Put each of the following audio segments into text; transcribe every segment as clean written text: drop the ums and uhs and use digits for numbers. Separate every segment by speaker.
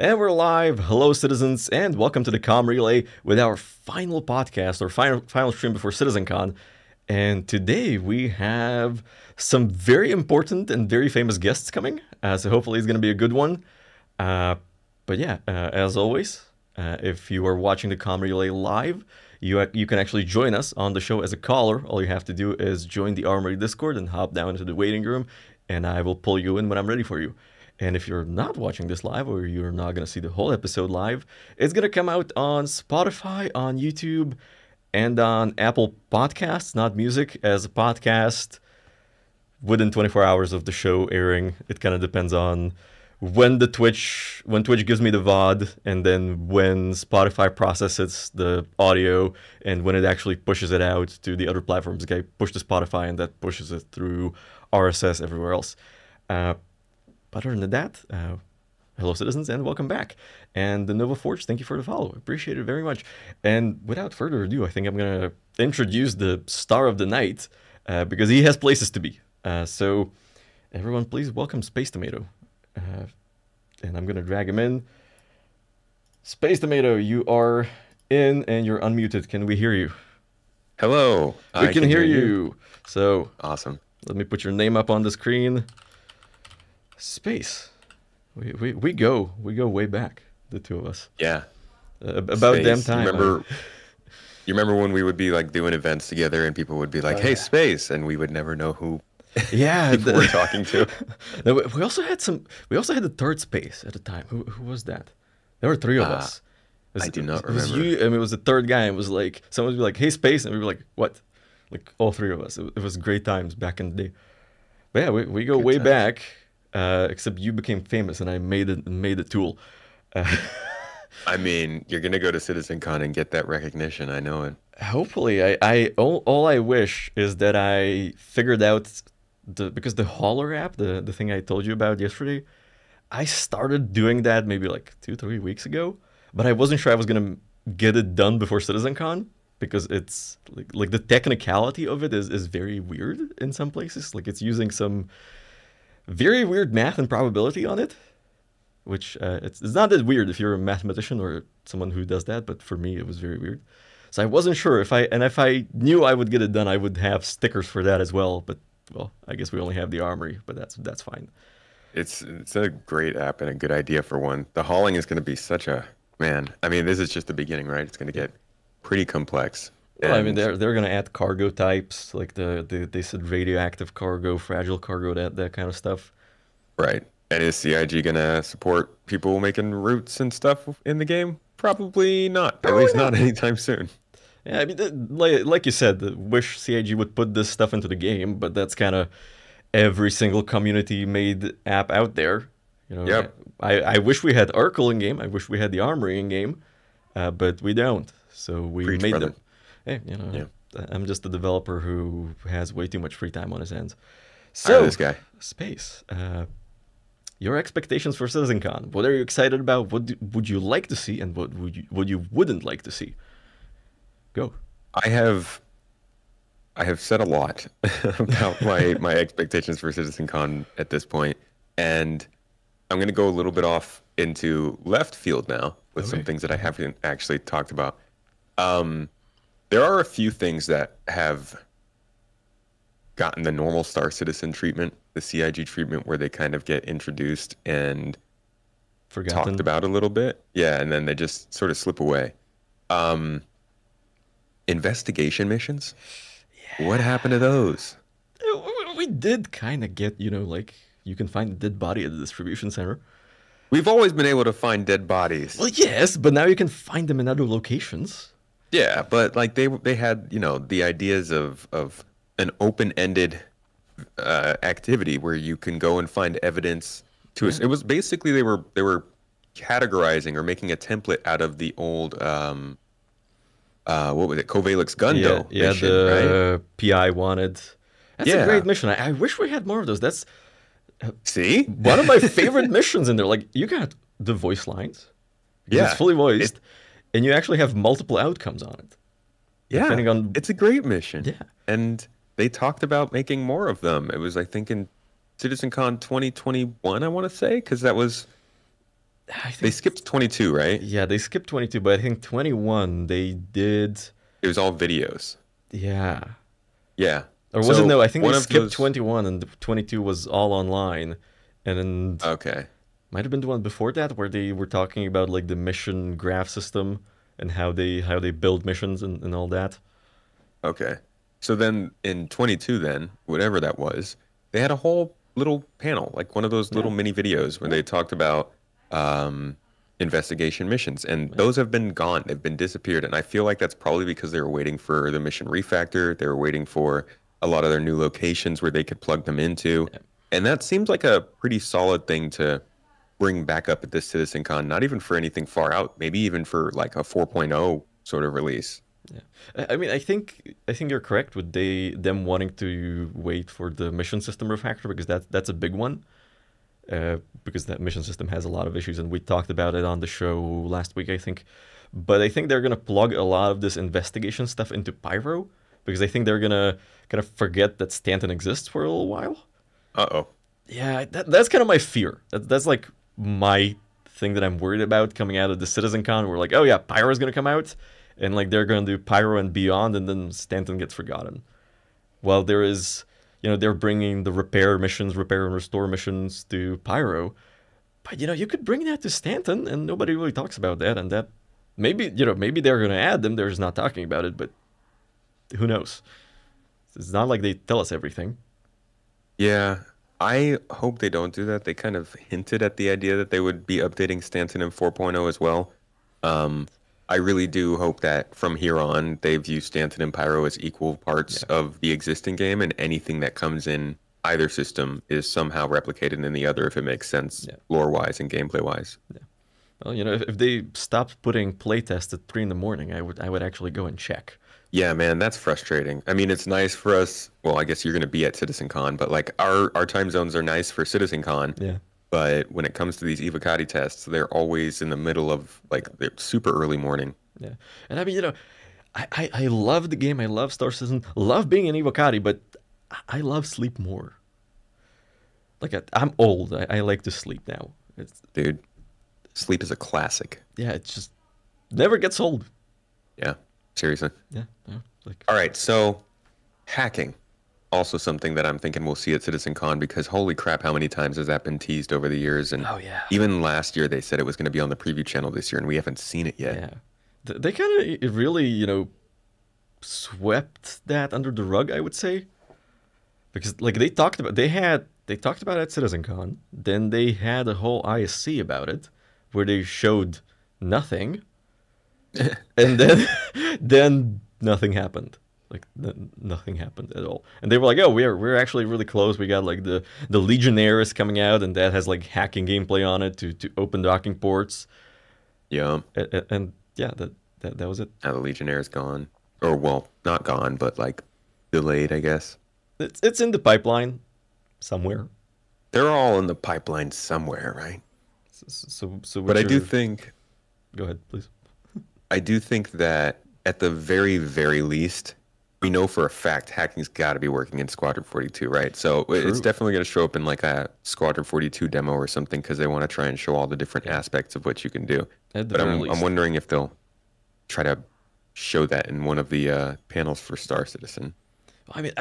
Speaker 1: And we're live. Hello, citizens, and welcome to the Comm Relay with our final podcast, or final stream before CitizenCon. And today we have some very important and very famous guests coming, so hopefully it's going to be a good one. As always, if you are watching the Comm Relay live, you can actually join us on the show as a caller. All you have to do is join the Armory Discord and hop down into the waiting room, and I will pull you in when I'm ready for you. And if you're not watching this live, or you're not going to see the whole episode live, it's going to come out on Spotify, on YouTube, and on Apple Podcasts, not music, as a podcast within 24 hours of the show airing. It kind of depends on when Twitch gives me the VOD, and then when Spotify processes the audio, and when it actually pushes it out to the other platforms. Okay, push to Spotify, and that pushes it through RSS everywhere else. But other than that, hello, citizens, and welcome back. And the Nova Forge, thank you for the follow. Appreciate it very much. And without further ado, I think I'm going to introduce the star of the night, because he has places to be. So everyone, please welcome SpaceTomato. And I'm going to drag him in. SpaceTomato, you are in and you're unmuted. Can we hear you?
Speaker 2: Hello.
Speaker 1: We can hear you. So
Speaker 2: awesome.
Speaker 1: Let me put your name up on the screen. Space. We go way back, the two of us.
Speaker 2: Yeah.
Speaker 1: About
Speaker 2: Space.
Speaker 1: damn time.
Speaker 2: You remember when we would be like doing events together and people would be like, "Hey, Space," and we would never know who people were talking to.
Speaker 1: We also had the third Space at the time. Who was that? There were three of us.
Speaker 2: I do not remember.
Speaker 1: It was you, and it was the third guy. And it was like someone would be like, "Hey, Space," and we were like, "What?" Like all three of us. It was great times back in the day. But yeah, we go way back. Except you became famous, and I made a tool.
Speaker 2: I mean, you're gonna go to CitizenCon and get that recognition. I know it.
Speaker 1: Hopefully, all I wish is that I figured out because the Holler app, the thing I told you about yesterday, I started doing that maybe like 2-3 weeks ago, but I wasn't sure I was gonna get it done before CitizenCon because it's like the technicality of it is very weird in some places. Like it's using some very weird math and probability on it, which it's not that weird if you're a mathematician or someone who does that, but for me it was very weird. So I wasn't sure if I knew I would get it done, I would have stickers for that as well. But well, I guess we only have the Armory, but that's fine.
Speaker 2: It's a great app and a good idea for one. The hauling is going to be such a man. I mean, this is just the beginning, right? It's going to get pretty complex.
Speaker 1: Well, I mean, they're going to add cargo types, like they said radioactive cargo, fragile cargo, that kind of stuff.
Speaker 2: Right. And is CIG going to support people making routes and stuff in the game? Probably not. At least not anytime soon.
Speaker 1: Yeah, I mean, like you said, wish CIG would put this stuff into the game, but that's kind of every single community-made app out there. You know,
Speaker 2: yep.
Speaker 1: I wish we had Urkel in game. I wish we had the Armory in game, but we don't. So we made them. Hey, you know, yeah. I'm just a developer who has way too much free time on his hands. So,
Speaker 2: this guy.
Speaker 1: Space, your expectations for CitizenCon. What are you excited about? What would you like to see, and what you wouldn't like to see? Go.
Speaker 2: I have said a lot about my expectations for CitizenCon at this point, and I'm going to go a little bit off into left field now with some things that I haven't actually talked about. There are a few things that have gotten the normal Star Citizen treatment, the CIG treatment, where they kind of get introduced and talked about a little bit. Yeah, and then they just sort of slip away. Investigation missions? Yeah. What happened to those?
Speaker 1: We did kind of get, like you can find a dead body at the distribution center.
Speaker 2: We've always been able to find dead bodies.
Speaker 1: Well, yes, but now you can find them in other locations.
Speaker 2: Yeah, but like they had, the ideas of an open-ended activity where you can go and find evidence to us. It was basically they were categorizing or making a template out of the old what was it, Covalix Gundo mission,
Speaker 1: the
Speaker 2: right?
Speaker 1: PI wanted. That's a great mission. I wish we had more of those. That's
Speaker 2: see
Speaker 1: one of my favorite missions in there. Like you got the voice lines. Yeah, it's fully voiced. And you actually have multiple outcomes on it.
Speaker 2: Yeah, it's a great mission.
Speaker 1: Yeah.
Speaker 2: And they talked about making more of them. It was, I think, in CitizenCon 2021, I want to say, because that was
Speaker 1: I
Speaker 2: They
Speaker 1: think,
Speaker 2: skipped 22, right?
Speaker 1: yeah, they skipped 22, but I think 21 they did.
Speaker 2: It was all videos.
Speaker 1: Yeah.
Speaker 2: Yeah.
Speaker 1: Or was it
Speaker 2: So
Speaker 1: no? I think they
Speaker 2: one of
Speaker 1: skipped
Speaker 2: those.
Speaker 1: 21 and 22 was all online. And
Speaker 2: Okay.
Speaker 1: might have been the one before that where they were talking about like the mission graph system and how they build missions and all that.
Speaker 2: Okay. So then in 22, then, whatever that was, they had a whole little panel, like one of those
Speaker 1: Yeah.
Speaker 2: little mini videos where
Speaker 1: Yeah.
Speaker 2: they talked about um, investigation missions. And
Speaker 1: Yeah.
Speaker 2: those have been gone. They've been disappeared. And I feel like that's probably because they were waiting for the mission refactor. They were waiting for a lot of their new locations where they could plug them into.
Speaker 1: Yeah.
Speaker 2: And that seems like a pretty solid thing to bring back up at this CitizenCon, not even for anything far out, maybe even for like a 4.0 sort of release.
Speaker 1: Yeah. I mean, I think you're correct with them wanting to wait for the mission system refactor because that's a big one. Because that mission system has a lot of issues, and we talked about it on the show last week, I think. But I think they're gonna plug a lot of this investigation stuff into Pyro because I think they're gonna kind of forget that Stanton exists for a little while.
Speaker 2: Uh-oh.
Speaker 1: Yeah, that's kind of my fear. That's like my thing that I'm worried about coming out of the CitizenCon. We're like, oh yeah, Pyro's gonna come out, and like they're gonna do Pyro and Beyond, and then Stanton gets forgotten. Well, there is, they're bringing the repair missions, repair and restore missions to Pyro, but you could bring that to Stanton, and nobody really talks about that. And that maybe they're gonna add them. They're just not talking about it, but who knows? It's not like they tell us everything.
Speaker 2: Yeah, I hope they don't do that. They kind of hinted at the idea that they would be updating Stanton in 4.0 as well. Um, I really do hope that from here on they view Stanton and Pyro as equal parts
Speaker 1: Yeah,
Speaker 2: of the existing game, and anything that comes in either system is somehow replicated in the other if it makes sense
Speaker 1: yeah,
Speaker 2: lore-wise and gameplay-wise.
Speaker 1: yeah. Well, if they stopped putting playtests at 3 in the morning, I would actually go and check.
Speaker 2: Yeah, man, that's frustrating. I mean, it's nice for us. Well, I guess you're going to be at CitizenCon, but like our time zones are nice for CitizenCon.
Speaker 1: Yeah,
Speaker 2: But when it comes to these Evocati tests, they're always in the middle of like the super early morning.
Speaker 1: yeah. And I mean, I love the game. I love Star Citizen. Love being an Evocati, but I love sleep more. Like I'm old. I like to sleep now. It's
Speaker 2: Dude, sleep is a classic.
Speaker 1: Yeah. It just never gets old.
Speaker 2: Yeah, seriously.
Speaker 1: Yeah. Yeah. Like
Speaker 2: All right, so hacking. Also something that I'm thinking we'll see at CitizenCon because holy crap, how many times has that been teased over the years? And
Speaker 1: oh yeah,
Speaker 2: even last year they said it was going to be on the preview channel this year, and we haven't seen it yet.
Speaker 1: yeah. They kind of really swept that under the rug, I would say, because like they talked about it at CitizenCon. Then they had a whole ISC about it, where they showed nothing, and then then nothing happened. Like nothing happened at all. And they were like, "Oh, we're actually really close. We got like the Legionnaires coming out, and that has like hacking gameplay on it to open docking ports."
Speaker 2: Yeah.
Speaker 1: And yeah, that was it.
Speaker 2: Now the Legionnaire is gone. Or well, not gone, but like delayed, I guess.
Speaker 1: It's in the pipeline somewhere.
Speaker 2: They're all in the pipeline somewhere, right?
Speaker 1: So
Speaker 2: But
Speaker 1: what's
Speaker 2: I do
Speaker 1: your...
Speaker 2: think
Speaker 1: Go ahead, please.
Speaker 2: I do think that at the very, very least, we know for a fact hacking's got to be working in Squadron 42, right? So it's
Speaker 1: True.
Speaker 2: definitely going to show up in like a Squadron 42 demo or something because they want to try and show all the different
Speaker 1: Yeah.
Speaker 2: aspects of what you can do.
Speaker 1: At the
Speaker 2: But
Speaker 1: very
Speaker 2: I'm
Speaker 1: least.
Speaker 2: wondering if they'll try to show that in one of the panels for Star Citizen.
Speaker 1: I mean,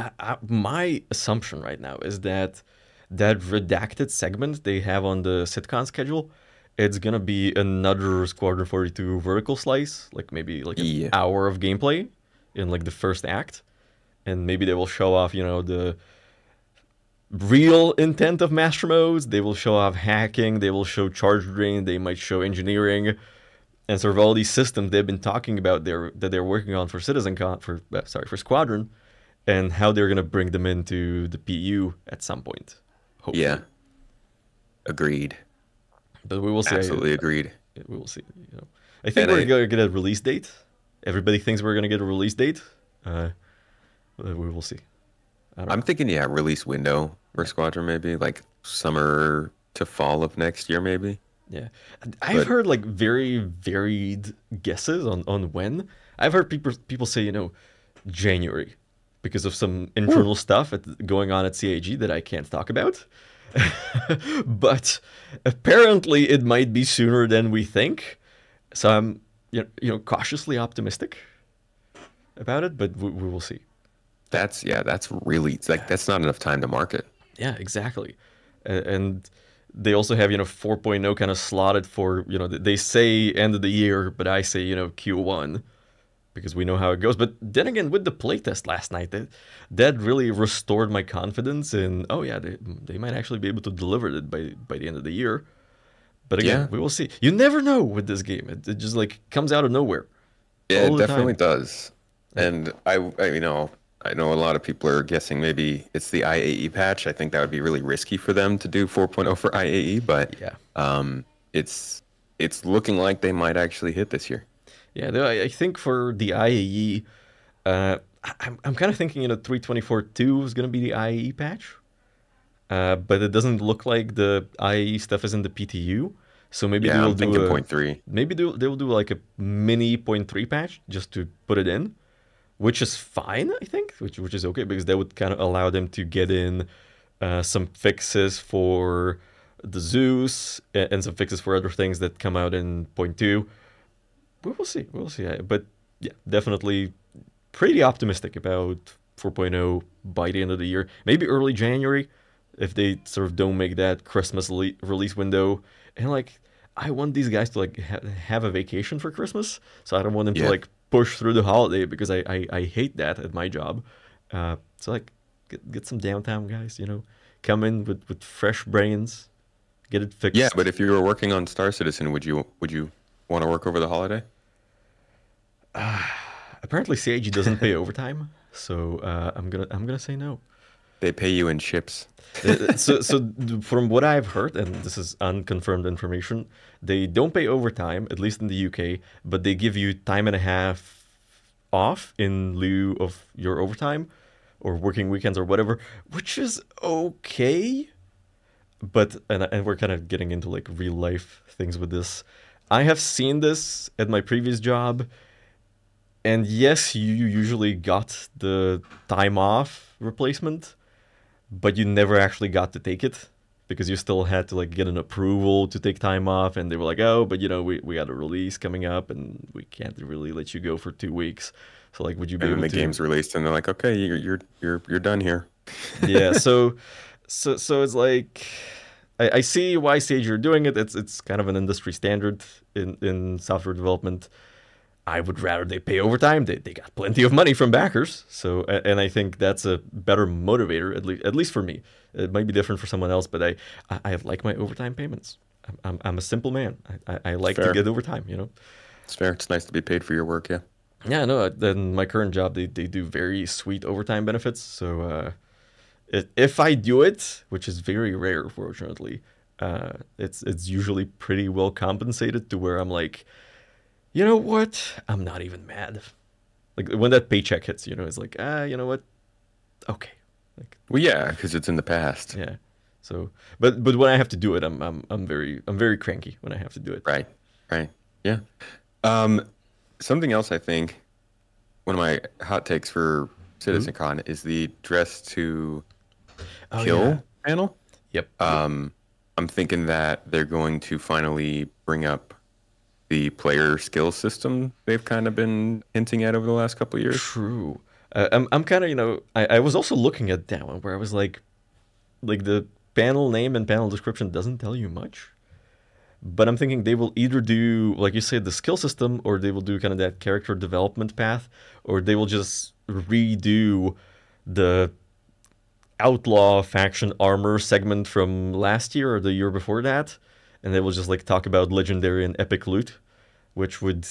Speaker 1: my assumption right now is that redacted segment they have on the sitcom schedule, it's gonna be another Squadron 42 vertical slice, like maybe like an
Speaker 2: Yeah.
Speaker 1: hour of gameplay in like the first act, and maybe they will show off, the real intent of master modes. They will show off hacking. They will show charge drain. They might show engineering, and sort of all these systems they've been talking about that they're working on for CitizenCon for Squadron, and how they're gonna bring them into the PU at some point, hopefully.
Speaker 2: Yeah. Agreed.
Speaker 1: But we will see.
Speaker 2: Absolutely agreed.
Speaker 1: We will see. I think
Speaker 2: And
Speaker 1: we're
Speaker 2: I
Speaker 1: gonna get a release date. Everybody thinks we're gonna get a release date. We will see. I don't
Speaker 2: I'm
Speaker 1: know.
Speaker 2: thinking, yeah, release window for Squadron maybe like summer to fall of next year maybe.
Speaker 1: Yeah, I've
Speaker 2: But
Speaker 1: heard like very varied guesses on when. I've heard people say January because of some internal stuff going on at CAG that I can't talk about. But apparently it might be sooner than we think. So I'm cautiously optimistic about it, but we will see.
Speaker 2: That's really it's like that's not enough time to market.
Speaker 1: Yeah, exactly. And they also have 4.0 kind of slotted for they say end of the year, but I say Q1 because we know how it goes. But then again, with the playtest last night, that really restored my confidence in yeah, they might actually be able to deliver it by the end of the year. But again,
Speaker 2: Yeah,
Speaker 1: we will see. You never know with this game. It just like comes out of nowhere
Speaker 2: yeah,
Speaker 1: all
Speaker 2: it
Speaker 1: the
Speaker 2: definitely
Speaker 1: time.
Speaker 2: does. And I know a lot of people are guessing maybe it's the IAE patch. I think that would be really risky for them to do 4.0 for IAE, but
Speaker 1: Yeah.
Speaker 2: um, it's it's looking like they might actually hit this year.
Speaker 1: Yeah, though I think for the IAE, I'm kind of thinking 324.2 is going to be the IAE patch. But it doesn't look like the IAE stuff is in the PTU. So maybe they
Speaker 2: Yeah,
Speaker 1: will
Speaker 2: I'm thinking
Speaker 1: do a
Speaker 2: point 0.3.
Speaker 1: maybe they will do like a mini point 0.3 patch just to put it in, which is fine, I think, which is okay because that would kind of allow them to get in some fixes for the Zeus and some fixes for other things that come out in point 0.2. We will see. We will see. But yeah, definitely pretty optimistic about 4.0 by the end of the year. Maybe early January if they sort of don't make that Christmas release window. And like, I want these guys to like have a vacation for Christmas, so I don't want them to
Speaker 2: Yeah.
Speaker 1: like push through the holiday because I hate that at my job. So like, get some downtime, guys. Come in with fresh brains, get it
Speaker 2: Yeah, but
Speaker 1: fixed.
Speaker 2: if you were working on Star Citizen, would you want to work over the holiday?
Speaker 1: Apparently, CAG doesn't pay overtime, so I'm gonna say no.
Speaker 2: They pay you in chips.
Speaker 1: So from what I've heard, and this is unconfirmed information, they don't pay overtime, at least in the UK, but they give you time and a half off in lieu of your overtime or working weekends or whatever, which is okay. But and we're kind of getting into like real life things with this. I have seen this at my previous job, and yes, you usually got the time off replacement, but you never actually got to take it because you still had to like get an approval to take time off, and they were like, oh, but we got a release coming up and we can't really let you go for 2 weeks, so like would you be
Speaker 2: And then
Speaker 1: able
Speaker 2: the
Speaker 1: to.
Speaker 2: game's released, and they're like, "Okay, you're done here."
Speaker 1: Yeah, so it's like I see why Sage are doing it. It's kind of an industry standard in software development. I would rather they pay overtime. They got plenty of money from backers, so and I think that's a better motivator at least for me. It might be different for someone else, but I like my overtime payments. I'm a simple man. I
Speaker 2: It's
Speaker 1: like to
Speaker 2: fair.
Speaker 1: get overtime.
Speaker 2: It's fair. It's nice to be paid for your work. Yeah.
Speaker 1: Yeah, no. Then my current job they do very sweet overtime benefits. So if I do it, which is very rare, fortunately, it's usually pretty well compensated to where I'm like, you know what? I'm not even mad. Like when that paycheck hits, it's like, you know what? Okay. Like,
Speaker 2: Well, yeah, because it's in the past.
Speaker 1: yeah. So, but when I have to do it, I'm very cranky when I have to do it.
Speaker 2: Right. Right. Yeah. Um, Something else I think one of my hot takes for
Speaker 1: Hmm?
Speaker 2: CitizenCon is the dress to
Speaker 1: Oh yeah.
Speaker 2: kill panel.
Speaker 1: Yep. Yep.
Speaker 2: Um, I'm thinking that they're going to finally bring up the player skill system they've kind of been hinting at over the last couple of years.
Speaker 1: True. I'm kind of I was also looking at that one where I was like the panel name and panel description doesn't tell you much. But I'm thinking they will either do, like you said, the skill system, or they will do kind of that character development path, or they will just redo the outlaw faction armor segment from last year or the year before that, and they will just like talk about legendary and epic loot, which would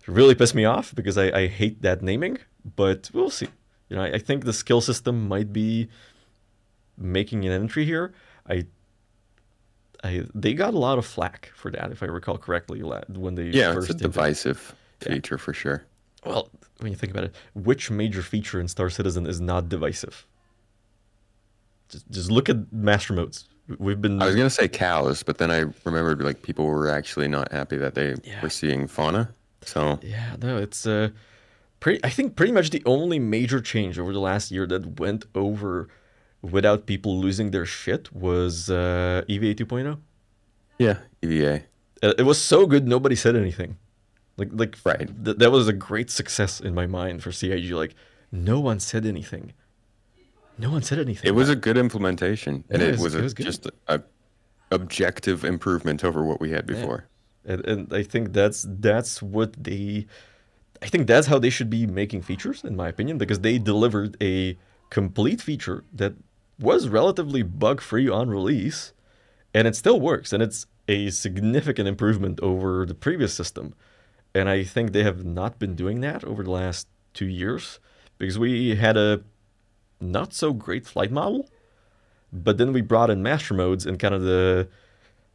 Speaker 1: really piss me off because I hate that naming. But we'll see. I think the skill system might be making an entry here. I they got a lot of flack for that, if I recall correctly, when they
Speaker 2: Yeah, it's a
Speaker 1: first hinted.
Speaker 2: divisive
Speaker 1: Yeah.
Speaker 2: feature for sure.
Speaker 1: Well, when you think about it, which major feature in Star Citizen is not divisive? Just look at master modes. We've
Speaker 2: I was
Speaker 1: been.
Speaker 2: gonna say cows, but then I remembered like people were actually not happy that they
Speaker 1: Yeah.
Speaker 2: were seeing fauna. So
Speaker 1: Yeah. No, it's I think pretty much the only major change over the last year that went over without people losing their shit was EVA 2.0.
Speaker 2: Yeah, EVA.
Speaker 1: It was so good, nobody said anything. Like
Speaker 2: Right.
Speaker 1: that was a great success in my mind for CIG. Like, no one said anything. No one said
Speaker 2: It
Speaker 1: anything.
Speaker 2: was a good implementation, and
Speaker 1: Yeah,
Speaker 2: it was
Speaker 1: it
Speaker 2: a
Speaker 1: was good.
Speaker 2: just a objective improvement over what we had
Speaker 1: Yeah,
Speaker 2: before.
Speaker 1: and I think that's what they. I think that's how they should be making features, in my opinion, because they delivered a complete feature that was relatively bug free on release, and it still works, and it's a significant improvement over the previous system. And I think they have not been doing that over the last 2 years because we had a not so great flight model, but then we brought in master modes and kind of the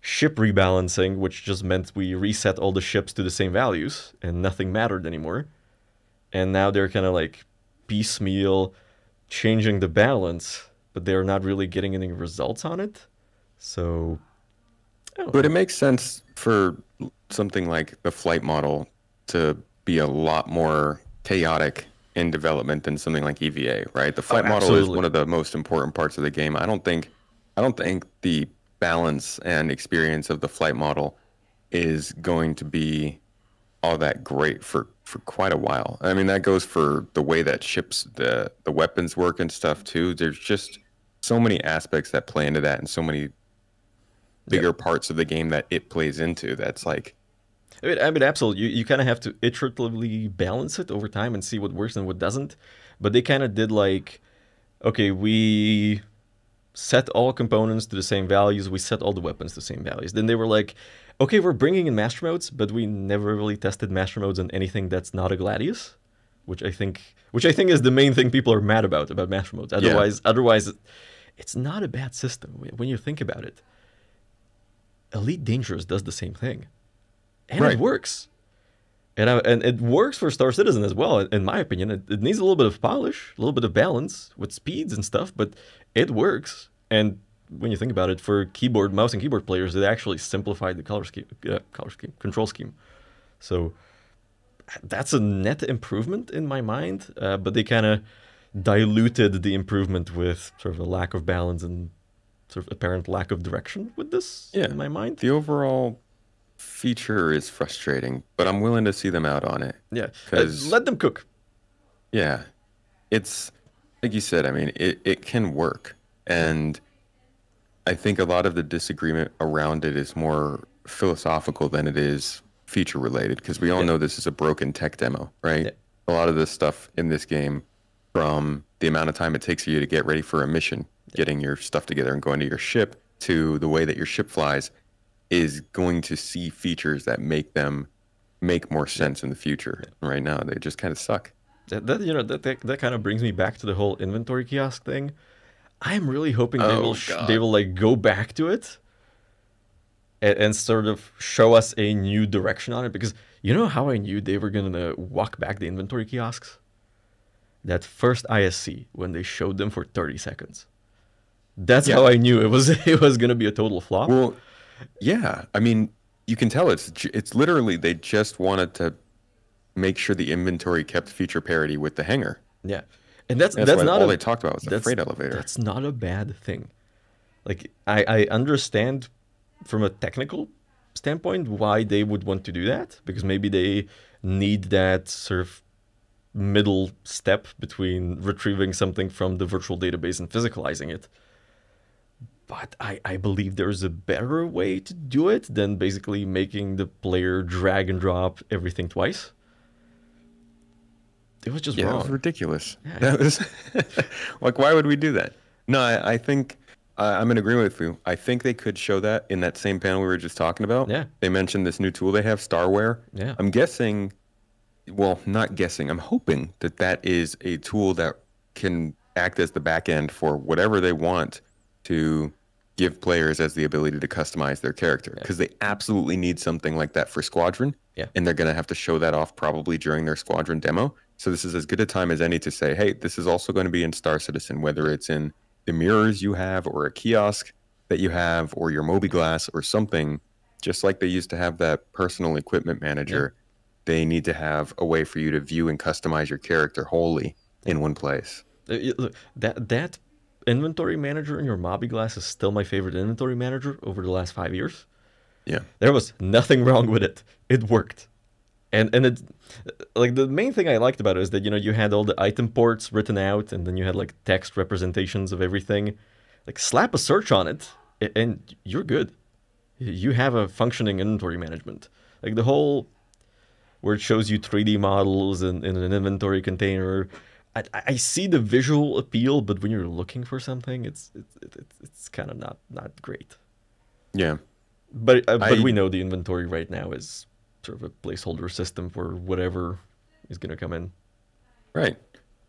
Speaker 1: ship rebalancing, which just meant we reset all the ships to the same values and nothing mattered anymore. And now they're kind of like piecemeal changing the balance, but they're not really getting any results on it. So I don't
Speaker 2: But it
Speaker 1: know.
Speaker 2: makes sense for something like the flight model to be a lot more chaotic in development than something like EVA, right? The
Speaker 1: Oh,
Speaker 2: flight model is
Speaker 1: absolutely.
Speaker 2: one of the most important parts of the game. I don't think the balance and experience of the flight model is going to be all that great for quite a while. I mean, that goes for the way that ships the weapons work and stuff too. There's just so many aspects that play into that and so many
Speaker 1: Yep.
Speaker 2: bigger parts of the game that it plays into that's like
Speaker 1: I mean, absolutely. You kind of have to iteratively balance it over time and see what works and what doesn't. But they kind of did like, okay, we set all components to the same values. We set all the weapons to the same values. Then they were like, okay, we're bringing in master modes, but we never really tested master modes on anything that's not a Gladius, which I think is the main thing people are mad about master modes.
Speaker 2: yeah,
Speaker 1: Otherwise, it's not a bad system when you think about it. Elite Dangerous does the same thing, and it
Speaker 2: right.
Speaker 1: works. And it works for Star Citizen as well, in my opinion. It needs a little bit of polish, a little bit of balance with speeds and stuff, but it works. And when you think about it, for keyboard, mouse, and keyboard players, it actually simplified the control scheme. So that's a net improvement in my mind, but they kind of diluted the improvement with sort of a lack of balance and sort of apparent lack of direction with this,
Speaker 2: Yeah,
Speaker 1: in my mind.
Speaker 2: the overall feature is frustrating, but I'm willing to see them out on it
Speaker 1: Yeah,
Speaker 2: because
Speaker 1: let them cook.
Speaker 2: yeah, it's like you said. I mean, it can work, and I think a lot of the disagreement around it is more philosophical than it is feature related because we all
Speaker 1: Yeah,
Speaker 2: know this is a broken tech demo, right?
Speaker 1: yeah,
Speaker 2: A lot of this stuff in this game, from the amount of time it takes you to get ready for a mission, getting your stuff together and going to your ship, to the way that your ship flies, is going to see features that make them make more
Speaker 1: yeah.
Speaker 2: sense in the future. Right now, they just kind of suck.
Speaker 1: That kind of brings me back to the whole inventory kiosk thing. I am really hoping
Speaker 2: Oh
Speaker 1: they
Speaker 2: God.
Speaker 1: will like go back to it and sort of show us a new direction on it, because you know how I knew they were gonna walk back the inventory kiosks? That first ISC when they showed them for 30 seconds. That's
Speaker 2: Yeah.
Speaker 1: how I knew it was it was gonna be a total flop.
Speaker 2: Well, yeah. I mean, you can tell it's literally they just wanted to make sure the inventory kept feature parity with the hangar.
Speaker 1: Yeah. And that's
Speaker 2: That's
Speaker 1: that's
Speaker 2: why
Speaker 1: not
Speaker 2: all
Speaker 1: a
Speaker 2: they talked about was the
Speaker 1: that's
Speaker 2: freight elevator.
Speaker 1: that's not a bad thing. Like I understand from a technical standpoint why they would want to do that, because maybe they need that sort of middle step between retrieving something from the virtual database and physicalizing it. But I believe there's a better way to do it than basically making the player drag and drop everything twice. It was just
Speaker 2: Yeah, it was
Speaker 1: wrong.
Speaker 2: ridiculous.
Speaker 1: Yeah,
Speaker 2: That was like, why would we do that? No, I think I'm in agreement with you. I think they could show that in that same panel we were just talking about.
Speaker 1: yeah,
Speaker 2: They mentioned this new tool they have, Starware.
Speaker 1: yeah,
Speaker 2: I'm guessing, well, not guessing. I'm hoping that that is a tool that can act as the back end for whatever they want to give players as the ability to customize their character,
Speaker 1: yeah,
Speaker 2: because they absolutely need something like that for Squadron,
Speaker 1: yeah,
Speaker 2: and they're going to have to show that off probably during their Squadron demo. So this is as good a time as any to say, hey, this is also going to be in Star Citizen, whether it's in the mirrors you have or a kiosk that you have or your Glass or something, just like they used to have that personal equipment
Speaker 1: yeah,
Speaker 2: manager. They need to have a way for you to view and customize your character wholly
Speaker 1: yeah.
Speaker 2: in one place.
Speaker 1: Look, that inventory manager in your Mobiglass is still my favorite inventory manager over the last 5 years.
Speaker 2: Yeah.
Speaker 1: There was nothing wrong with it. It worked. And it, like, the main thing I liked about it is that, you had all the item ports written out, and then you had like text representations of everything. Like, slap a search on it and you're good. You have a functioning inventory management. Like, the whole where it shows you 3D models in an inventory container. I see the visual appeal, but when you're looking for something, it's kind of not great.
Speaker 2: Yeah.
Speaker 1: But we know the inventory right now is sort of a placeholder system for whatever is going to come in.
Speaker 2: Right.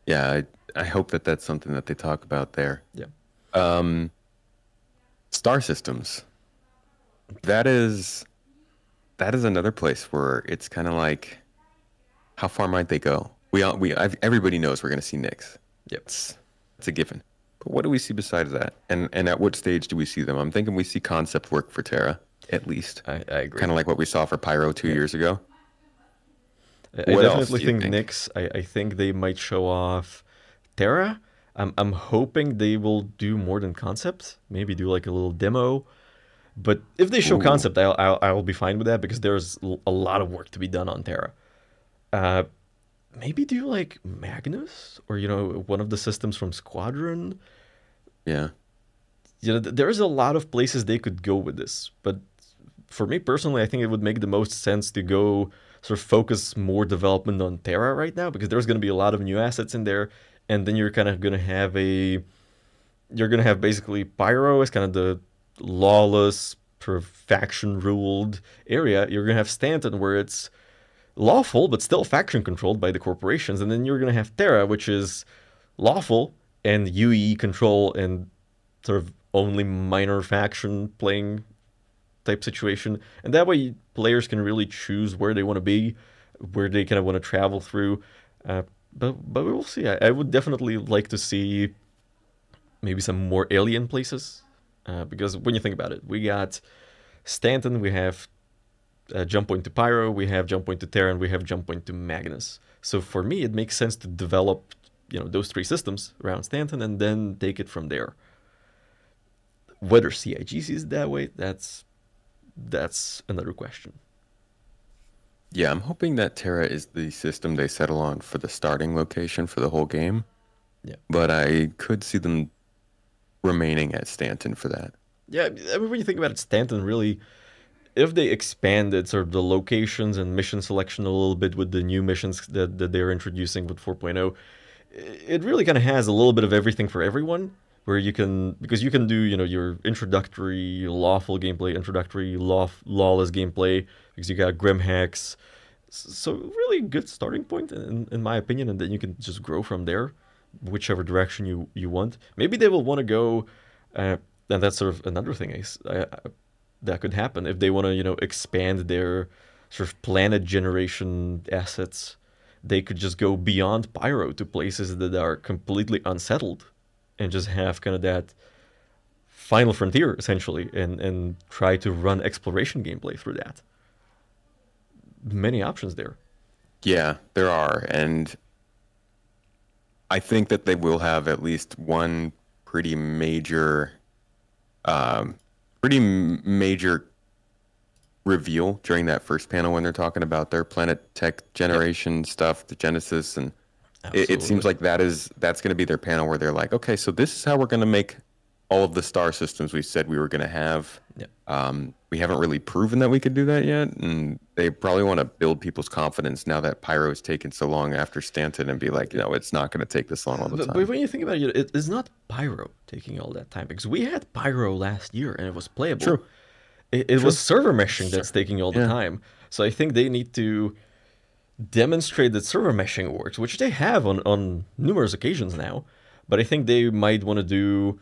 Speaker 2: Yeah, I hope that that's something that they talk about there.
Speaker 1: Yeah.
Speaker 2: Star systems. That is another place where it's kind of like, how far might they go? Everybody knows we're going to see Nyx.
Speaker 1: Yep.
Speaker 2: It's a given. But what do we see besides that? And at what stage do we see them? I'm thinking we see concept work for Terra, at least.
Speaker 1: I agree.
Speaker 2: Kind of like what we saw for Pyro 2 years ago.
Speaker 1: I definitely think Nyx. I think they might show off Terra. I'm hoping they will do more than concept. Maybe do like a little demo. But if they show concept, I'll be fine with that, because there's a lot of work to be done on Terra. Maybe do like Magnus, or one of the systems from Squadron.
Speaker 2: Yeah.
Speaker 1: There's a lot of places they could go with this. But for me personally, I think it would make the most sense to go sort of focus more development on Terra right now, because there's going to be a lot of new assets in there, and then you're kind of going to have basically Pyro as kind of the lawless, sort of faction-ruled area. You're going to have Stanton, where it's lawful, but still faction-controlled by the corporations. And then you're going to have Terra, which is lawful and UE control and sort of only minor faction playing type situation. And that way players can really choose where they want to be, where they kind of want to travel through. But we will see. I would definitely like to see maybe some more alien places. Because when you think about it, we got Stanton, we have jump point to Pyro, we have jump point to Terra, and we have jump point to Magnus. So for me, it makes sense to develop, those three systems around Stanton and then take it from there. Whether CIG sees it that way, that's another question.
Speaker 2: Yeah, I'm hoping that Terra is the system they settle on for the starting location for the whole game.
Speaker 1: Yeah.
Speaker 2: But I could see them remaining at Stanton for that.
Speaker 1: Yeah, I mean, when you think about it, Stanton really, if they expanded sort of the locations and mission selection a little bit with the new missions that they're introducing with 4.0, it really kind of has a little bit of everything for everyone, where because you can do, your introductory lawful gameplay, introductory lawless gameplay, because you got Grim Hacks. So really good starting point, in my opinion, and then you can just grow from there, whichever direction you want. Maybe they will want to go, and that's sort of another thing that could happen if they want to, expand their sort of planet generation assets. They could just go beyond Pyro to places that are completely unsettled, and just have kind of that final frontier essentially, and try to run exploration gameplay through that. Many options there.
Speaker 2: Yeah, there are, and I think that they will have at least one pretty major reveal during that first panel when they're talking about their planet tech generation stuff, the Genesis, and it seems like that's going to be their panel where they're like, okay, so this is how we're going to make all of the star systems we said we were going to have.
Speaker 1: Yeah.
Speaker 2: We haven't really proven that we could do that yet, and they probably want to build people's confidence now that Pyro has taken so long after Stanton, and be like, it's not going to take this long all the time.
Speaker 1: But when you think about it, it's not Pyro taking all that time, because we had Pyro last year and it was playable.
Speaker 2: True.
Speaker 1: It was server meshing that's taking all the time. So I think they need to demonstrate that server meshing works, which they have on numerous occasions now. But I think they might want to do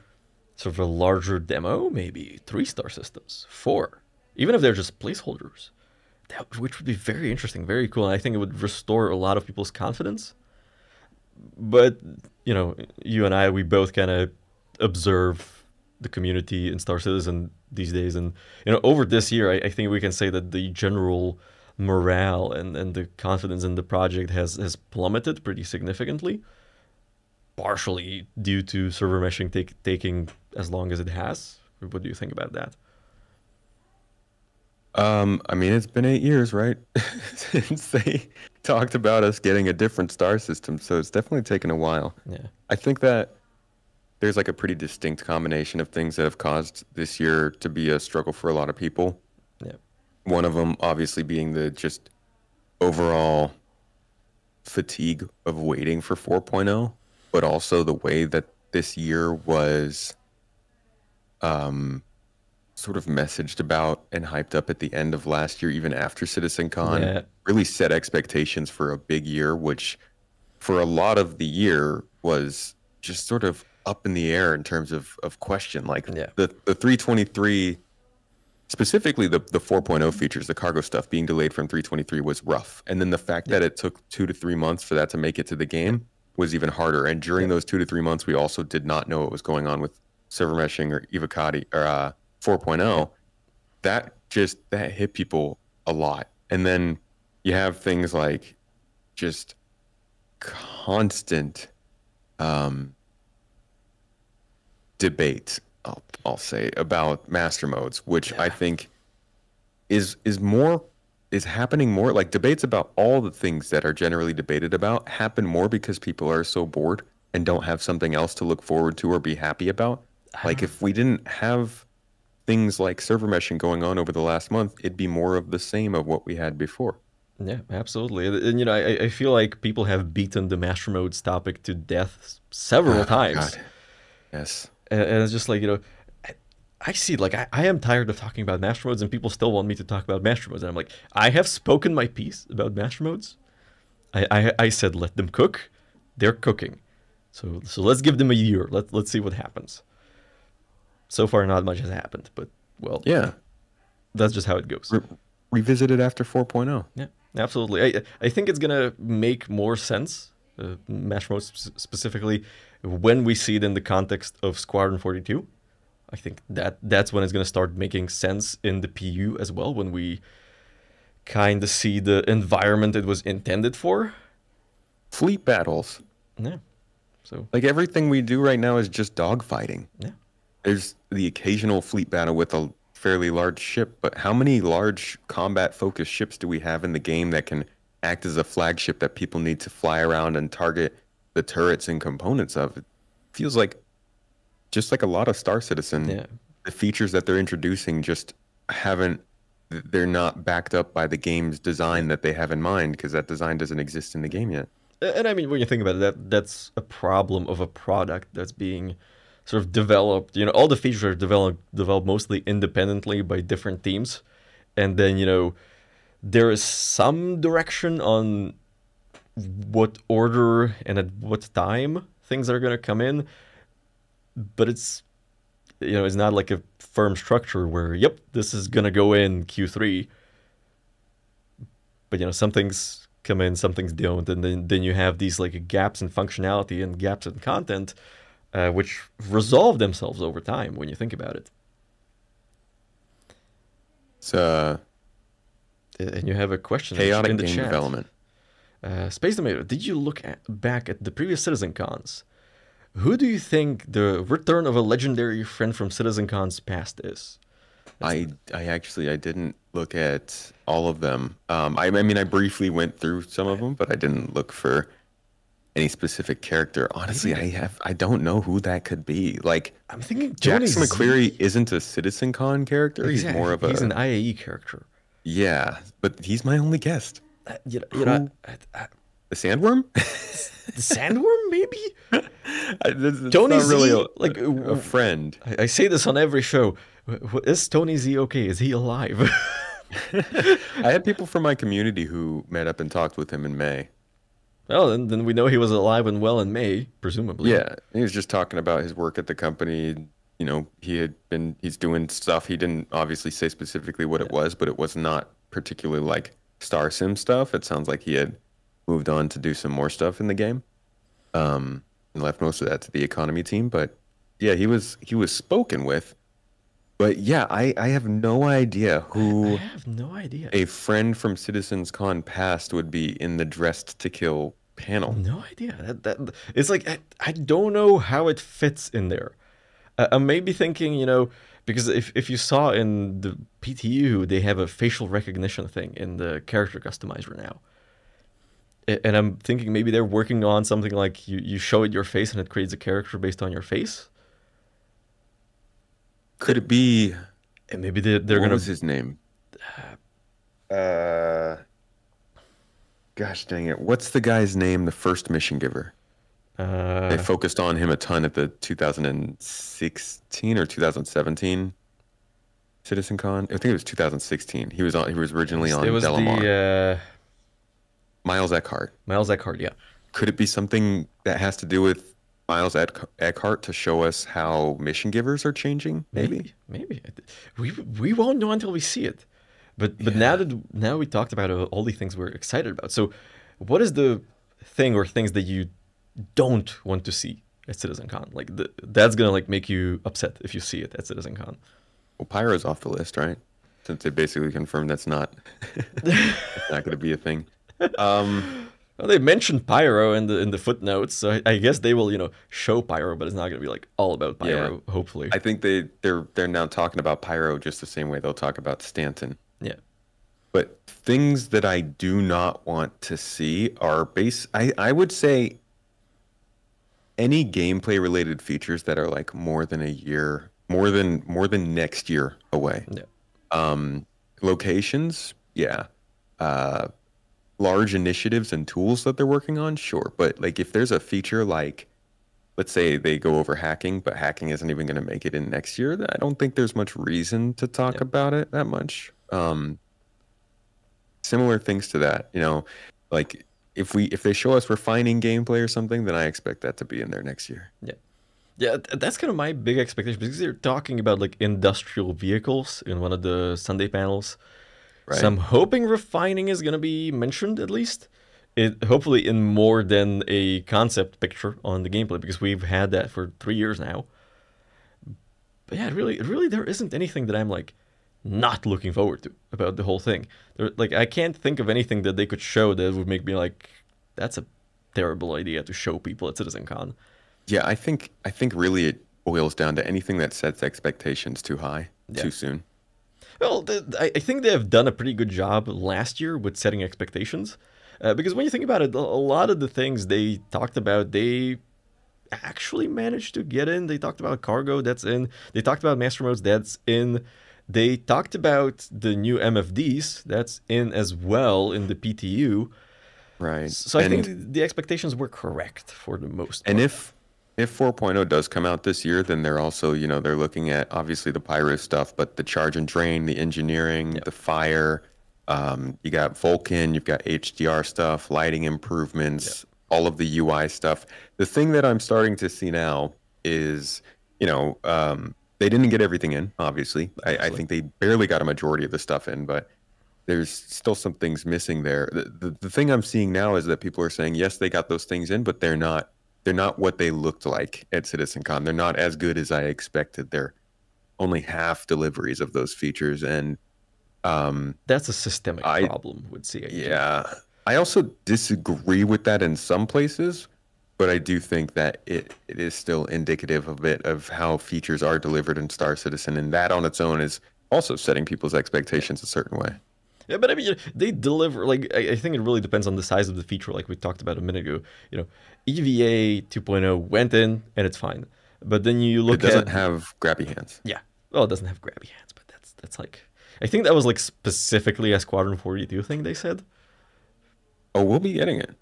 Speaker 1: sort of a larger demo, maybe 3-star systems, 4, even if they're just placeholders, which would be very interesting, very cool. And I think it would restore a lot of people's confidence. But, you and I, we both kind of observe the community in Star Citizen these days. And, over this year, I think we can say that the general morale and the confidence in the project has plummeted pretty significantly. partially due to server meshing taking as long as it has? What do you think about that?
Speaker 2: I mean, it's been 8 years, right? Since they talked about us getting a different star system, so it's definitely taken a while.
Speaker 1: Yeah,
Speaker 2: I think that there's like a pretty distinct combination of things that have caused this year to be a struggle for a lot of people.
Speaker 1: yeah,
Speaker 2: One of them obviously being the just overall fatigue of waiting for 4.0, but also the way that this year was um, sort of messaged about and hyped up at the end of last year, even after CitizenCon,
Speaker 1: yeah,
Speaker 2: really set expectations for a big year, which for a lot of the year was just sort of up in the air in terms of question. Like
Speaker 1: yeah,
Speaker 2: the 323, specifically the 4.0 features, the cargo stuff being delayed from 323 was rough. And then the fact
Speaker 1: yeah,
Speaker 2: that it took 2 to 3 months for that to make it to the
Speaker 1: yeah,
Speaker 2: game was even harder. And
Speaker 1: yeah,
Speaker 2: during those 2 to 3 months, we also did not know what was going on with server meshing or Evocati or 4.0. That hit people a lot. And then you have things like just constant um, debate, I'll say, about master modes, which I
Speaker 1: yeah.
Speaker 2: think is more is happening more. Like debates about all the things that are generally debated about happen more because people are so bored and don't have something else to look forward to or be happy about. Like
Speaker 1: I'm
Speaker 2: if we didn't have things like server meshing going on over the last month, it'd be more of the same of what we had before.
Speaker 1: Yeah, absolutely. And you know, I feel like people have beaten the master modes topic to death several
Speaker 2: Oh
Speaker 1: times.
Speaker 2: God, yes.
Speaker 1: And it's just like, you know, I, I see, like, I am tired of talking about master modes, and people still want me to talk about master modes. And I'm like, I have spoken my piece about master modes. I said, let them cook. They're cooking. So let's give them a year. Let's see what happens. So far, not much has happened, but, well,
Speaker 2: Yeah.
Speaker 1: that's just how it goes.
Speaker 2: Re- Revisit it after 4.0.
Speaker 1: Yeah, absolutely. I think it's gonna make more sense, Mash Mode specifically, when we see it in the context of Squadron 42. I think that's when it's gonna start making sense in the PU as well, when we kind of see the environment it was intended for.
Speaker 2: Fleet battles.
Speaker 1: Yeah. So
Speaker 2: Like everything we do right now is just dogfighting.
Speaker 1: yeah,
Speaker 2: There's the occasional fleet battle with a fairly large ship, but how many large combat focused ships do we have in the game that can act as a flagship that people need to fly around and target the turrets and components of? It feels like just like a lot of Star Citizen,
Speaker 1: yeah.
Speaker 2: the features that they're introducing just haven't they're not backed up by the game's design that they have in mind because that design doesn't exist in the game yet.
Speaker 1: And I mean, when you think about it, that's a problem of a product that's being sort of developed. You know, all the features are developed mostly independently by different teams, and then you know there is some direction on what order and at what time things are gonna come in, but it's you know it's not like a firm structure where yep this is gonna go in Q3, but you know some things come in, some things don't, and then you have these like gaps in functionality and gaps in content, which resolve themselves over time when you think about it.
Speaker 2: It's
Speaker 1: And you have a question in
Speaker 2: chaotic
Speaker 1: the
Speaker 2: game
Speaker 1: chat.
Speaker 2: development.
Speaker 1: SpaceTomato, did you look back at the previous Citizen Cons? Who do you think the return of a legendary friend from Citizen Con's past is? That's
Speaker 2: I didn't look at all of them. I mean I briefly went through some of them, but I didn't look for any specific character. Honestly,
Speaker 1: maybe
Speaker 2: I don't know who that could be. Like
Speaker 1: I'm thinking Tony
Speaker 2: Jackson
Speaker 1: Z.
Speaker 2: McCleary isn't a CitizenCon character. He's more
Speaker 1: Exactly,
Speaker 2: of
Speaker 1: he's an
Speaker 2: a
Speaker 1: IAE character.
Speaker 2: yeah, but he's my only guest.
Speaker 1: You know,
Speaker 2: Who the sandworm?
Speaker 1: the Sandworm maybe.
Speaker 2: It's
Speaker 1: Tony
Speaker 2: not really
Speaker 1: Z, like
Speaker 2: a friend.
Speaker 1: I say this on every show. Is Tony Z okay? Is he alive?
Speaker 2: I had people from my community who met up and talked with him in May.
Speaker 1: Well, then we know he was alive and well in May, presumably.
Speaker 2: Yeah, he was just talking about his work at the company. You know, he's doing stuff. He didn't obviously say specifically what it
Speaker 1: Yeah.
Speaker 2: was, but it was not particularly like Star Sim stuff. It sounds like he had moved on to do some more stuff in the game, and left most of that to the economy team. But yeah, he was spoken with. But yeah, I have no idea
Speaker 1: I
Speaker 2: who
Speaker 1: have no idea.
Speaker 2: a friend from Citizens Con past would be in the dressed to kill panel.
Speaker 1: No idea. It's like I don't know how it fits in there. I'm maybe thinking, because if you saw in the PTU, they have a facial recognition thing in the character customizer now. And I'm thinking maybe they're working on something like you show it your face and it creates a character based on your face.
Speaker 2: Could it be?
Speaker 1: And maybe they're
Speaker 2: What
Speaker 1: gonna.
Speaker 2: was his name? Uh, Gosh dang it! What's the guy's name? The first mission giver. They
Speaker 1: Uh,
Speaker 2: focused on him a ton at the 2016 or 2017 CitizenCon. I think it was 2016. He was on. He was originally
Speaker 1: it
Speaker 2: on
Speaker 1: was
Speaker 2: Delamar.
Speaker 1: the
Speaker 2: Miles Eckhart.
Speaker 1: Miles Eckhart, yeah.
Speaker 2: Could it be something that has to do with Eckhart to show us how mission givers are changing?
Speaker 1: Maybe. We won't know until we see it. But
Speaker 2: Yeah.
Speaker 1: now we talked about all the things we're excited about. So, what is the thing or things that you don't want to see at CitizenCon? Like that's gonna like make you upset if you see it at CitizenCon.
Speaker 2: Well, Pyro's off the list, right? Since they basically confirmed that's not that's not going to be a thing. Um,
Speaker 1: Well, they mentioned Pyro in the footnotes, so I guess they will show Pyro, but it's not gonna be like all about
Speaker 2: yeah,
Speaker 1: Pyro. Hopefully,
Speaker 2: I think they're now talking about Pyro just the same way they'll talk about Stanton.
Speaker 1: yeah,
Speaker 2: But things that I do not want to see are I would say any gameplay related features that are like more than a year, more than next year away.
Speaker 1: yeah,
Speaker 2: Locations, yeah. Uh, Large initiatives and tools that they're working on, sure. But like if there's a feature like, let's say they go over hacking, but hacking isn't even going to make it in next year, then I don't think there's much reason to talk
Speaker 1: yeah.
Speaker 2: about it that much. Similar things to that, like if they show us refining gameplay or something, then I expect that to be in there next year.
Speaker 1: Yeah. Yeah, that's kind of my big expectation because they're talking about like industrial vehicles in one of the Sunday panels. So
Speaker 2: Right.
Speaker 1: I'm hoping refining is gonna be mentioned at least. It hopefully in more than a concept picture on the gameplay because we've had that for 3 years now. But yeah, really there isn't anything that I'm like not looking forward to about the whole thing. Like I can't think of anything that they could show that would make me like, that's a terrible idea to show people at CitizenCon.
Speaker 2: Yeah, I think really it boils down to anything that sets expectations too high,
Speaker 1: Yeah.
Speaker 2: too soon.
Speaker 1: Well, I think they have done a pretty good job last year with setting expectations. Because when you think about it, a lot of the things they talked about, they actually managed to get in. They talked about cargo, that's in. They talked about master modes, that's in. They talked about the new MFDs, that's in as well in the PTU.
Speaker 2: Right.
Speaker 1: So I think the expectations were correct for the most
Speaker 2: And
Speaker 1: part.
Speaker 2: if 4.0 does come out this year, then they're also, they're looking at obviously the pyro stuff, but the charge and drain, the engineering,
Speaker 1: Yep.
Speaker 2: the fire. You got Vulkan, you've got HDR stuff, lighting improvements, all of the UI stuff. The thing that I'm starting to see now is, they didn't get everything in, obviously. I think they barely got a majority of the stuff in, but there's still some things missing there. The thing I'm seeing now is that people are saying, yes, they got those things in, but they're not what they looked like at CitizenCon. They're not as good as I expected. They're only half deliveries of those features. And
Speaker 1: That's a systemic
Speaker 2: I,
Speaker 1: problem with CIG.
Speaker 2: yeah, I also disagree with that in some places, but I do think that it is still indicative a bit of how features are delivered in Star Citizen. And that on its own is also setting people's expectations a certain way.
Speaker 1: Yeah, but I mean, they deliver. Like, I think it really depends on the size of the feature, like we talked about a minute ago. EVA 2.0 went in and it's fine, but then you
Speaker 2: It
Speaker 1: look
Speaker 2: doesn't
Speaker 1: at
Speaker 2: have grabby hands.
Speaker 1: yeah. Well, it doesn't have grabby hands, but that's like I think that was like specifically a Squadron 42 thing they said.
Speaker 2: Oh, we'll be getting it.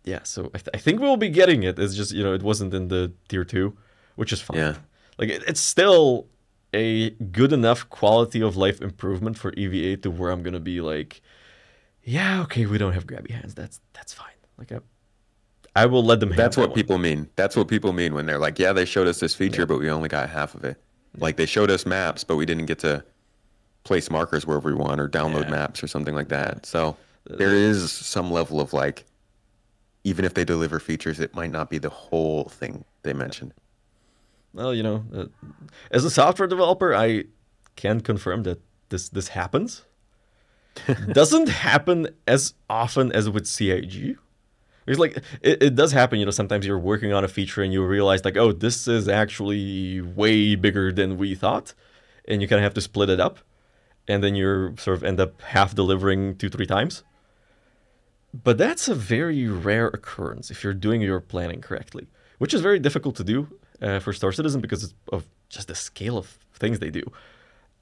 Speaker 1: Yeah, so I think we'll be getting it. It's just it wasn't in the tier 2, which is fine.
Speaker 2: Yeah.
Speaker 1: Like it's still a good enough quality of life improvement for EVA to where I'm gonna be like, yeah, okay, we don't have grabby hands. That's fine. Like I will let them have
Speaker 2: That's
Speaker 1: that
Speaker 2: what
Speaker 1: one.
Speaker 2: people mean. That's what people mean when they're like, yeah, they showed us this feature, but we only got half of it. Like they showed us maps, but we didn't get to place markers wherever we want or download
Speaker 1: Yeah.
Speaker 2: maps or something like that. So there is some level of like, even if they deliver features, it might not be the whole thing they mentioned.
Speaker 1: Well, as a software developer, I can confirm that this happens. Doesn't happen as often as with CIG, It's like it does happen, sometimes you're working on a feature and you realize like, oh, this is actually way bigger than we thought, and you kind of have to split it up, and then you're sort of end up half delivering 2, 3 times. But that's a very rare occurrence if you're doing your planning correctly, which is very difficult to do for Star Citizen because of just the scale of things they do.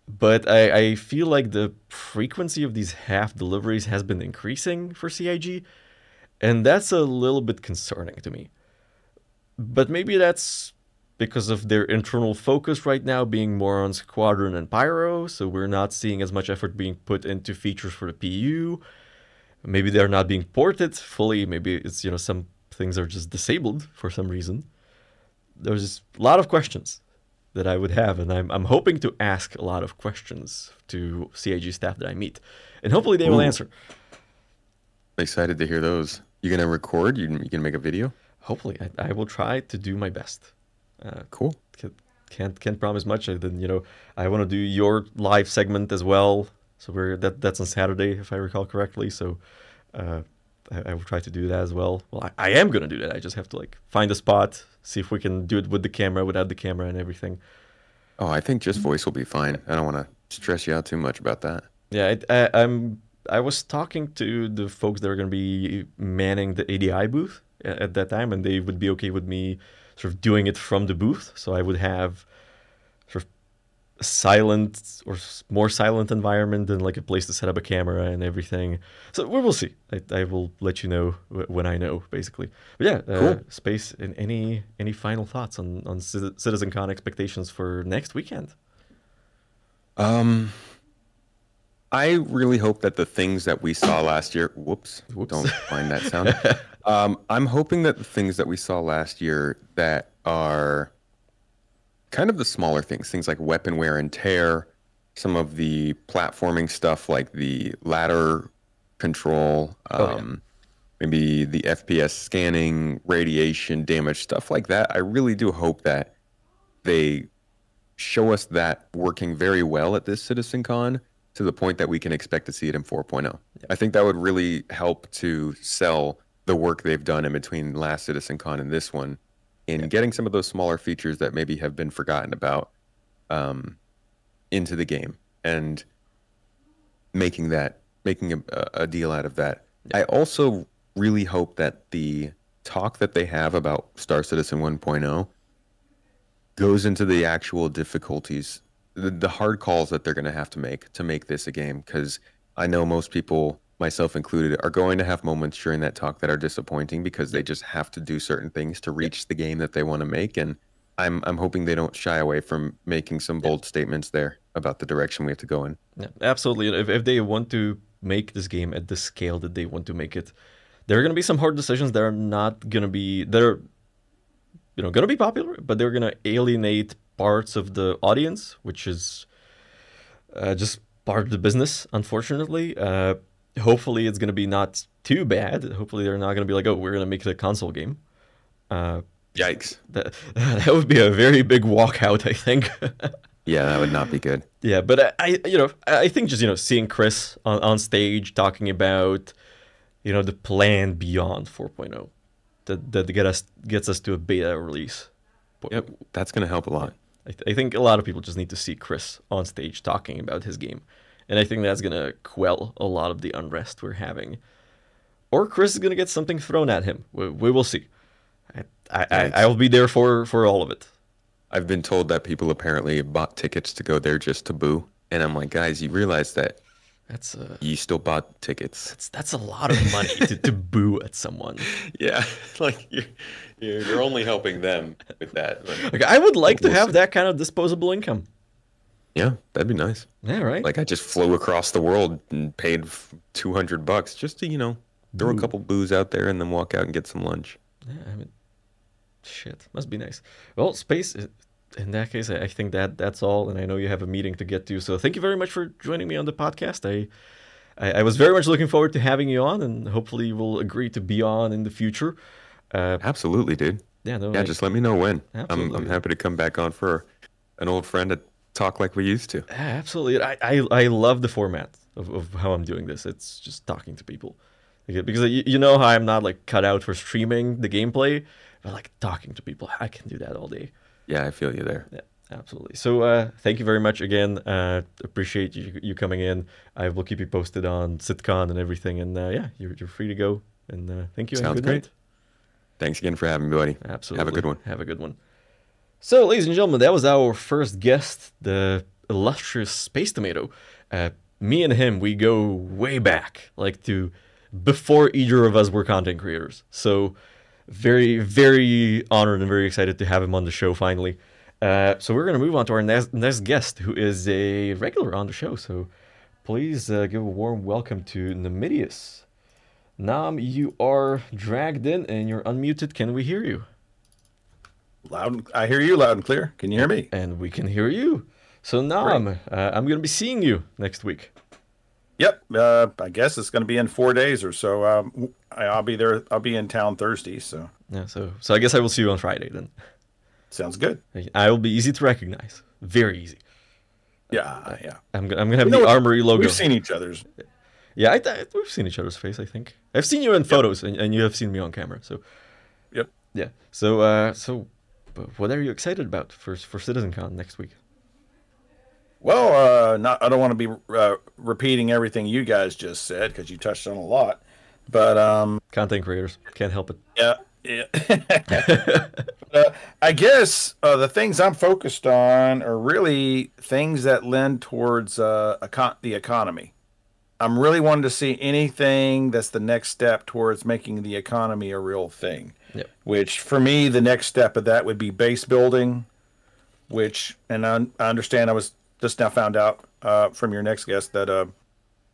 Speaker 1: But I feel like the frequency of these half deliveries has been increasing for CIG, and that's a little bit concerning to me. But maybe that's because of their internal focus right now being more on Squadron and Pyro, so we're not seeing as much effort being put into features for the PU. Maybe they're not being ported fully. Maybe it's, some things are just disabled for some reason. There's a lot of questions that I would have, and I'm hoping to ask a lot of questions to CIG staff that I meet, and hopefully they will answer.
Speaker 2: Excited to hear those. You gonna record? You gonna make a video?
Speaker 1: Hopefully, I will try to do my best.
Speaker 2: Cool.
Speaker 1: Can't promise much. Then I want to do your live segment as well. So that's on Saturday, if I recall correctly. So I will try to do that as well. Well, I am gonna do that. I just have to find a spot, see if we can do it with the camera, without the camera, and everything.
Speaker 2: Oh, I think just voice will be fine. I don't want to stress you out too much about that.
Speaker 1: Yeah, I was talking to the folks that are going to be manning the ADI booth at that time, and they would be okay with me sort of doing it from the booth. So I would have sort of a silent or more silent environment than a place to set up a camera and everything. So we will see. I will let you know when I know, basically. But yeah,
Speaker 2: cool.
Speaker 1: Space, and any final thoughts on CitizenCon expectations for next weekend?
Speaker 2: I really hope that the things that we saw last year, whoops. Don't mind that sound. I'm hoping that the things that we saw last year that are kind of the smaller things like weapon wear and tear, some of the platforming stuff like the ladder control, maybe the FPS scanning, radiation damage, stuff like that. I really do hope that they show us that working very well at this CitizenCon, to the point that we can expect to see it in 4.0. Yep. I think that would really help to sell the work they've done in between last CitizenCon and this one, in getting some of those smaller features that maybe have been forgotten about into the game, and making a deal out of that. Yep. I also really hope that the talk that they have about Star Citizen 1.0 goes into the actual difficulties, the hard calls that they're going to have to make this a game, because I know most people, myself included, are going to have moments during that talk that are disappointing because they just have to do certain things to reach the game that they want to make, and I'm hoping they don't shy away from making some bold statements there about the direction we have to go in.
Speaker 1: Yeah, absolutely. If they want to make this game at the scale that they want to make it, there are going to be some hard decisions that are not going to be going to be popular, but they're going to alienate parts of the audience, which is just part of the business, unfortunately. Hopefully it's going to be not too bad. Hopefully they're not going to be like, oh, we're going to make it a console game.
Speaker 2: Yikes.
Speaker 1: That would be a very big walkout, I think.
Speaker 2: Yeah, that would not be good.
Speaker 1: Yeah, but I think just, seeing Chris on stage talking about, the plan beyond 4.0 that gets us to a beta release.
Speaker 2: Yep, that's going to help a lot.
Speaker 1: I think a lot of people just need to see Chris on stage talking about his game. And I think that's going to quell a lot of the unrest we're having. Or Chris is going to get something thrown at him. We will see. I'll be there for all of it.
Speaker 2: I've been told that people apparently bought tickets to go there just to boo. And I'm like, guys, you realize that you still bought tickets.
Speaker 1: That's a lot of money to boo at someone.
Speaker 2: Yeah, like you're only helping them with that.
Speaker 1: Like, I would like to have that kind of disposable income.
Speaker 2: Yeah, that'd be nice.
Speaker 1: Yeah, right.
Speaker 2: Like I just flew across the world and paid $200 just to throw a couple boos out there and then walk out and get some lunch.
Speaker 1: Yeah, shit, must be nice. Well, Space. In that case, I think that's all, and I know you have a meeting to get to. So thank you very much for joining me on the podcast. I was very much looking forward to having you on, and hopefully you will agree to be on in the future.
Speaker 2: Absolutely, dude.
Speaker 1: Yeah,
Speaker 2: just let me know when.
Speaker 1: Absolutely.
Speaker 2: I'm happy to come back on for an old friend to talk like we used to.
Speaker 1: Absolutely. I love the format of how I'm doing this. It's just talking to people. Because you know how I'm not like cut out for streaming the gameplay, but like talking to people, I can do that all day.
Speaker 2: Yeah, I feel you there.
Speaker 1: Yeah, absolutely. So thank you very much again. Appreciate you coming in. I will keep you posted on CitizenCon and everything. And yeah, you're free to go. And thank you. And
Speaker 2: Sounds
Speaker 1: good
Speaker 2: great.
Speaker 1: night.
Speaker 2: Thanks again for having me, buddy.
Speaker 1: Absolutely.
Speaker 2: Have a good one.
Speaker 1: Have a good one. So, ladies and gentlemen, that was our first guest, the illustrious SpaceTomato. Me and him, we go way back, like to before either of us were content creators. So, very, very honored and very excited to have him on the show finally. So we're going to move on to our next guest, who is a regular on the show. So please give a warm welcome to Nomedias. Nam, you are dragged in and you're unmuted. Can we hear you?
Speaker 3: I hear you loud and clear. Can you hear me?
Speaker 1: And we can hear you. So Nam, I'm going to be seeing you next week.
Speaker 3: Yep. I guess it's going to be in 4 days or so. I'll be there. I'll be in town Thursday. So
Speaker 1: yeah. So I guess I will see you on Friday then.
Speaker 3: Sounds good.
Speaker 1: I will be easy to recognize. Very easy.
Speaker 3: Yeah. Yeah.
Speaker 1: I'm gonna have the Armory logo.
Speaker 3: We've seen each other's.
Speaker 1: Yeah, we've seen each other's face. I think I've seen you in photos, and you have seen me on camera. So.
Speaker 3: Yep.
Speaker 1: Yeah. So what are you excited about for CitizenCon next week?
Speaker 3: Well, I don't want to be repeating everything you guys just said because you touched on a lot, but
Speaker 1: content creators can't help it.
Speaker 3: Yeah. Yeah. I guess the things I'm focused on are really things that lend towards the economy. I'm really wanting to see anything that's the next step towards making the economy a real thing.
Speaker 1: Yep.
Speaker 3: Which for me, the next step of that would be base building, and I understand I was just now found out from your next guest that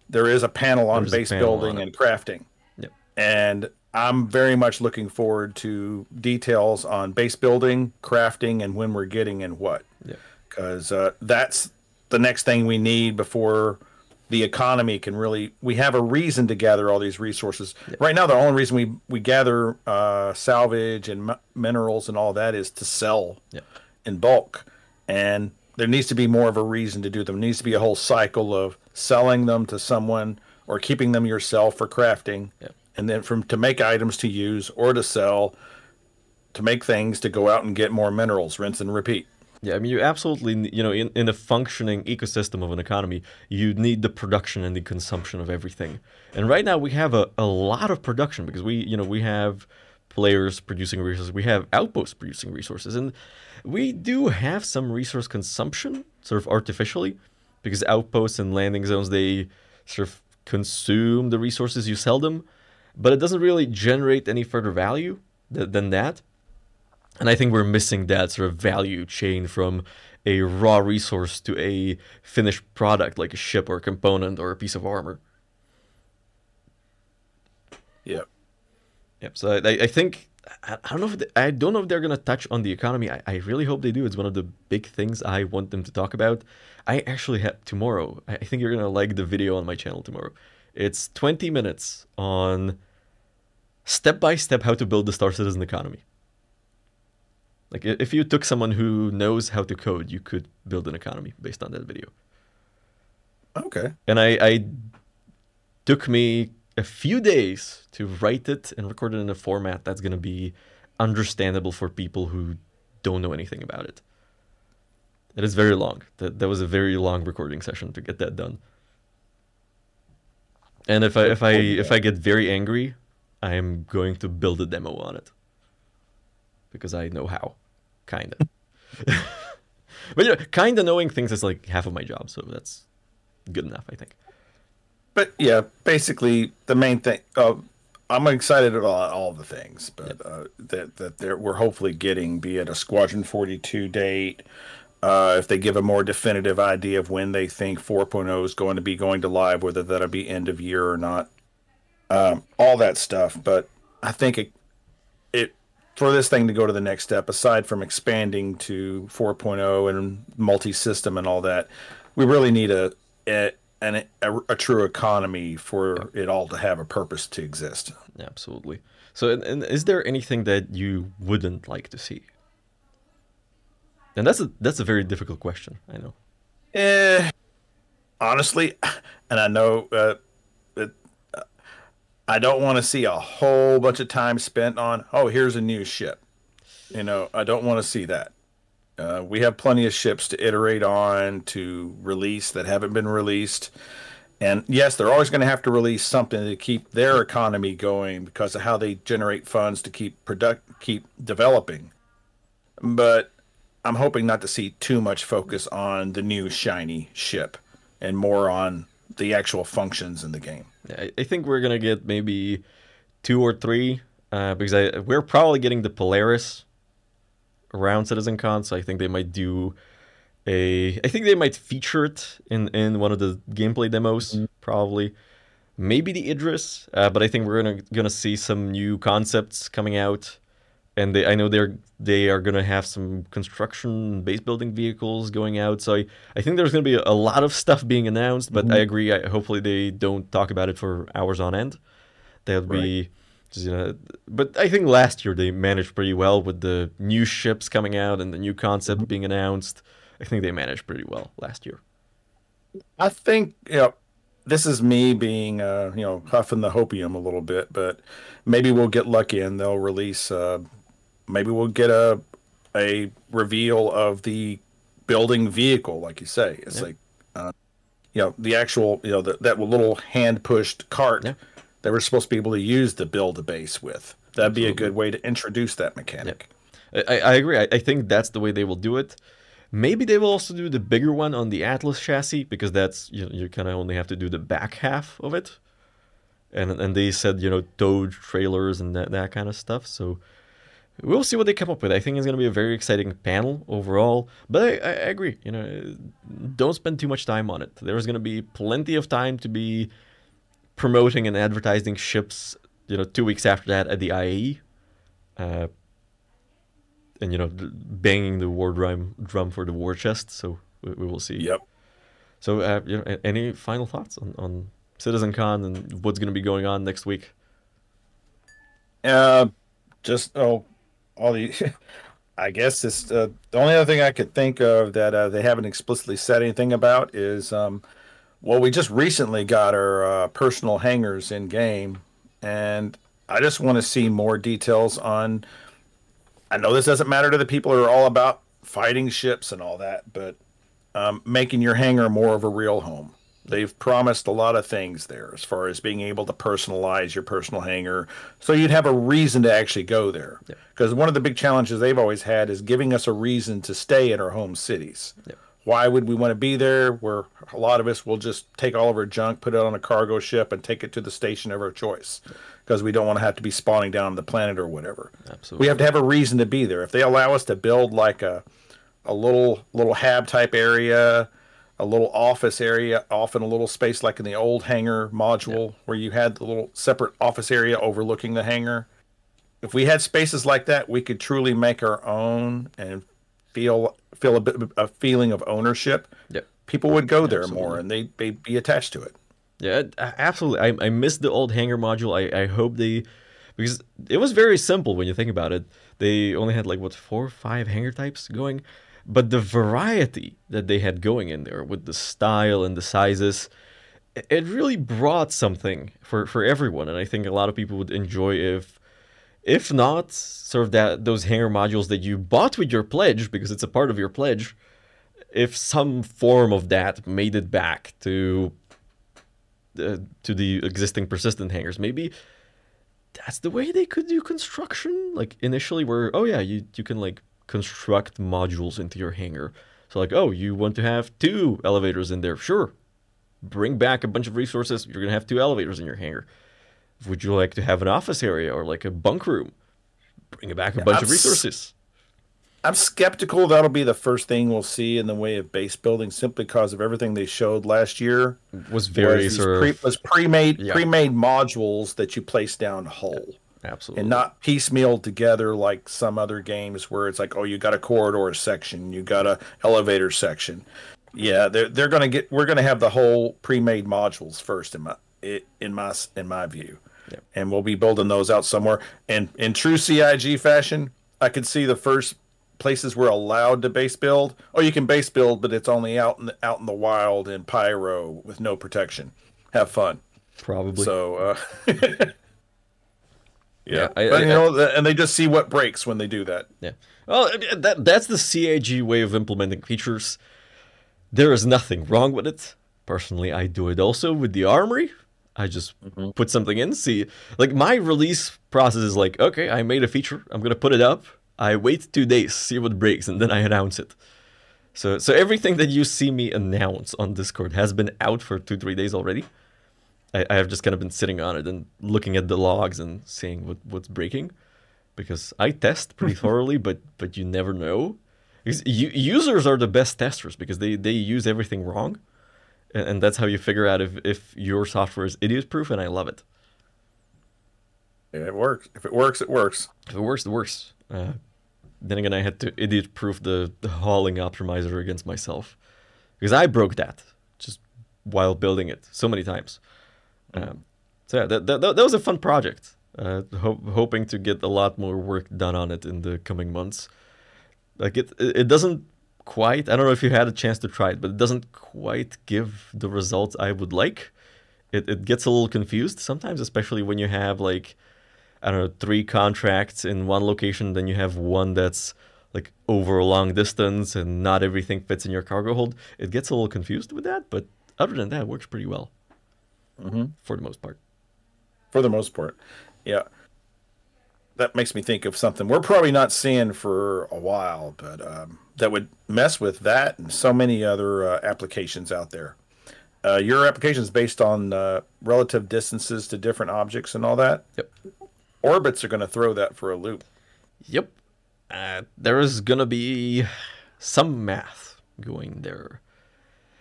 Speaker 3: there is a panel on base building and crafting.
Speaker 1: Yep.
Speaker 3: And I'm very much looking forward to details on base building, crafting, and when we're getting and what. Because that's the next thing we need before the economy can really. We have a reason to gather all these resources. Right now, the only reason we gather salvage and minerals and all that is to sell in bulk. And there needs to be more of a reason to do them. There needs to be a whole cycle of selling them to someone or keeping them yourself for crafting. And then to make items to use or to sell, to make things to go out and get more minerals, rinse and repeat.
Speaker 1: Yeah, I mean, you absolutely, in a functioning ecosystem of an economy, you need the production and the consumption of everything. And right now we have a lot of production because we have players producing resources, we have outposts producing resources, and we do have some resource consumption sort of artificially because outposts and landing zones, they sort of consume the resources you sell them, but it doesn't really generate any further value than that. And I think we're missing that sort of value chain from a raw resource to a finished product like a ship or a component or a piece of armor.
Speaker 3: Yep.
Speaker 1: So I think I don't know if they're gonna touch on the economy. I really hope they do. It's one of the big things I want them to talk about. I actually have tomorrow. I think you're gonna like the video on my channel tomorrow. It's 20 minutes on step by step how to build the Star Citizen economy. Like if you took someone who knows how to code, you could build an economy based on that video.
Speaker 3: Okay.
Speaker 1: And I took me a few days to write it and record it in a format that's going to be understandable for people who don't know anything about it. It is very long. That was a very long recording session to get that done. And if I get very angry, I am going to build a demo on it. Because I know how. Kinda. But kinda knowing things is like half of my job, so that's good enough, I think.
Speaker 3: But yeah, basically the main thing. I'm excited about all the things, but that we're hopefully getting, be it a Squadron 42 date, if they give a more definitive idea of when they think 4.0 is going to be going to live, whether that'll be end of year or not, all that stuff. But I think it for this thing to go to the next step, aside from expanding to 4.0 and multi-system and all that, we really need a true economy for it all to have a purpose to exist.
Speaker 1: Absolutely. So, and is there anything that you wouldn't like to see? And that's a very difficult question, I know.
Speaker 3: Honestly, and I know I don't want to see a whole bunch of time spent on, oh, here's a new ship. I don't want to see that. We have plenty of ships to iterate on, to release that haven't been released. And yes, they're always going to have to release something to keep their economy going because of how they generate funds to keep developing. But I'm hoping not to see too much focus on the new shiny ship and more on the actual functions in the game.
Speaker 1: I think we're gonna get maybe 2 or 3 because we're probably getting the Polaris around CitizenCon, so I think they might do I think they might feature it in one of the gameplay demos, probably. Maybe the Idris, but I think we're gonna see some new concepts coming out, and I know they are gonna have some construction base building vehicles going out. So I think there's gonna be a lot of stuff being announced. But I agree. Hopefully they don't talk about it for hours on end. That would be. But I think last year they managed pretty well with the new ships coming out and the new concept being announced. I think they managed pretty well last year.
Speaker 3: I think, this is me being, huffing the hopium a little bit, but maybe we'll get lucky and they'll release, maybe we'll get a reveal of the building vehicle, like you say. It's like, the actual, that little hand pushed cart that we're supposed to be able to use to build a base with. That'd be a good way to introduce that mechanic.
Speaker 1: I agree. I think that's the way they will do it. Maybe they will also do the bigger one on the Atlas chassis, because that's you kind of only have to do the back half of it. And they said, towed trailers and that kind of stuff. So we'll see what they come up with. I think it's going to be a very exciting panel overall. But I agree. Don't spend too much time on it. There's going to be plenty of time to be promoting and advertising ships, 2 weeks after that at the IAE. And banging the war drum for the war chest. So we will see.
Speaker 3: Yep.
Speaker 1: So any final thoughts on CitizenCon and what's going to be going on next week?
Speaker 3: Just all the. I guess it's the only other thing I could think of that they haven't explicitly said anything about is we just recently got our personal hangars in game, and I just want to see more details on. I know this doesn't matter to the people who are all about fighting ships and all that, but making your hangar more of a real home. They've promised a lot of things there as far as being able to personalize your personal hangar, so you'd have a reason to actually go there. Because one of the big challenges they've always had is giving us a reason to stay in our home cities. Why would we want to be there where a lot of us will just take all of our junk, put it on a cargo ship, and take it to the station of our choice? Because we don't want to have to be spawning down the planet or whatever.
Speaker 1: Absolutely.
Speaker 3: We have to have a reason to be there. If they allow us to build like a little hab type area, a little office area off in a little space like in the old hangar module where you had the little separate office area overlooking the hangar. If we had spaces like that, we could truly make our own and feel a feeling of ownership. People would go there more and they'd be attached to it.
Speaker 1: Yeah, absolutely. I miss the old hangar module. I hope because it was very simple when you think about it. They only had 4 or 5 hangar types going, but the variety that they had going in there with the style and the sizes, it really brought something for everyone. And I think a lot of people would enjoy if not sort of those hangar modules that you bought with your pledge, because it's a part of your pledge, if some form of that made it back to the existing persistent hangars. Maybe that's the way they could do construction, initially, where you can construct modules into your hangar. So you want to have 2 elevators in there, sure, bring back a bunch of resources, you're gonna have 2 elevators in your hangar. Would you like to have an office area or a bunk room, bring back a bunch of resources.
Speaker 3: I'm skeptical that'll be the first thing we'll see in the way of base building, simply because of everything they showed last year.
Speaker 1: Was very
Speaker 3: pre-made modules that you place down whole.
Speaker 1: Absolutely.
Speaker 3: And not piecemealed together like some other games where it's you got a corridor section, you got a elevator section. Yeah, we're gonna have the whole pre-made modules first in my view. And we'll be building those out somewhere. And in true CIG fashion, I could see the first places we're allowed to base build. Oh, you can base build, but it's only out in the wild in Pyro with no protection. Have fun.
Speaker 1: Probably.
Speaker 3: So,
Speaker 1: Yeah,
Speaker 3: but and they just see what breaks when they do that.
Speaker 1: Yeah. Well, that's the CAG way of implementing features. There is nothing wrong with it. Personally, I do it also with the Armory. I just put something in, see. Like, my release process is like, okay, I made a feature. I'm going to put it up. I wait 2 days, see what breaks, and then I announce it. So everything that you see me announce on Discord has been out for 2-3 days already. I have just kind of been sitting on it and looking at the logs and seeing what's breaking. Because I test pretty thoroughly, but you never know. Because users are the best testers because they use everything wrong. And that's how you figure out if your software is idiot-proof, and I love it.
Speaker 3: Yeah, it works. If it works, it works.
Speaker 1: If it works, it works. Then again, I had to idiot-proof the hauling optimizer against myself. Because I broke that just while building it so many times. So yeah, that was a fun project. Hoping to get a lot more work done on it in the coming months. Like it doesn't quite, I don't know if you had a chance to try it, but it doesn't quite give the results I would like. It gets a little confused sometimes, especially when you have like, I don't know, 3 contracts in one location, then you have one that's like over a long distance and not everything fits in your cargo hold. It gets a little confused with that, but other than that, it works pretty well. For the most part.
Speaker 3: For the most part. Yeah. That makes me think of something we're probably not seeing for a while, but that would mess with that and so many other applications out there. Your application is based on relative distances to different objects and all that?
Speaker 1: Yep.
Speaker 3: Orbits are going to throw that for a loop.
Speaker 1: Yep. There is going to be some math going there.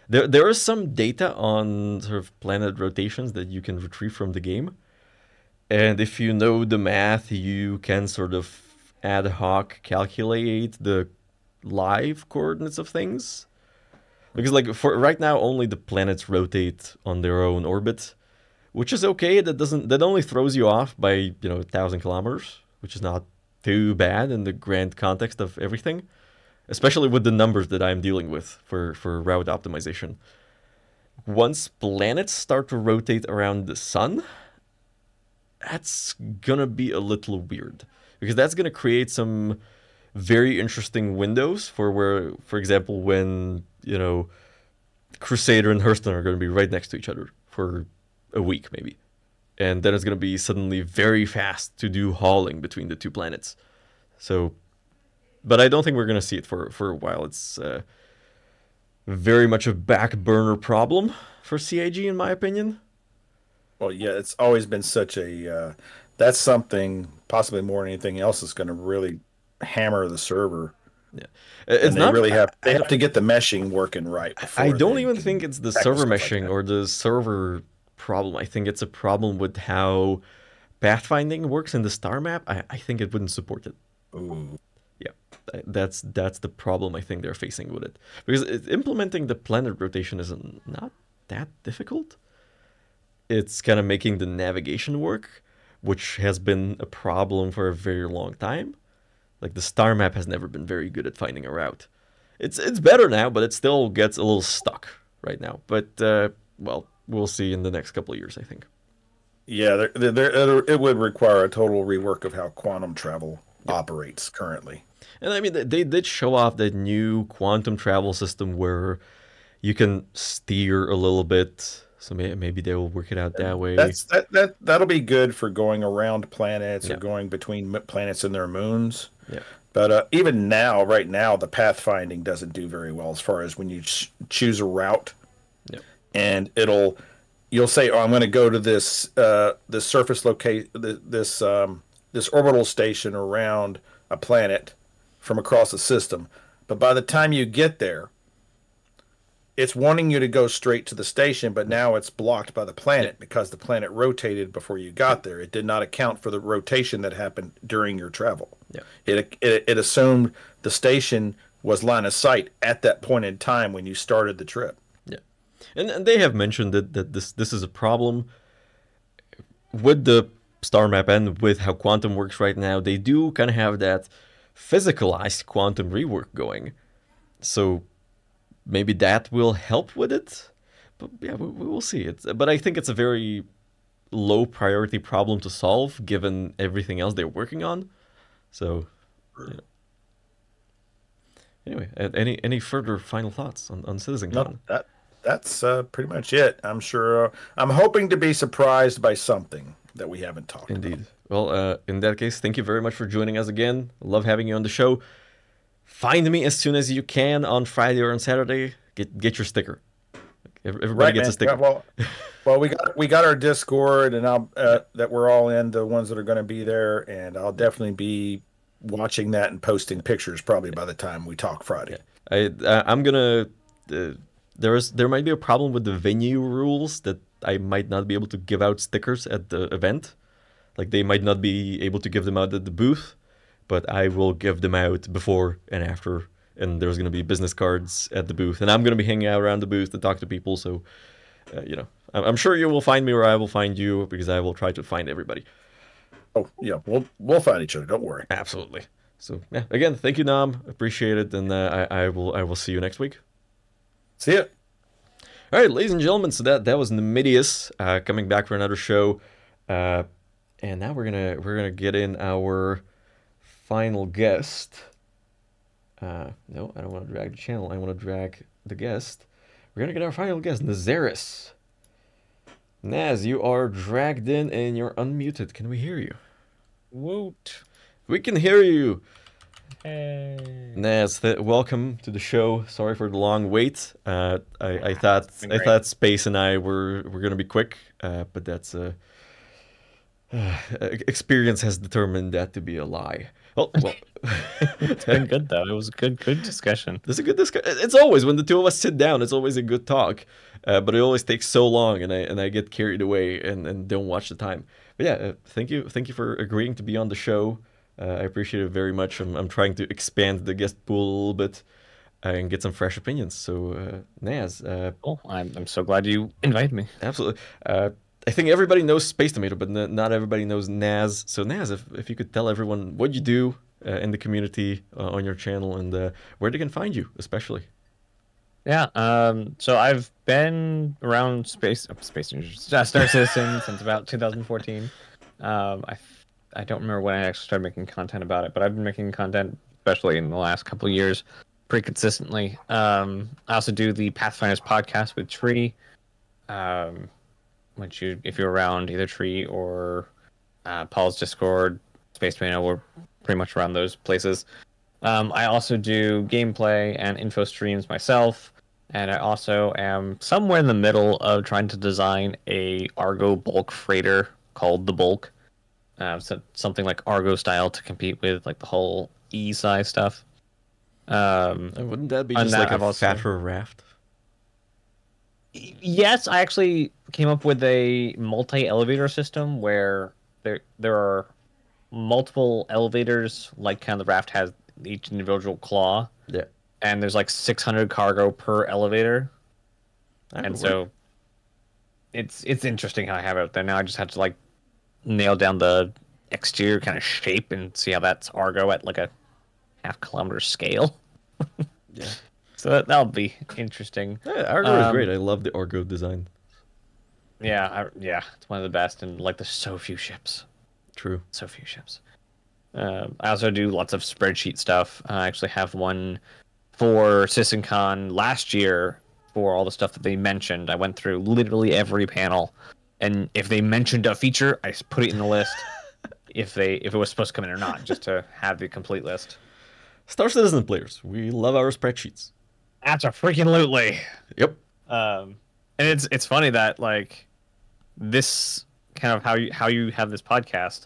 Speaker 1: There is some data on sort of planet rotations that you can retrieve from the game. And if you know the math, you can sort of ad hoc calculate the live coordinates of things. Because like for right now, only the planets rotate on their own orbit, which is okay. That only throws you off by 1,000 kilometers, which is not too bad in the grand context of everything, especially with the numbers that I'm dealing with for route optimization. Once planets start to rotate around the sun, that's gonna be a little weird, because that's gonna create some very interesting windows for example, when Crusader and Hurston are gonna be right next to each other for a week maybe, and then it's gonna be suddenly very fast to do hauling between the 2 planets. So, but I don't think we're gonna see it for a while. It's very much a back burner problem for CAG, in my opinion.
Speaker 3: Well, yeah, it's always been such a that's something possibly more than anything else is going to really hammer the server.
Speaker 1: Yeah,
Speaker 3: it's not really they have to get the meshing working right.
Speaker 1: I don't even think it's the server meshing or the server problem. I think it's a problem with how pathfinding works in the star map. I think it wouldn't support it.
Speaker 3: Ooh.
Speaker 1: Yeah, that's the problem I think they're facing with it, because implementing the planet rotation is not that difficult. It's kind of making the navigation work, which has been a problem for a very long time. Like the star map has never been very good at finding a route. It's better now, but it still gets a little stuck right now. But well, we'll see in the next couple of years, I think.
Speaker 3: Yeah, it would require a total rework of how quantum travel operates currently.
Speaker 1: And I mean, they did show off that new quantum travel system where you can steer a little bit. So maybe they will work it out that way.
Speaker 3: That'll be good for going around planets or going between planets and their moons.
Speaker 1: Yeah.
Speaker 3: But even now, right now, the pathfinding doesn't do very well as far as when you choose a route.
Speaker 1: Yeah.
Speaker 3: And you'll say, "Oh, I'm going to go to this surface this orbital station around a planet from across the system." But by the time you get there, it's wanting you to go straight to the station, but now it's blocked by the planet because the planet rotated before you got there. It did not account for the rotation that happened during your travel.
Speaker 1: Yeah.
Speaker 3: It assumed the station was line of sight at that point in time when you started the trip.
Speaker 1: Yeah. And they have mentioned that this is a problem with the star map and with how quantum works right now. They do kind of have that physicalized quantum rework going. So maybe that will help with it, but yeah, we will see it. But I think it's a very low priority problem to solve given everything else they're working on. So, you know. Anyway, any further final thoughts on CitizenCon?
Speaker 3: No, that's pretty much it. I'm sure. I'm hoping to be surprised by something that we haven't talked about.
Speaker 1: Indeed. Well, in that case, thank you very much for joining us again. Love having you on the show. Find me as soon as you can on Friday or on Saturday. Get your sticker. Everybody gets a sticker.
Speaker 3: Well, we got our Discord, and I'll that we're all in, the ones that are going to be there, and I'll definitely be watching that and posting pictures probably by the time we talk Friday.
Speaker 1: I'm gonna. There might be a problem with the venue rules that I might not be able to give out stickers at the event. Like they might not be able to give them out at the booth, but I will give them out before and after. And there's going to be business cards at the booth, and I'm going to be hanging out around the booth to talk to people. So, you know, I'm sure you will find me, or I will find you, because I will try to find everybody.
Speaker 3: Oh yeah, we'll find each other. Don't worry.
Speaker 1: Absolutely. So yeah, again, thank you, Nam. Appreciate it, and I will see you next week.
Speaker 3: See ya.
Speaker 1: All right, ladies and gentlemen. So that was Nomedias coming back for another show, and now we're gonna get in our final guest. No, I don't want to drag the channel. I want to drag the guest. We're gonna get our final guest, Nazeris. Naz, you are dragged in and you're unmuted. Can we hear you?
Speaker 4: Woot.
Speaker 1: We can hear you.
Speaker 4: Hey.
Speaker 1: Naz, welcome to the show. Sorry for the long wait. I thought Space and I were gonna be quick, but that's experience has determined that to be a lie. Well,
Speaker 4: It's been good though. It was a good discussion.
Speaker 1: It's a good discussion. It's always when the two of us sit down. It's always a good talk, but it always takes so long, and I get carried away and don't watch the time. But yeah, thank you for agreeing to be on the show. I appreciate it very much. I'm trying to expand the guest pool a little bit and get some fresh opinions. So Naz,
Speaker 4: Cool. I'm so glad you invited me.
Speaker 1: absolutely. I think everybody knows SpaceTomato, but not everybody knows Naz. So Naz, if you could tell everyone what you do in the community on your channel and where they can find you, especially.
Speaker 4: Yeah. So I've been around Star Citizen since about 2014. I don't remember when I actually started making content about it, but I've been making content, especially in the last couple of years, pretty consistently. I also do the Pathfinders podcast with Tree. Which if you're around either Tree or Paul's Discord, SpaceTomato, we're pretty much around those places. I also do gameplay and info streams myself, and I also am somewhere in the middle of trying to design a Argo bulk freighter called the Bulk. So something like Argo style to compete with like the whole E-size stuff.
Speaker 1: Wouldn't that be just like a fatter raft?
Speaker 4: Yes, I actually came up with a multi-elevator system where there are multiple elevators, like kind of the raft has each individual claw.
Speaker 1: Yeah.
Speaker 4: And there's like 600 cargo per elevator. And so it's interesting how I have it out there. Now I just have to like nail down the exterior kind of shape and see how that's Argo at like a half-kilometer scale.
Speaker 1: Yeah.
Speaker 4: So that'll be interesting.
Speaker 1: Yeah, Argo is great. I love the Argo design.
Speaker 4: Yeah, it's one of the best, and like there's so few ships.
Speaker 1: True.
Speaker 4: So few ships. I also do lots of spreadsheet stuff. I actually have one for CitizenCon last year for all the stuff that they mentioned. I went through literally every panel, and if they mentioned a feature, I put it in the list. if it was supposed to come in or not, just to have the complete list.
Speaker 1: Star Citizen players, we love our spreadsheets.
Speaker 4: Absolutely.
Speaker 1: Yep.
Speaker 4: And it's funny that like this kind of how you have this podcast.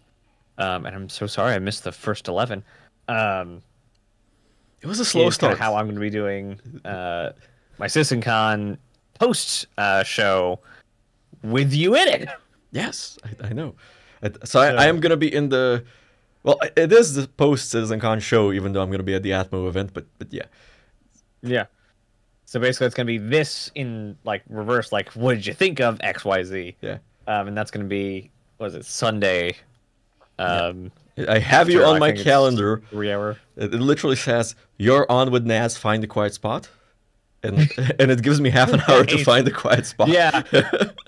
Speaker 4: And I'm so sorry I missed the first 11.
Speaker 1: It was a slow start.
Speaker 4: How I'm going to be doing my CitizenCon post show with you in it.
Speaker 1: Yes, I know. So I am going to be in the. Well, it is the post CitizenCon show, even though I'm going to be at the Atmo event. But yeah.
Speaker 4: Yeah. So basically, it's going to be this in like reverse. Like, what did you think of XYZ?
Speaker 1: Yeah.
Speaker 4: And that's going to be, what is it, Sunday?
Speaker 1: I have you on my calendar.
Speaker 4: 3 hour.
Speaker 1: It literally says, "You're on with Naz. Find a quiet spot." and and it gives me half an hour to
Speaker 4: Right.
Speaker 1: find a quiet spot.
Speaker 4: Yeah.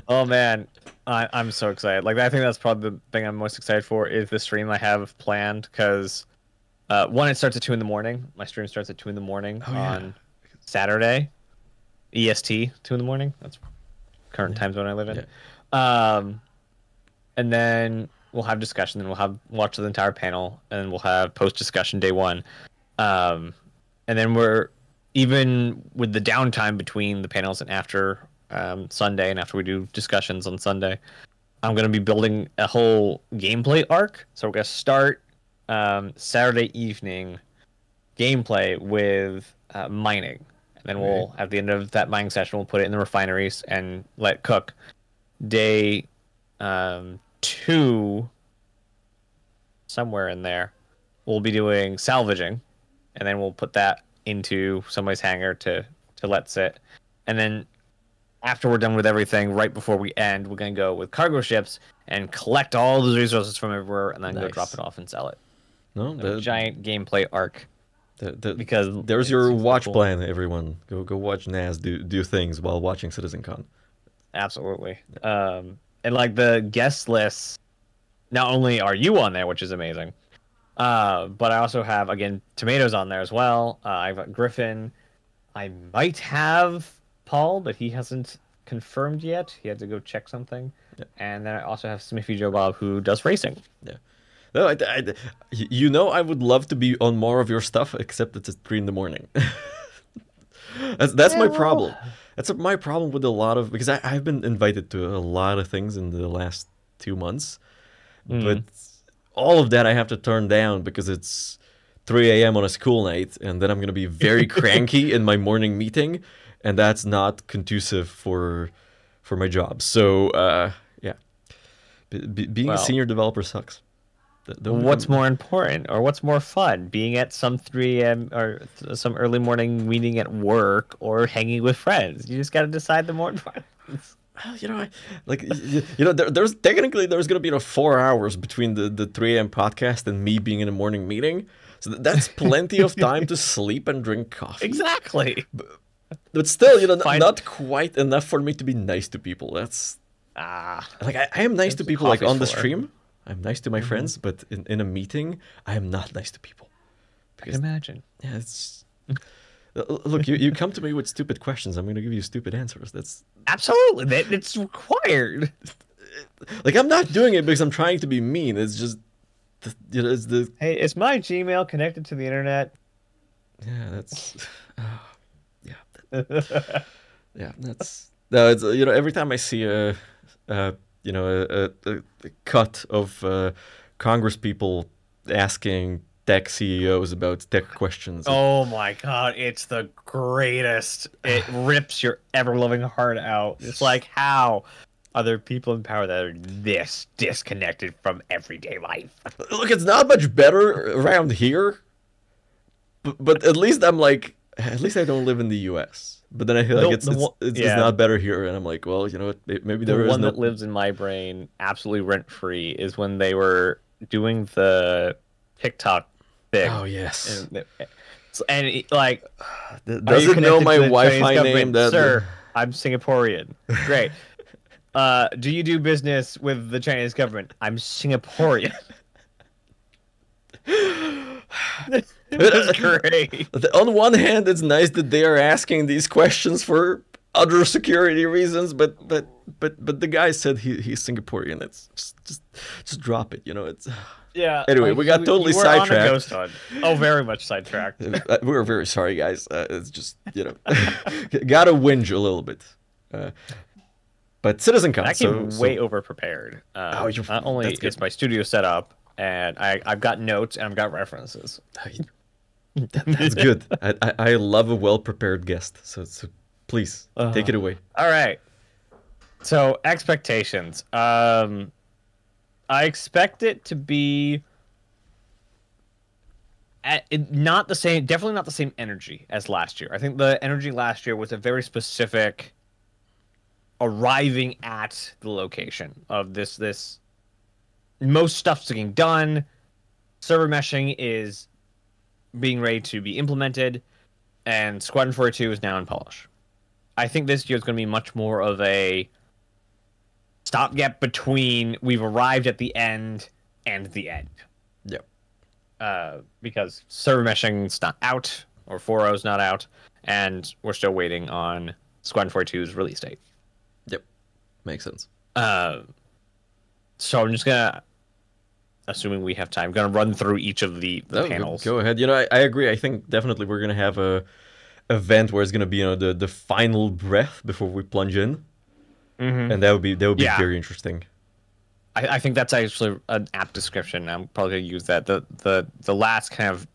Speaker 4: Oh man, I'm so excited. Like I think that's probably the thing I'm most excited for is the stream I have planned because one, it starts at 2 in the morning. My stream starts at 2 in the morning on Saturday, EST 2 in the morning. That's current time zone I live in. And then we'll have discussion. Then we'll have watch the entire panel, and we'll have post discussion day one. And then we're even with the downtime between the panels and after Sunday, and after we do discussions on Sunday, I'm going to be building a whole gameplay arc. So we're going to start Saturday evening gameplay with mining, and then we'll at the end of that mining session we'll put it in the refineries and let it cook. Day 2, somewhere in there, we'll be doing salvaging, and then we'll put that into somebody's hangar to let sit, and then after we're done with everything, right before we end, we're going to go with cargo ships and collect all those resources from everywhere, and then go drop it off and sell it.
Speaker 1: No,
Speaker 4: A giant gameplay arc. Because
Speaker 1: there's your watch plan, everyone. Go watch Naz do things while watching CitizenCon.
Speaker 4: Absolutely. And like the guest lists, not only are you on there, which is amazing, but I also have, again, Tomatoes on there as well. I've got Griffin. I might have Paul, but he hasn't confirmed yet. He had to go check something. Yeah. And then I also have Smithy Joe Bob, who does racing.
Speaker 1: Yeah. No, I would love to be on more of your stuff, except it's at 3 in the morning. That's my problem. That's my problem with a lot of, because I've been invited to a lot of things in the last 2 months, but all of that I have to turn down because it's 3 a.m. on a school night, and then I'm going to be very cranky in my morning meeting, and that's not conducive for my job. So, yeah. Being a senior developer sucks.
Speaker 4: What's more important, or what's more fun? Being at some 3 a.m. or some early morning meeting at work, or hanging with friends? You just got to decide the more important.
Speaker 1: There's technically going to be 4 hours between the 3 a.m. podcast and me being in a morning meeting. So that's plenty of time to sleep and drink coffee.
Speaker 4: Exactly.
Speaker 1: But still, not quite enough for me to be nice to people. That's like I am nice to people like on the stream. I'm nice to my friends, but in a meeting, I am not nice to people.
Speaker 4: Because, I can imagine.
Speaker 1: Yeah, it's look. You come to me with stupid questions. I'm going to give you stupid answers. That's
Speaker 4: absolutely it's required.
Speaker 1: Like I'm not doing it because I'm trying to be mean. It's just it's the.
Speaker 4: Hey, is my Gmail connected to the internet?
Speaker 1: Yeah, that's. Yeah, that's. No, it's every time I see a cut of Congress people asking tech CEOs about tech questions.
Speaker 4: Oh my god, it's the greatest. It rips your ever-loving heart out. It's like, how are there people in power that are this disconnected from everyday life?
Speaker 1: Look, it's not much better around here, but at least I'm like, at least I don't live in the U.S. But then I feel like it's not better here, and I'm like, well, you know what? Maybe there is
Speaker 4: one that lives in my brain absolutely rent-free is when they were doing the TikTok thing.
Speaker 1: Oh yes.
Speaker 4: And like,
Speaker 1: does it know my Wi-Fi name?
Speaker 4: Sir, I'm Singaporean. Great. Do you do business with the Chinese government? I'm Singaporean. That's great.
Speaker 1: On one hand, it's nice that they are asking these questions for other security reasons, but the guy said he's Singaporean. It's just drop it, It's
Speaker 4: yeah.
Speaker 1: Anyway,
Speaker 4: like,
Speaker 1: we got totally sidetracked.
Speaker 4: On a ghost hunt. Oh, very much sidetracked.
Speaker 1: We're very sorry, guys. It's just gotta whinge a little bit. But CitizenCon,
Speaker 4: I came way over prepared. Not only is my studio set up, and I've got notes and I've got references.
Speaker 1: That's good. I love a well-prepared guest. So please take it away.
Speaker 4: All right. So expectations. I expect it to be not the same. Definitely not the same energy as last year. I think the energy last year was a very specific arriving at the location of this. Most stuff's getting done. Server meshing is being ready to be implemented. and Squadron 42 is now in polish. I think this year is going to be much more of a stopgap between we've arrived at the end and the end.
Speaker 1: Yep.
Speaker 4: Because server meshing's not out, or 4.0's not out, and we're still waiting on Squadron 42's release date.
Speaker 1: Yep. Makes sense.
Speaker 4: So I'm just gonna, assuming we have time, gonna run through each of the panels.
Speaker 1: Go ahead. I agree. I think definitely we're gonna have a event where it's gonna be the final breath before we plunge in, and that would be very interesting.
Speaker 4: I think that's actually an apt description. I'm probably gonna use that. The last kind of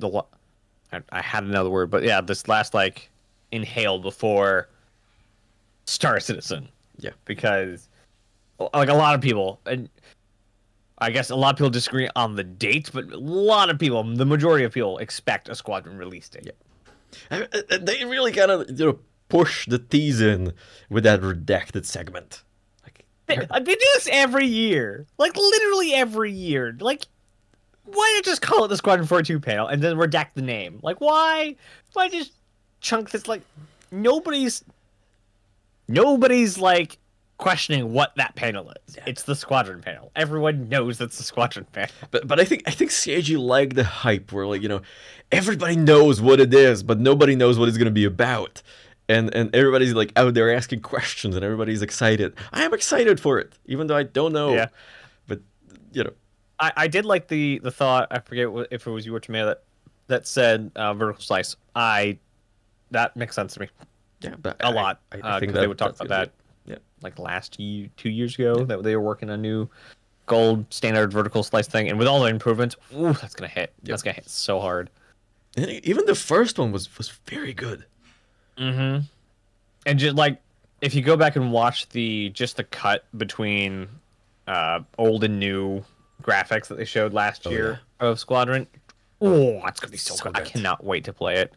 Speaker 4: I had another word, but yeah, this last like inhale before Star Citizen.
Speaker 1: Yeah,
Speaker 4: because like a lot of people, and I guess a lot of people disagree on the date, but a lot of people, the majority of people, expect a Squadron release date.
Speaker 1: Yeah, they really kind of push the tease in with that redacted segment.
Speaker 4: They do this every year, like literally every year. Like, why not just call it the Squadron 42 panel and then redact the name? Like, why just chunk this? Like, nobody's like questioning what that panel is. Yeah. It's the Squadron panel. Everyone knows it's the Squadron panel.
Speaker 1: But I think CIG liked the hype where, like, everybody knows what it is, but nobody knows what it's gonna be about. And everybody's like out there asking questions, and everybody's excited. I am excited for it, even though I don't know.
Speaker 4: Yeah.
Speaker 1: But
Speaker 4: I did like the thought. I forget if it was you or Tomato that said vertical slice. That makes sense to me.
Speaker 1: Yeah, but
Speaker 4: a lot.
Speaker 1: I think
Speaker 4: they would talk about that.
Speaker 1: Yeah,
Speaker 4: like 2 years ago that they were working on a new gold standard vertical slice thing, and with all the improvements, ooh, that's gonna hit. Yep. That's gonna hit so hard.
Speaker 1: And even the first one was very good.
Speaker 4: Mm-hmm. And just like if you go back and watch the cut between old and new graphics that they showed last year of Squadron, it's gonna be so good. I cannot wait to play it.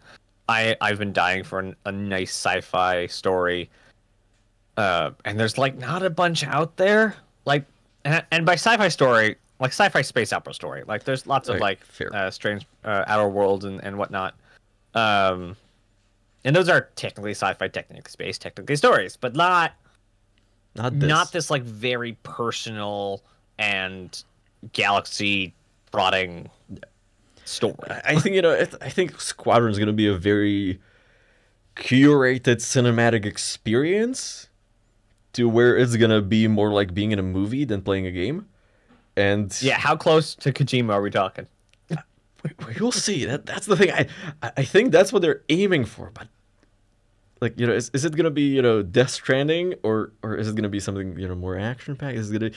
Speaker 4: I've been dying for a nice sci-fi story, and there's like not a bunch out there. Like, and by sci-fi story, like sci-fi space opera story. Like there's lots of like strange outer worlds and whatnot. And those are technically sci-fi, technically space, technically stories, but not this like very personal and galaxy prodding story.
Speaker 1: I think I think Squadron's gonna be a very curated cinematic experience, to where it's gonna be more like being in a movie than playing a game. And
Speaker 4: yeah, how close to Kojima are we talking?
Speaker 1: You'll see. That's the thing. I think that's what they're aiming for. But like, is it gonna be Death Stranding, or is it gonna be something more action packed? Is it gonna?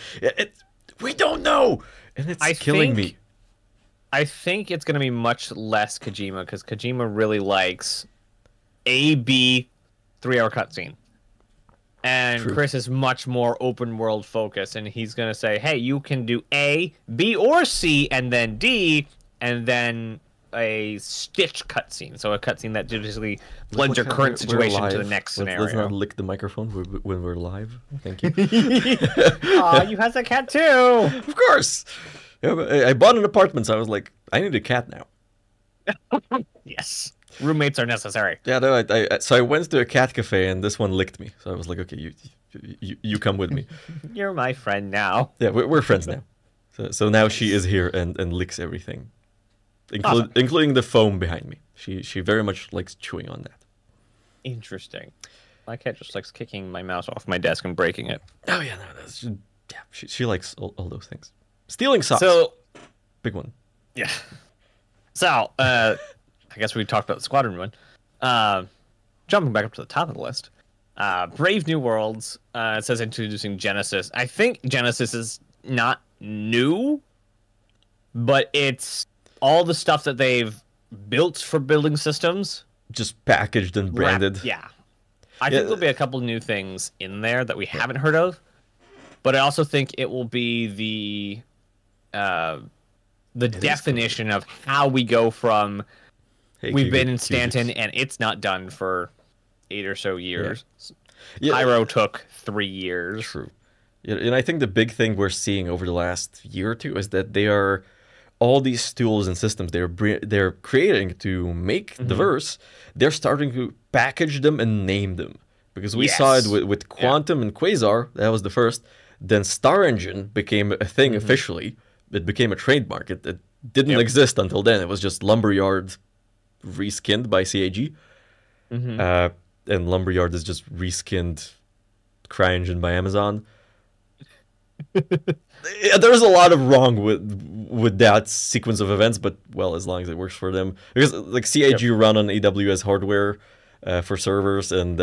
Speaker 1: We don't know, and it's killing me.
Speaker 4: I think it's gonna be much less Kojima, because Kojima really likes A/B 3-hour cutscene. And
Speaker 1: True.
Speaker 4: Chris is much more open world focused, and he's gonna say, "Hey, you can do A, B, or C, and then D, and then a stitched cutscene." So a cutscene that basically blends your current situation to the next scenario.
Speaker 1: Let's not lick the microphone when we're live. Thank you.
Speaker 4: Aw, you have a cat too.
Speaker 1: Of course. Yeah, I bought an apartment, so I was like, I need a cat now.
Speaker 4: Yes. Roommates are necessary.
Speaker 1: Yeah, no, so I went to a cat cafe, and this one licked me. So I was like, okay, you come with me.
Speaker 4: You're my friend now.
Speaker 1: Yeah, we're friends now. So now she is here and licks everything, including the foam behind me. She very much likes chewing on that.
Speaker 4: Interesting. My cat just likes kicking my mouse off my desk and breaking it.
Speaker 1: Oh yeah, no, she likes all those things. Stealing socks.
Speaker 4: So,
Speaker 1: big one.
Speaker 4: Yeah. So, I guess we talked about the Squadron one. Jumping back up to the top of the list. Brave New Worlds. It says introducing Genesis. I think Genesis is not new, but it's all the stuff that they've built for building systems.
Speaker 1: Just packaged and branded.
Speaker 4: Yeah. I think there'll be a couple new things in there that we haven't heard of. But I also think it will be the definition of how we go from we've been in Stanton and it's not done for 8 or so years. Yeah. Pyro took 3 years.
Speaker 1: True. Yeah, and I think the big thing we're seeing over the last year or two is that they are all these tools and systems they're creating to make the verse, they're starting to package them and name them. Because we saw it with Quantum and Quasar, that was the first. Then Star Engine became a thing officially. It became a trademark. It didn't exist until then. It was just Lumberyard reskinned by CAG. And Lumberyard is just reskinned CryEngine by Amazon. There's a lot of wrong with that sequence of events, but well, as long as it works for them, because like CIG run on AWS hardware for servers, and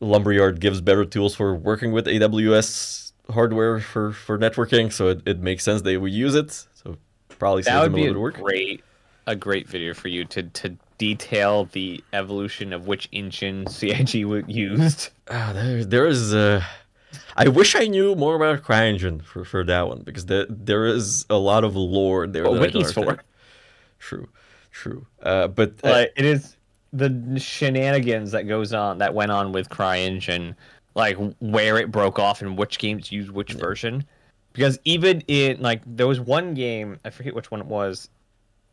Speaker 1: Lumberyard gives better tools for working with AWS hardware for networking, so it makes sense they would use it. So probably saves them a little bit of work.
Speaker 4: A great video for you to detail the evolution of which engine CIG used.
Speaker 1: There is. I wish I knew more about CryEngine for that one, because there is a lot of lore there.
Speaker 4: What Wiki's for?
Speaker 1: True. But
Speaker 4: it is the shenanigans that went on with CryEngine, like where it broke off and which games used which version. Because even in like there was one game, I forget which one it was,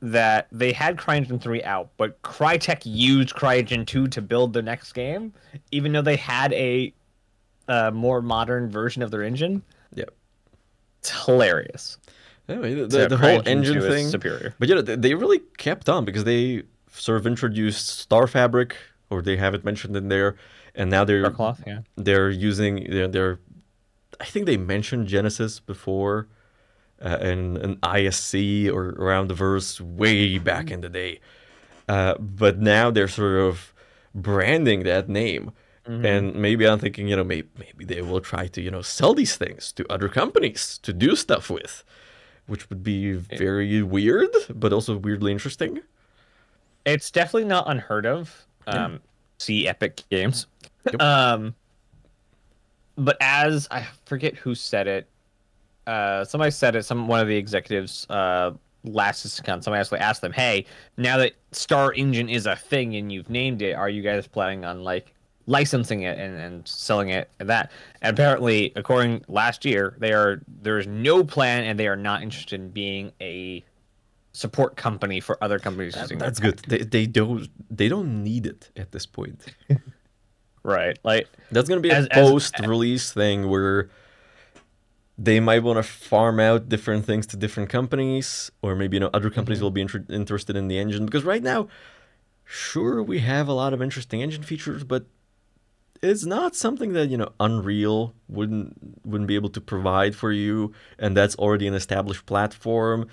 Speaker 4: that they had CryEngine 3 out, but Crytek used CryEngine 2 to build the next game, even though they had a more modern version of their engine.
Speaker 1: Yep.
Speaker 4: It's hilarious.
Speaker 1: Anyway, the whole engine thing,
Speaker 4: superior.
Speaker 1: But yeah, they really kept on, because they sort of introduced Star Fabric, or they have it mentioned in there, and now they're using I think they mentioned Genesis before, and an ISC or around the verse way back in the day, but now they're sort of branding that name. And maybe I'm thinking, maybe they will try to, sell these things to other companies to do stuff with, which would be very weird, but also weirdly interesting.
Speaker 4: It's definitely not unheard of. See Epic Games.
Speaker 1: Yep.
Speaker 4: But as I forget who said it, somebody said it. One of the executives last CitizenCon. Somebody actually asked them, "Hey, now that Star Engine is a thing and you've named it, are you guys planning on licensing it and selling it and that?" And apparently, according last year, there is no plan, and they are not interested in being a support company for other companies using
Speaker 1: that's good. They don't need it at this point.
Speaker 4: Right. Like
Speaker 1: that's gonna be a post-release thing where they might want to farm out different things to different companies, or maybe other companies will be interested in the engine, because right now, sure, we have a lot of interesting engine features, but it's not something that Unreal wouldn't be able to provide for you, and that's already an established platform.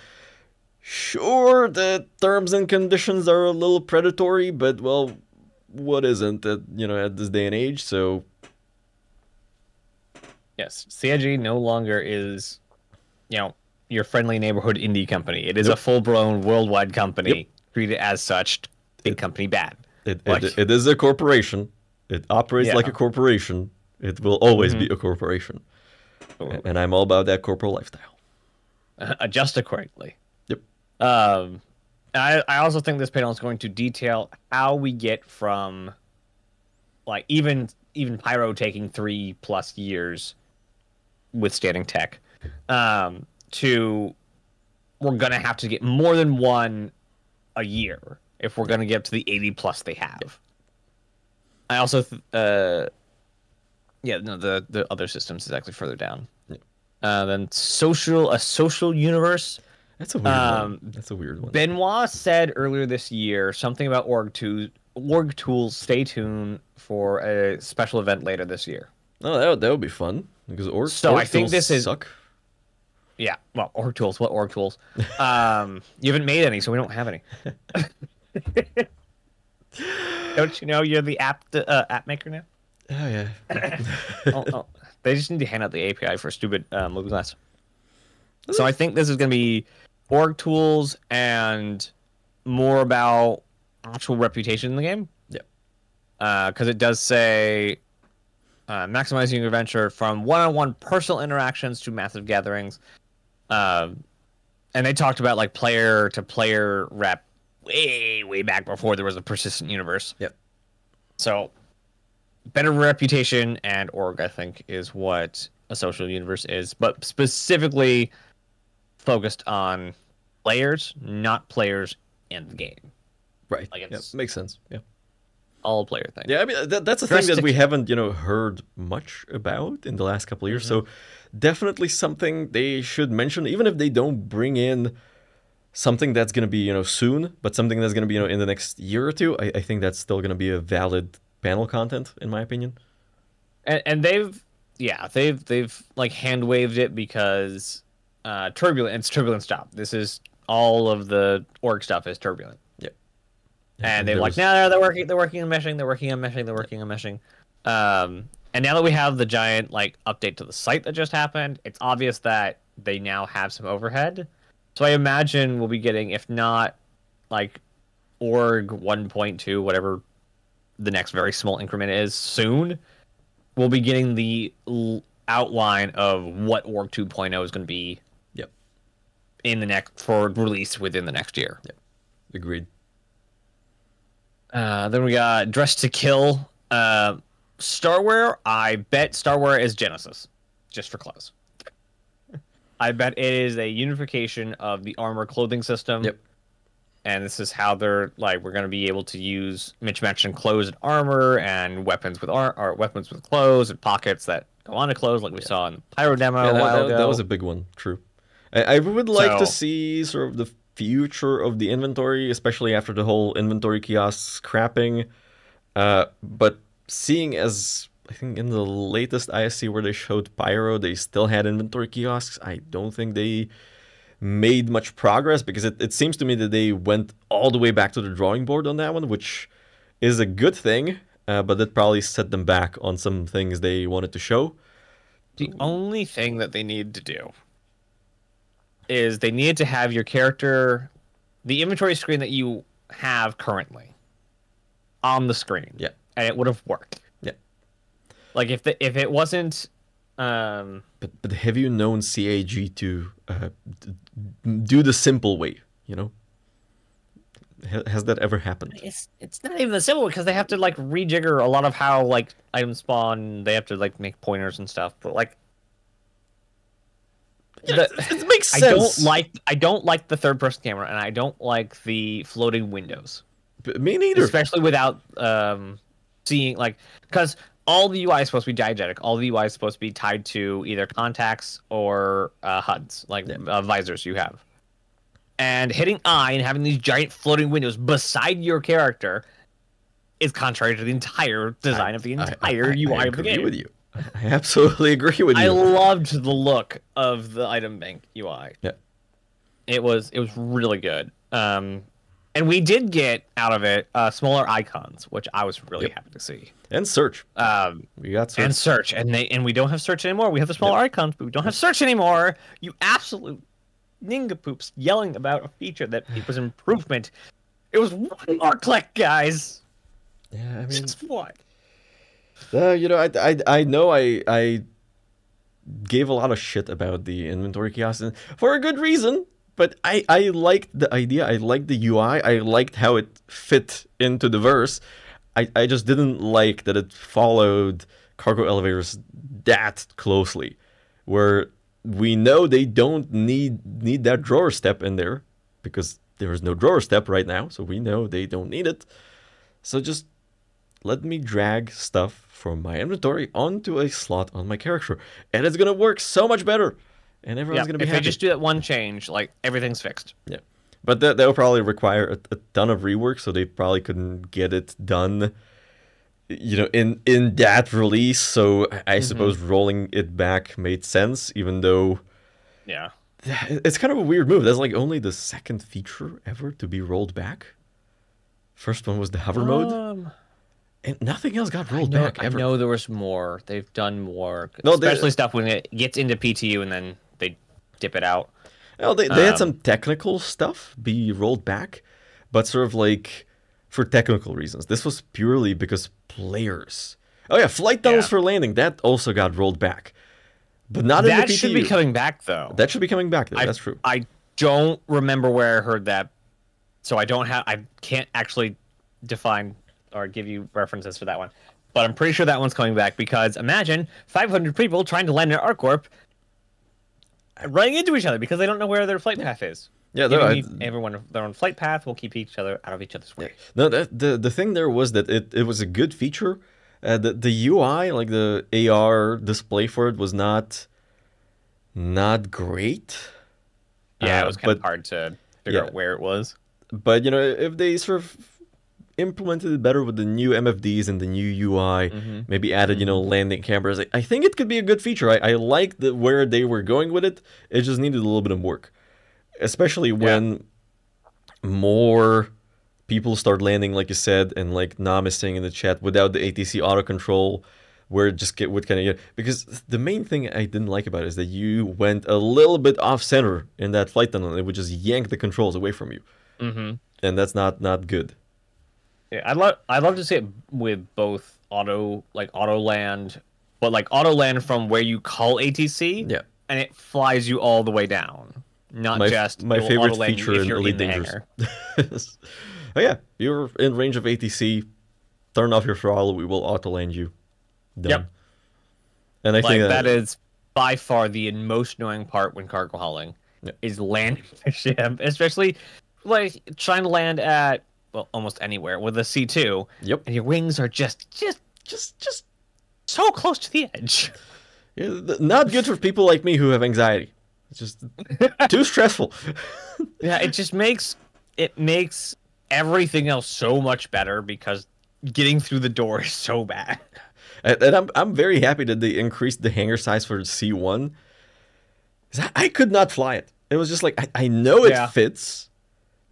Speaker 1: Sure, the terms and conditions are a little predatory, but well, what isn't at this day and age? So
Speaker 4: yes, CIG no longer is your friendly neighborhood indie company. It is a full-blown worldwide company, treated as such. Big company bad.
Speaker 1: It is a corporation. It operates like a corporation. It will always be a corporation. And I'm all about that corporate lifestyle.
Speaker 4: Adjust accordingly.
Speaker 1: Yep.
Speaker 4: I also think this panel is going to detail how we get from even Pyro taking 3+ years withstanding tech to we're gonna have to get more than one a year if we're gonna get up to the 80+ they have. I also the other systems is actually further down. Then a social universe.
Speaker 1: That's a weird one.
Speaker 4: Benoit said earlier this year something about org tools. Stay tuned for a special event later this year.
Speaker 1: Oh, that would be fun, because org
Speaker 4: think this is
Speaker 1: suck.
Speaker 4: Yeah, well, org tools. What org tools? You haven't made any, so we don't have any. Don't you know you're the app maker now?
Speaker 1: Oh yeah.
Speaker 4: oh, they just need to hand out the API for stupid movie glass. So I think this is going to be org tools and more about actual reputation in the game.
Speaker 1: Yep.
Speaker 4: Because it does say maximizing your venture from one-on-one personal interactions to massive gatherings. And they talked about player-to-player rep way back before there was a persistent universe.
Speaker 1: Yep.
Speaker 4: So better reputation and org, I think, is what a social universe is, but specifically focused on players, not players in the game.
Speaker 1: Right.
Speaker 4: Like,
Speaker 1: Yeah,
Speaker 4: it's
Speaker 1: makes sense. Yeah.
Speaker 4: all player thing.
Speaker 1: Yeah, I mean that's a thing
Speaker 4: Drastic.
Speaker 1: that we haven't, heard much about in the last couple of years. So definitely something they should mention, even if they don't bring in something that's going to be, soon, but something that's going to be, in the next year or two. I think that's still going to be a valid panel content, in my opinion.
Speaker 4: And they've like hand waved it because Turbulent's job. This is all of the org stuff is Turbulent.
Speaker 1: Yeah.
Speaker 4: And they're like, no, they're working on meshing. And now that we have the giant like update to the site that just happened, it's obvious that they now have some overhead. So I imagine we'll be getting, if not like org 1.2, whatever the next very small increment is soon, we'll be getting the outline of what org 2.0 is going to be.
Speaker 1: Yep.
Speaker 4: In the next for release within the next year.
Speaker 1: Yep. Agreed.
Speaker 4: Then we got Dress to Kill. Starware. I bet Starware is Genesis, just for clothes. I bet it is a unification of the armor clothing system.
Speaker 1: Yep.
Speaker 4: And this is how they're like, we're going to be able to use Mitch mentioned clothes and armor and weapons with weapons with clothes and pockets that go on to clothes, like we saw in the Pyro demo a while ago.
Speaker 1: That was a big one. True. I would like to
Speaker 4: So-
Speaker 1: see sort of the future of the inventory, especially after the whole inventory kiosk scrapping. But seeing as I think in the latest ISC where they showed Pyro, they still had inventory kiosks. I don't think they made much progress because it seems to me that they went all the way back to the drawing board on that one, which is a good thing, but that probably set them back on some things they wanted to show.
Speaker 4: The only thing that they need to do is they needed to have your character, the inventory screen that you have currently, on the screen.
Speaker 1: Yeah.
Speaker 4: And it would have worked.
Speaker 1: Yeah.
Speaker 4: Like if it wasn't
Speaker 1: But have you known CAG to do the simple way, Has that ever happened?
Speaker 4: it's not even the simple because they have to like rejigger a lot of how like items spawn. They have to like make pointers and stuff. But like
Speaker 1: It makes sense.
Speaker 4: I don't like the third person camera and I don't like the floating windows.
Speaker 1: Me neither.
Speaker 4: Especially without seeing like because all the UI is supposed to be diegetic. All the UI is supposed to be tied to either contacts or HUDs, like visors you have. And hitting I and having these giant floating windows beside your character is contrary to the entire design of the entire UI of the game.
Speaker 1: I agree with you. I absolutely agree with you.
Speaker 4: I loved the look of the item bank UI.
Speaker 1: Yeah.
Speaker 4: It was really good. And we did get out of it smaller icons, which I was really happy to see.
Speaker 1: And search. We got search.
Speaker 4: And search, and we don't have search anymore. We have the smaller icons, but we don't have search anymore. You absolute ningampoops yelling about a feature that was an improvement. It was one more click, guys.
Speaker 1: Yeah, I mean,
Speaker 4: Just what?
Speaker 1: I know I gave a lot of shit about the inventory kiosk and for a good reason. But I liked the idea. I liked the UI. I liked how it fit into the verse. I just didn't like that it followed cargo elevators that closely, where we know they don't need that drawer step in there because there is no drawer step right now. So we know they don't need it. So just let me drag stuff from my inventory onto a slot on my character, and it's gonna work so much better. And everyone's going to be
Speaker 4: if
Speaker 1: happy.
Speaker 4: they just do that one change, like everything's fixed.
Speaker 1: Yeah. But that will probably require a ton of rework, so they probably couldn't get it done, in that release. So I suppose rolling it back made sense, even though...
Speaker 4: Yeah.
Speaker 1: It's kind of a weird move. That's like only the second feature ever to be rolled back. First one was the hover mode. And nothing else got rolled back ever.
Speaker 4: I know there was more. They've done more.
Speaker 1: No,
Speaker 4: especially stuff when it gets into PTU and then they dip it out.
Speaker 1: Well, they had some technical stuff be rolled back, but sort of like for technical reasons. This was purely because players. Oh yeah, flight tunnels for landing. That also got rolled back, but not in the PTU.
Speaker 4: That should be coming back though.
Speaker 1: That should be coming back. That's true.
Speaker 4: I don't remember where I heard that, so I can't actually define or give you references for that one. But I'm pretty sure that one's coming back because imagine 500 people trying to land an ArcCorp running into each other because they don't know where their flight path is.
Speaker 1: Yeah, no,
Speaker 4: Giving everyone their own flight path will keep each other out of each other's way.
Speaker 1: no, the thing there was that it was a good feature. The UI, like the AR display for it, was not great.
Speaker 4: Yeah, it was kind of
Speaker 1: but
Speaker 4: hard to figure out where it was.
Speaker 1: But you know, if they sort of implemented it better with the new MFDs and the new UI, maybe added, you know, landing cameras, I think it could be a good feature. I like where they were going with it. It just needed a little bit of work, especially when more people start landing, like you said, and like Nam is saying in the chat, without the ATC auto control, where it just would kind of, because the main thing I didn't like about it is that you went a little bit off center in that flight tunnel, and it would just yank the controls away from you, and that's not good.
Speaker 4: Yeah, I'd love to see it with both auto land, but like auto land from where you call ATC, and it flies you all the way down, not just
Speaker 1: my favorite
Speaker 4: auto land
Speaker 1: feature
Speaker 4: if
Speaker 1: in
Speaker 4: you're
Speaker 1: Elite
Speaker 4: in the
Speaker 1: Dangerous. Oh yeah, you're in range of ATC. Turn off your throttle. We will auto land you. Done.
Speaker 4: Yep.
Speaker 1: And I think
Speaker 4: that is by far the most annoying part when cargo hauling is landing the ship, especially like trying to land at almost anywhere with a C2.
Speaker 1: Yep.
Speaker 4: And your wings are just so close to the edge.
Speaker 1: Yeah, not good for people like me who have anxiety. It's just too stressful.
Speaker 4: Yeah, it makes everything else so much better because getting through the door is so bad.
Speaker 1: And I'm very happy that they increased the hangar size for C1. I could not fly it. It was just like I know it fits,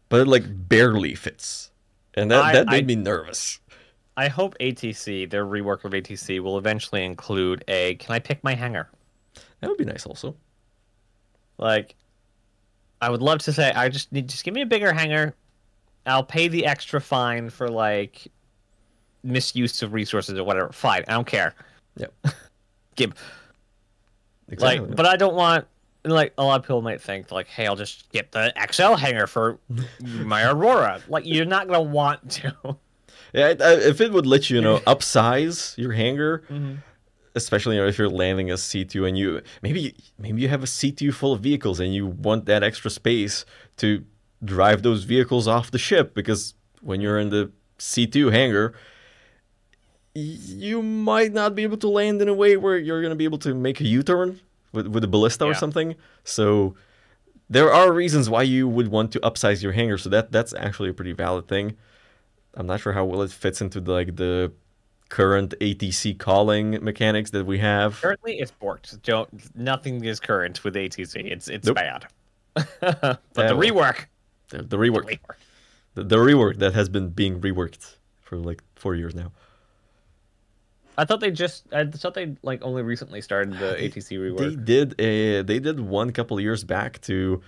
Speaker 1: but it like barely fits, and that made me nervous.
Speaker 4: I hope ATC, their rework of ATC, will eventually include can I pick my hangar?
Speaker 1: That would be nice also.
Speaker 4: Like, I would love to say, just give me a bigger hangar. I'll pay the extra fine for like misuse of resources or whatever. Fine, I don't care.
Speaker 1: Yep.
Speaker 4: Give.
Speaker 1: Exactly.
Speaker 4: But I don't want, like, a lot of people might think like, hey, I'll just get the XL hangar for my Aurora. Like, you're not gonna want to.
Speaker 1: Yeah, if it would let you, upsize your hangar, especially if you're landing a C2 and you maybe you have a C2 full of vehicles and you want that extra space to drive those vehicles off the ship, because when you're in the C2 hangar, you might not be able to land in a way where you're going to be able to make a U-turn with a ballista or something. So there are reasons why you would want to upsize your hangar. So that's actually a pretty valid thing. I'm not sure how well it fits into the current ATC calling mechanics that we have.
Speaker 4: Currently, it's borked. Nothing is current with ATC. It's bad. But the rework.
Speaker 1: The rework that has been being reworked for like 4 years now.
Speaker 4: I thought they like only recently started the ATC rework.
Speaker 1: They did one couple of years back to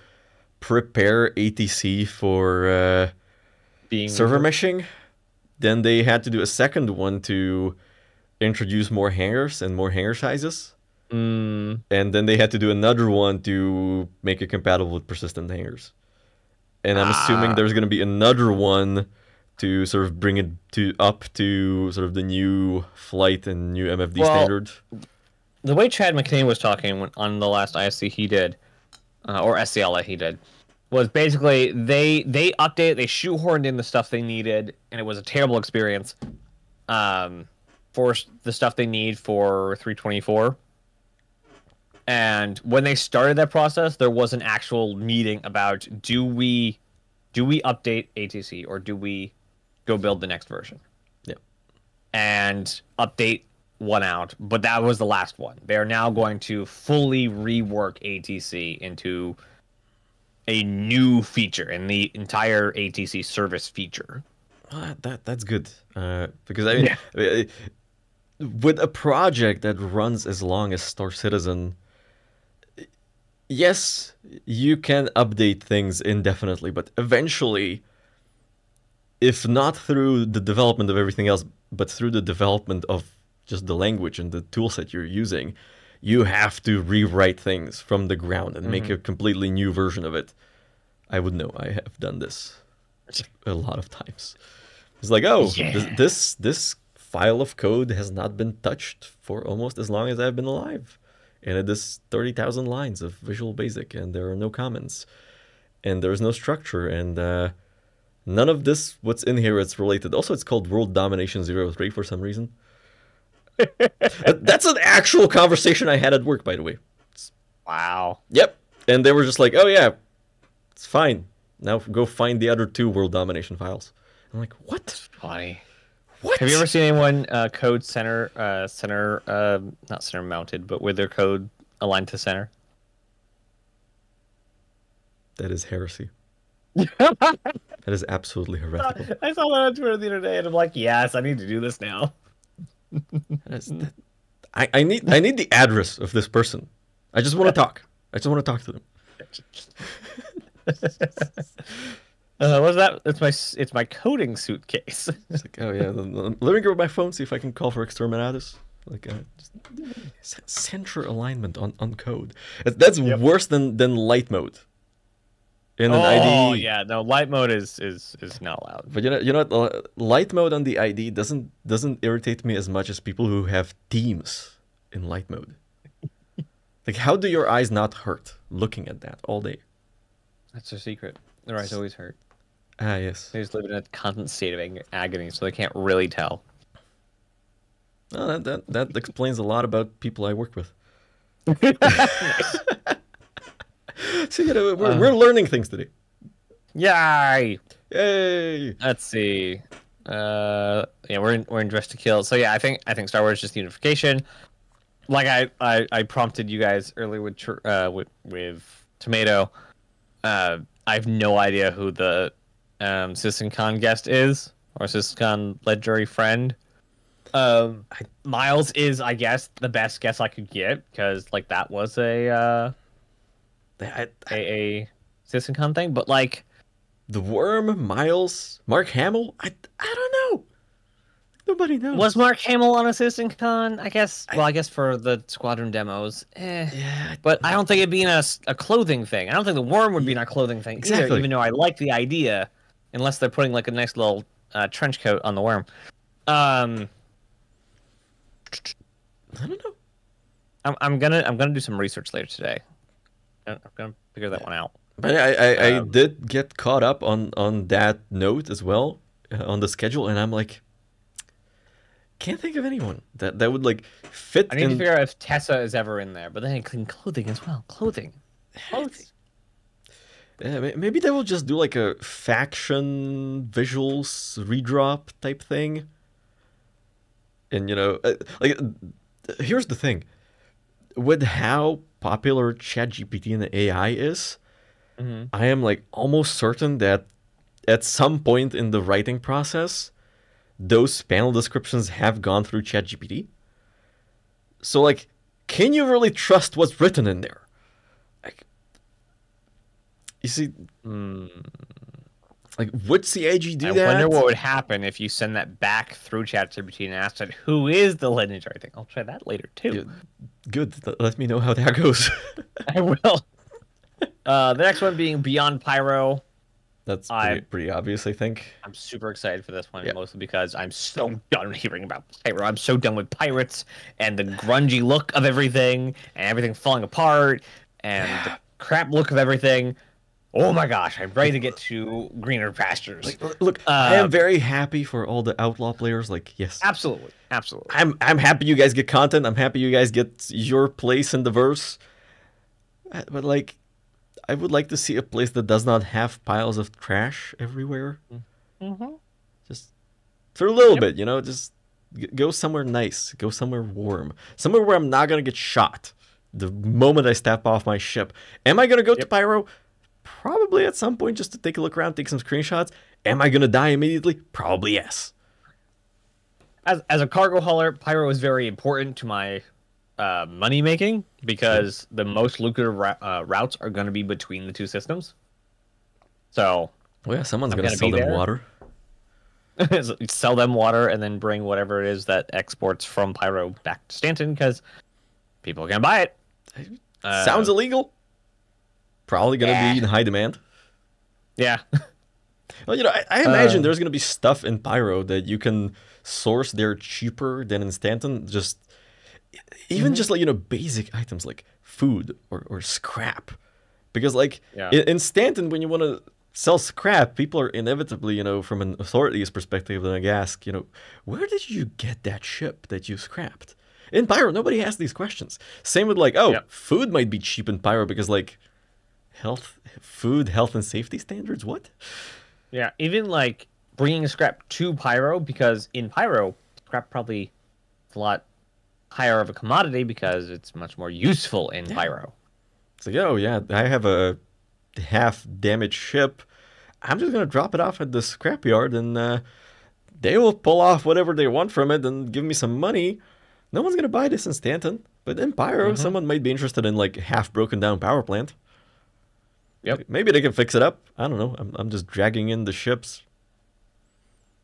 Speaker 1: prepare ATC for
Speaker 4: being
Speaker 1: server meshing. Then they had to do a second one to introduce more hangars and more hangar sizes. And then they had to do another one to make it compatible with persistent hangars. And I'm assuming there's going to be another one to sort of bring it up to sort of the new flight and new MFD standard.
Speaker 4: The way Chad McCain was talking on the last ISC he did, or SCL that he did, was basically they updated, they shoehorned in the stuff they needed, and it was a terrible experience for the stuff they need for 324. And when they started that process, there was an actual meeting about do we update ATC or do we go build the next version?
Speaker 1: Yeah.
Speaker 4: And update one out, but that was the last one. They're now going to fully rework ATC into a new feature and the entire ATC service feature.
Speaker 1: That's good, because I mean, with a project that runs as long as Star Citizen, yes, you can update things indefinitely, but eventually, if not through the development of everything else, but through the development of just the language and the toolset you're using, you have to rewrite things from the ground and make a completely new version of it. I would know. I have done this a lot of times. It's like, this file of code has not been touched for almost as long as I've been alive. And it is 30,000 lines of Visual Basic, and there are no comments. and there's no structure, and none of this what's in here is related. Also, it's called World Domination 03 for some reason. That's an actual conversation I had at work, by the way.
Speaker 4: Wow.
Speaker 1: Yep. And they were just like, oh yeah, it's fine. Now go find the other 2 world domination files. I'm like, what?
Speaker 4: That's funny.
Speaker 1: What?
Speaker 4: Have you ever seen anyone code not center mounted, but with their code aligned to center?
Speaker 1: That is heresy. That is absolutely heretical.
Speaker 4: I saw that on Twitter the other day, and I'm like, yes, I need to do this now.
Speaker 1: I need the address of this person. I just want to talk. I just want to talk to them.
Speaker 4: What's that? It's my coding suitcase.
Speaker 1: It's like, oh yeah, let me grab my phone, see if I can call for exterminatus. Like center alignment on code. That's worse than light mode. In an ID.
Speaker 4: Oh yeah, no, light mode is not allowed.
Speaker 1: But light mode on the ID doesn't irritate me as much as people who have themes in light mode. Like, how do your eyes not hurt looking at that all day?
Speaker 4: That's their secret. Their eyes always hurt.
Speaker 1: Ah, yes.
Speaker 4: They just live in a constant state of agony, so they can't really tell.
Speaker 1: Well, that explains a lot about people I work with. So, we're learning things today.
Speaker 4: Yay!
Speaker 1: Yay!
Speaker 4: Let's see. Yeah, we're in Dress to Kill. So yeah, I think Star Wars is just unification. Like I prompted you guys earlier with Tomato. I have no idea who the CitizenCon guest is, or CitizenCon legendary friend. Miles is, I guess, the best guess I could get, because like that was a CitizenCon thing. But like
Speaker 1: the Worm, Miles, Mark Hamill, I don't know. Nobody knows.
Speaker 4: Was Mark Hamill on a CitizenCon? I guess. Well, I guess for the squadron demos.
Speaker 1: Yeah.
Speaker 4: But I don't think it'd be in a clothing thing. I don't think the Worm would be in a clothing thing either, even though I like the idea, unless they're putting like a nice little trench coat on the Worm.
Speaker 1: I don't know.
Speaker 4: I'm gonna do some research later today. I'm gonna figure that one out.
Speaker 1: But I did get caught up on that note as well, on the schedule, and I'm like, can't think of anyone that would like fit.
Speaker 4: I need to figure out if Tessa is ever in there, but then clean clothing as well. Clothing.
Speaker 1: Yeah, maybe they will just do like a faction visuals redrop type thing. And like, here's the thing, with how popular ChatGPT and the AI is, I am like almost certain that at some point in the writing process, those panel descriptions have gone through ChatGPT. So, like, can you really trust what's written in there? Like, you see, like, would CIG do that?
Speaker 4: I wonder what would happen if you send that back through ChatGPT and ask it, who is the legendary thing? I'll try that later, too.
Speaker 1: Yeah, good. Let me know how that goes.
Speaker 4: I will. The next one being Beyond Pyro.
Speaker 1: That's pretty obvious, I think.
Speaker 4: I'm super excited for this one, mostly because I'm so done hearing about Pyro. I'm so done with pirates and the grungy look of everything and everything falling apart and the crap look of everything. Oh my gosh, I'm ready to get to greener pastures.
Speaker 1: Like, look, I am very happy for all the outlaw players. Like, yes,
Speaker 4: absolutely.
Speaker 1: I'm happy you guys get content. I'm happy you guys get your place in the verse. But like, I would like to see a place that does not have piles of trash everywhere. Just for a little bit, just go somewhere nice. Go somewhere warm. Somewhere where I'm not going to get shot the moment I step off my ship. Am I going to go to Pyro? Probably at some point, just to take a look around, take some screenshots. Am I going to die immediately? Probably yes.
Speaker 4: As a cargo hauler, Pyro is very important to my money making, because the most lucrative routes are going to be between the two systems. So,
Speaker 1: well, yeah, someone's going to sell them water.
Speaker 4: Sell them water and then bring whatever it is that exports from Pyro back to Stanton, because people can buy it.
Speaker 1: Sounds illegal. Probably going to be in high demand.
Speaker 4: Yeah.
Speaker 1: Well, I imagine there's going to be stuff in Pyro that you can source there cheaper than in Stanton. Just like, basic items like food or scrap. Because like
Speaker 4: Yeah.
Speaker 1: in Stanton, when you want to sell scrap, people are inevitably, from an authority's perspective, going to ask, where did you get that ship that you scrapped? In Pyro, nobody asks these questions. Same with like, oh,
Speaker 4: Yep.
Speaker 1: food might be cheap in Pyro because like health and safety standards. What?
Speaker 4: Yeah, even like bringing scrap to Pyro, because in Pyro, scrap probably is a lot higher of a commodity because it's much more useful in Pyro.
Speaker 1: It's like, oh yeah, I have a half damaged ship. I'm just gonna drop it off at the scrapyard, and they will pull off whatever they want from it and give me some money. No one's gonna buy this in Stanton, but in Pyro, someone might be interested in like half broken down power plant.
Speaker 4: Yep.
Speaker 1: Maybe they can fix it up. I don't know. I'm just dragging in the ships.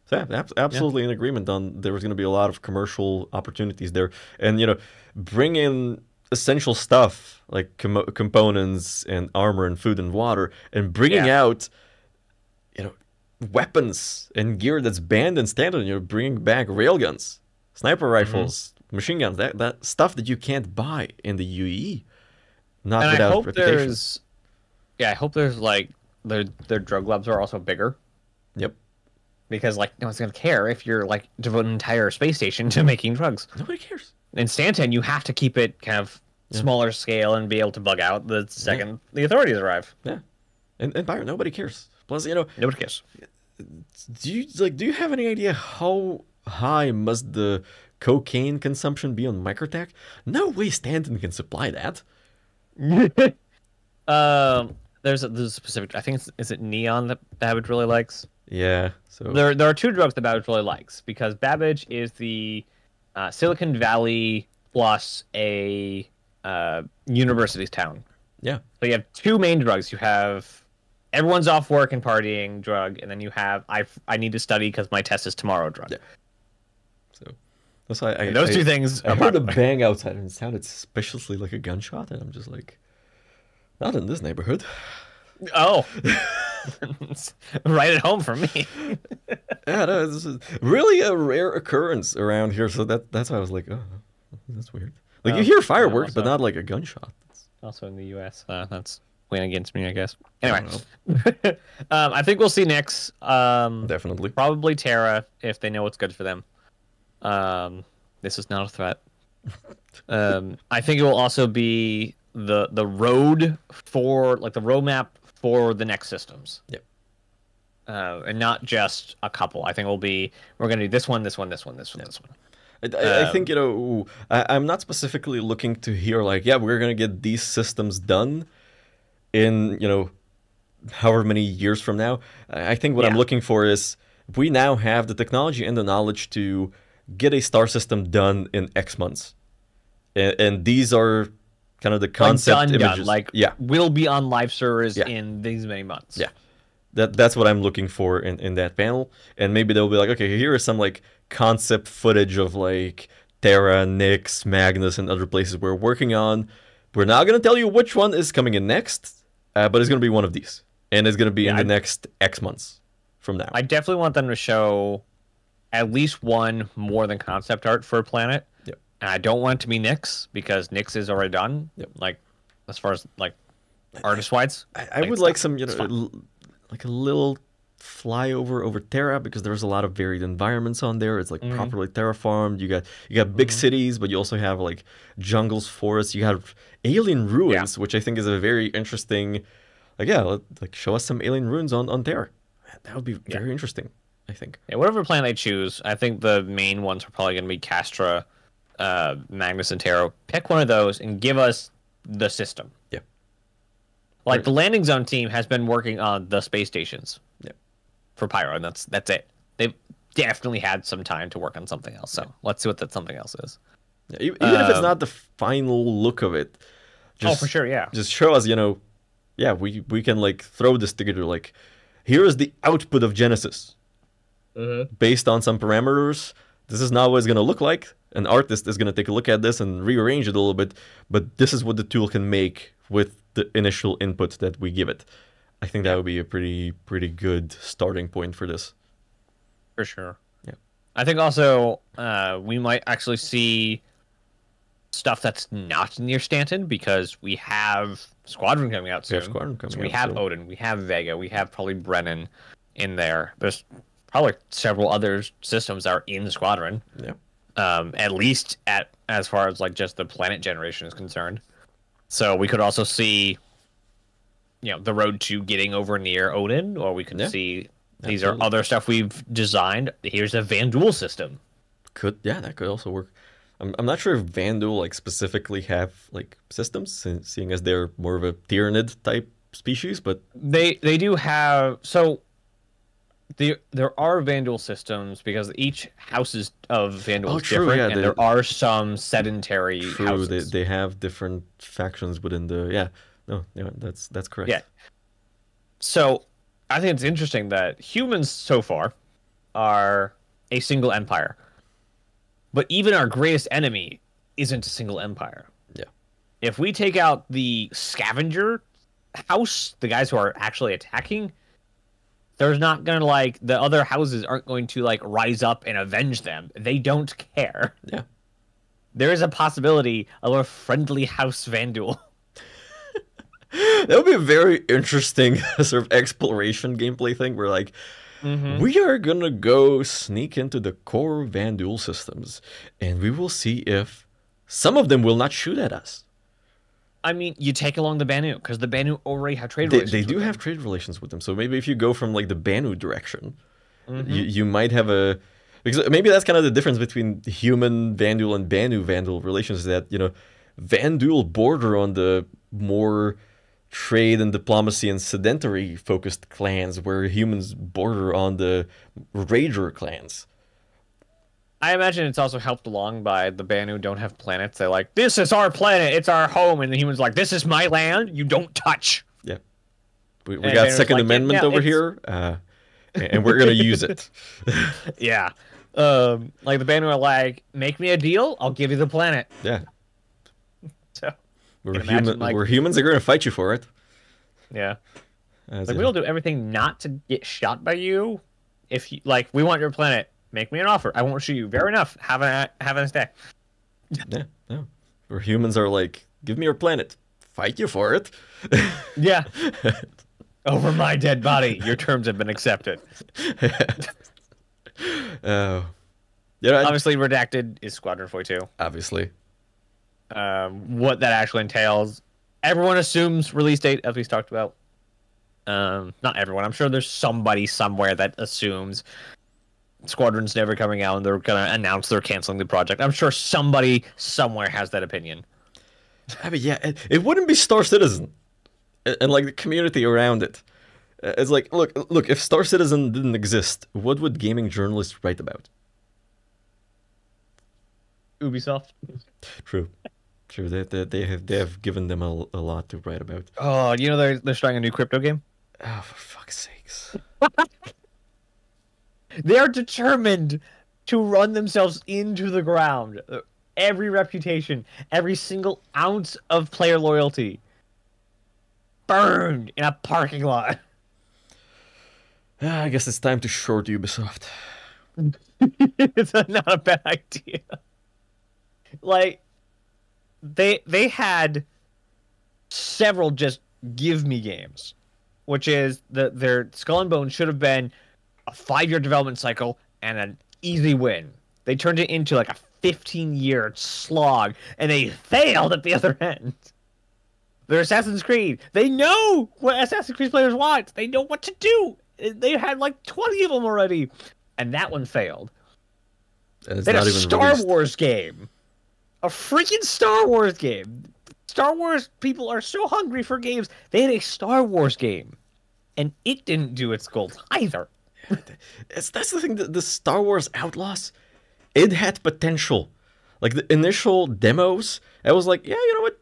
Speaker 1: So yeah, absolutely in agreement on there was going to be a lot of commercial opportunities there, and bring in essential stuff like components and armor and food and water, and bringing out weapons and gear that's banned in Stanton. Bringing back railguns, sniper rifles, machine guns, that stuff that you can't buy in the UE. Not
Speaker 4: And
Speaker 1: without
Speaker 4: I hope
Speaker 1: reputation.
Speaker 4: I hope there's like their drug labs are also bigger.
Speaker 1: Yep.
Speaker 4: Because like no one's gonna care if you're like devote an entire space station to making drugs.
Speaker 1: Nobody cares.
Speaker 4: In Stanton, you have to keep it kind of smaller scale and be able to bug out the second the authorities arrive.
Speaker 1: Yeah. And Byron, nobody cares. Plus,
Speaker 4: Nobody cares.
Speaker 1: do you have any idea how high must the cocaine consumption be on Microtech? No way Stanton can supply that.
Speaker 4: There's a specific. I think is it Neon that Babbage really likes.
Speaker 1: Yeah. So
Speaker 4: There are two drugs that Babbage really likes because Babbage is the Silicon Valley plus a university town.
Speaker 1: yeah.
Speaker 4: So you have two main drugs. You have everyone's off work and partying drug, and then you have I need to study because my test is tomorrow drug.
Speaker 1: Yeah. So that's why
Speaker 4: And those two things
Speaker 1: I
Speaker 4: are
Speaker 1: heard a
Speaker 4: popular.
Speaker 1: bang outside and it sounded suspiciously like a gunshot, and I'm just like, not in this neighborhood.
Speaker 4: Oh, right at home for me.
Speaker 1: Yeah, no, this is really a rare occurrence around here. So that's why I was like, oh, that's weird. Like you hear fireworks, but
Speaker 4: also-
Speaker 1: not like a gunshot.
Speaker 4: Also in the U.S. That's going against me, I guess. Anyway, I think we'll see Nyx.
Speaker 1: Definitely.
Speaker 4: Probably Terra if they know what's good for them. This is not a threat. I think it will also be the road for like the roadmap for the next systems.
Speaker 1: Yep.
Speaker 4: And not just a couple. I think we're going to do this one, this one, this one, this one, this one.
Speaker 1: I think I'm not specifically looking to hear like, yeah, we're gonna get these systems done in however many years from now. I think what I'm looking for is we now have the technology and the knowledge to get a star system done in X months, and these are kind of the concept
Speaker 4: like
Speaker 1: images.
Speaker 4: done. Like
Speaker 1: yeah,
Speaker 4: will be on live servers in these many months.
Speaker 1: yeah. That's what I'm looking for in that panel, and maybe they'll be like, okay, here is some like concept footage of like Terra, Nyx, Magnus, and other places we're working on. We're not gonna tell you which one is coming in next, but it's gonna be one of these, and it's gonna be in the next X months from now.
Speaker 4: I definitely want them to show at least one more than concept art for a planet.
Speaker 1: Yep.
Speaker 4: And I don't want it to be Nyx because Nyx is already done.
Speaker 1: Yep.
Speaker 4: Like as far as like artist wise.
Speaker 1: I would like some like a little flyover over Terra because there's a lot of varied environments on there. It's like properly terraformed. You got big cities, but you also have like jungles, forests. You have alien ruins, which I think is a very interesting. Like show us some alien ruins on Terra. That would be very interesting. I think.
Speaker 4: Yeah, whatever plan they choose, I think the main ones are probably going to be Castra, Magnus, and Terra. Pick one of those and give us the system.
Speaker 1: Yeah.
Speaker 4: Like the landing zone team has been working on the space stations.
Speaker 1: Yeah.
Speaker 4: For Pyro, and that's it. They've definitely had some time to work on something else. So let's see what that something else is.
Speaker 1: Yeah, even if it's not the final look of it. Just,
Speaker 4: for sure, yeah.
Speaker 1: Just show us, we can like throw this together. Like, here is the output of Genesis. Based on some parameters. This is not what it's going to look like. An artist is going to take a look at this and rearrange it a little bit. But this is what the tool can make with the initial input that we give it. I think that would be a pretty good starting point for this.
Speaker 4: For sure.
Speaker 1: Yeah.
Speaker 4: I think also we might actually see stuff that's not near Stanton because we have Squadron coming out soon. So we have Odin, we have Vega, we have probably Brennan in there. There's probably several other systems that are in Squadron.
Speaker 1: Yeah.
Speaker 4: At least as far as like just the planet generation is concerned. So we could also see, the road to getting over near Odin, or we could see these are other stuff we've designed. Here's a Vanduul system.
Speaker 1: That could also work. I'm not sure if Vanduul like specifically have like systems, seeing as they're more of a Tyranid type species, but
Speaker 4: they do have there are Vanduul systems because each houses of Vanduul is different, and there are some sedentary houses.
Speaker 1: They have different factions within the that's correct.
Speaker 4: Yeah. So I think it's interesting that humans so far are a single empire. But even our greatest enemy isn't a single empire.
Speaker 1: Yeah.
Speaker 4: If we take out the scavenger house, the guys who are actually attacking, there's not going to the other houses aren't going to rise up and avenge them. They don't care.
Speaker 1: Yeah.
Speaker 4: There is a possibility of a friendly House Vanduul.
Speaker 1: That would be a very interesting sort of exploration gameplay thing where we are gonna go sneak into the core Vanduul systems, and we will see if some of them will not shoot at us.
Speaker 4: I mean, you take along the Banu, because the Banu already have trade relations.
Speaker 1: They do have trade relations with them, so maybe if you go from the Banu direction, you might have a... Because maybe that's kind of the difference between human Vanduul and Banu Vanduul relations, is that, Vanduul border on the more trade and diplomacy and sedentary focused clans, where humans border on the rager clans.
Speaker 4: I imagine it's also helped along by the Banu don't have planets. They're like, this is our planet, it's our home, and the humans like, this is my land, you don't touch.
Speaker 1: Yeah, we got Second Amendment over here, and we're gonna use it.
Speaker 4: Yeah, the Banu are like, make me a deal, I'll give you the planet.
Speaker 1: Yeah.
Speaker 4: So
Speaker 1: we're humans are going to fight you for it.
Speaker 4: Yeah. We'll do everything not to get shot by you. If you we want your planet, make me an offer. I won't shoot you. Fair enough. Have a nice day.
Speaker 1: Yeah. Where humans are like, give me your planet. Fight you for it.
Speaker 4: Yeah. Over my dead body. Your terms have been accepted. Obviously, Redacted is Squadron 42.
Speaker 1: Obviously.
Speaker 4: What that actually entails, everyone assumes release date, as we talked about. Not everyone. I'm sure there's somebody somewhere that assumes Squadron's never coming out and they're gonna announce they're canceling the project. I'm sure somebody somewhere has that opinion.
Speaker 1: I mean, yeah, it wouldn't be Star Citizen and the community around it. It's like, look, if Star Citizen didn't exist, what would gaming journalists write about?
Speaker 4: Ubisoft.
Speaker 1: True. They have given them a lot to write about.
Speaker 4: Oh, they're starting a new crypto game.
Speaker 1: Oh, for fuck's sakes!
Speaker 4: They are determined to run themselves into the ground. Every reputation, every single ounce of player loyalty, burned in a parking lot.
Speaker 1: I guess it's time to short Ubisoft.
Speaker 4: It's not a bad idea. They had several just give me games, which is their Skull and Bones should have been a 5-year development cycle and an easy win. They turned it into a 15-year slog, and they failed at the other end. They're Assassin's Creed. They know what Assassin's Creed players want. They know what to do. They had 20 of them already, and that one failed. They had a Star Wars game. A freaking Star Wars game. Star Wars people are so hungry for games. They had a Star Wars game, and it didn't do its goals either.
Speaker 1: That's the thing. The Star Wars Outlaws, it had potential. The initial demos, I was like, yeah, you know what?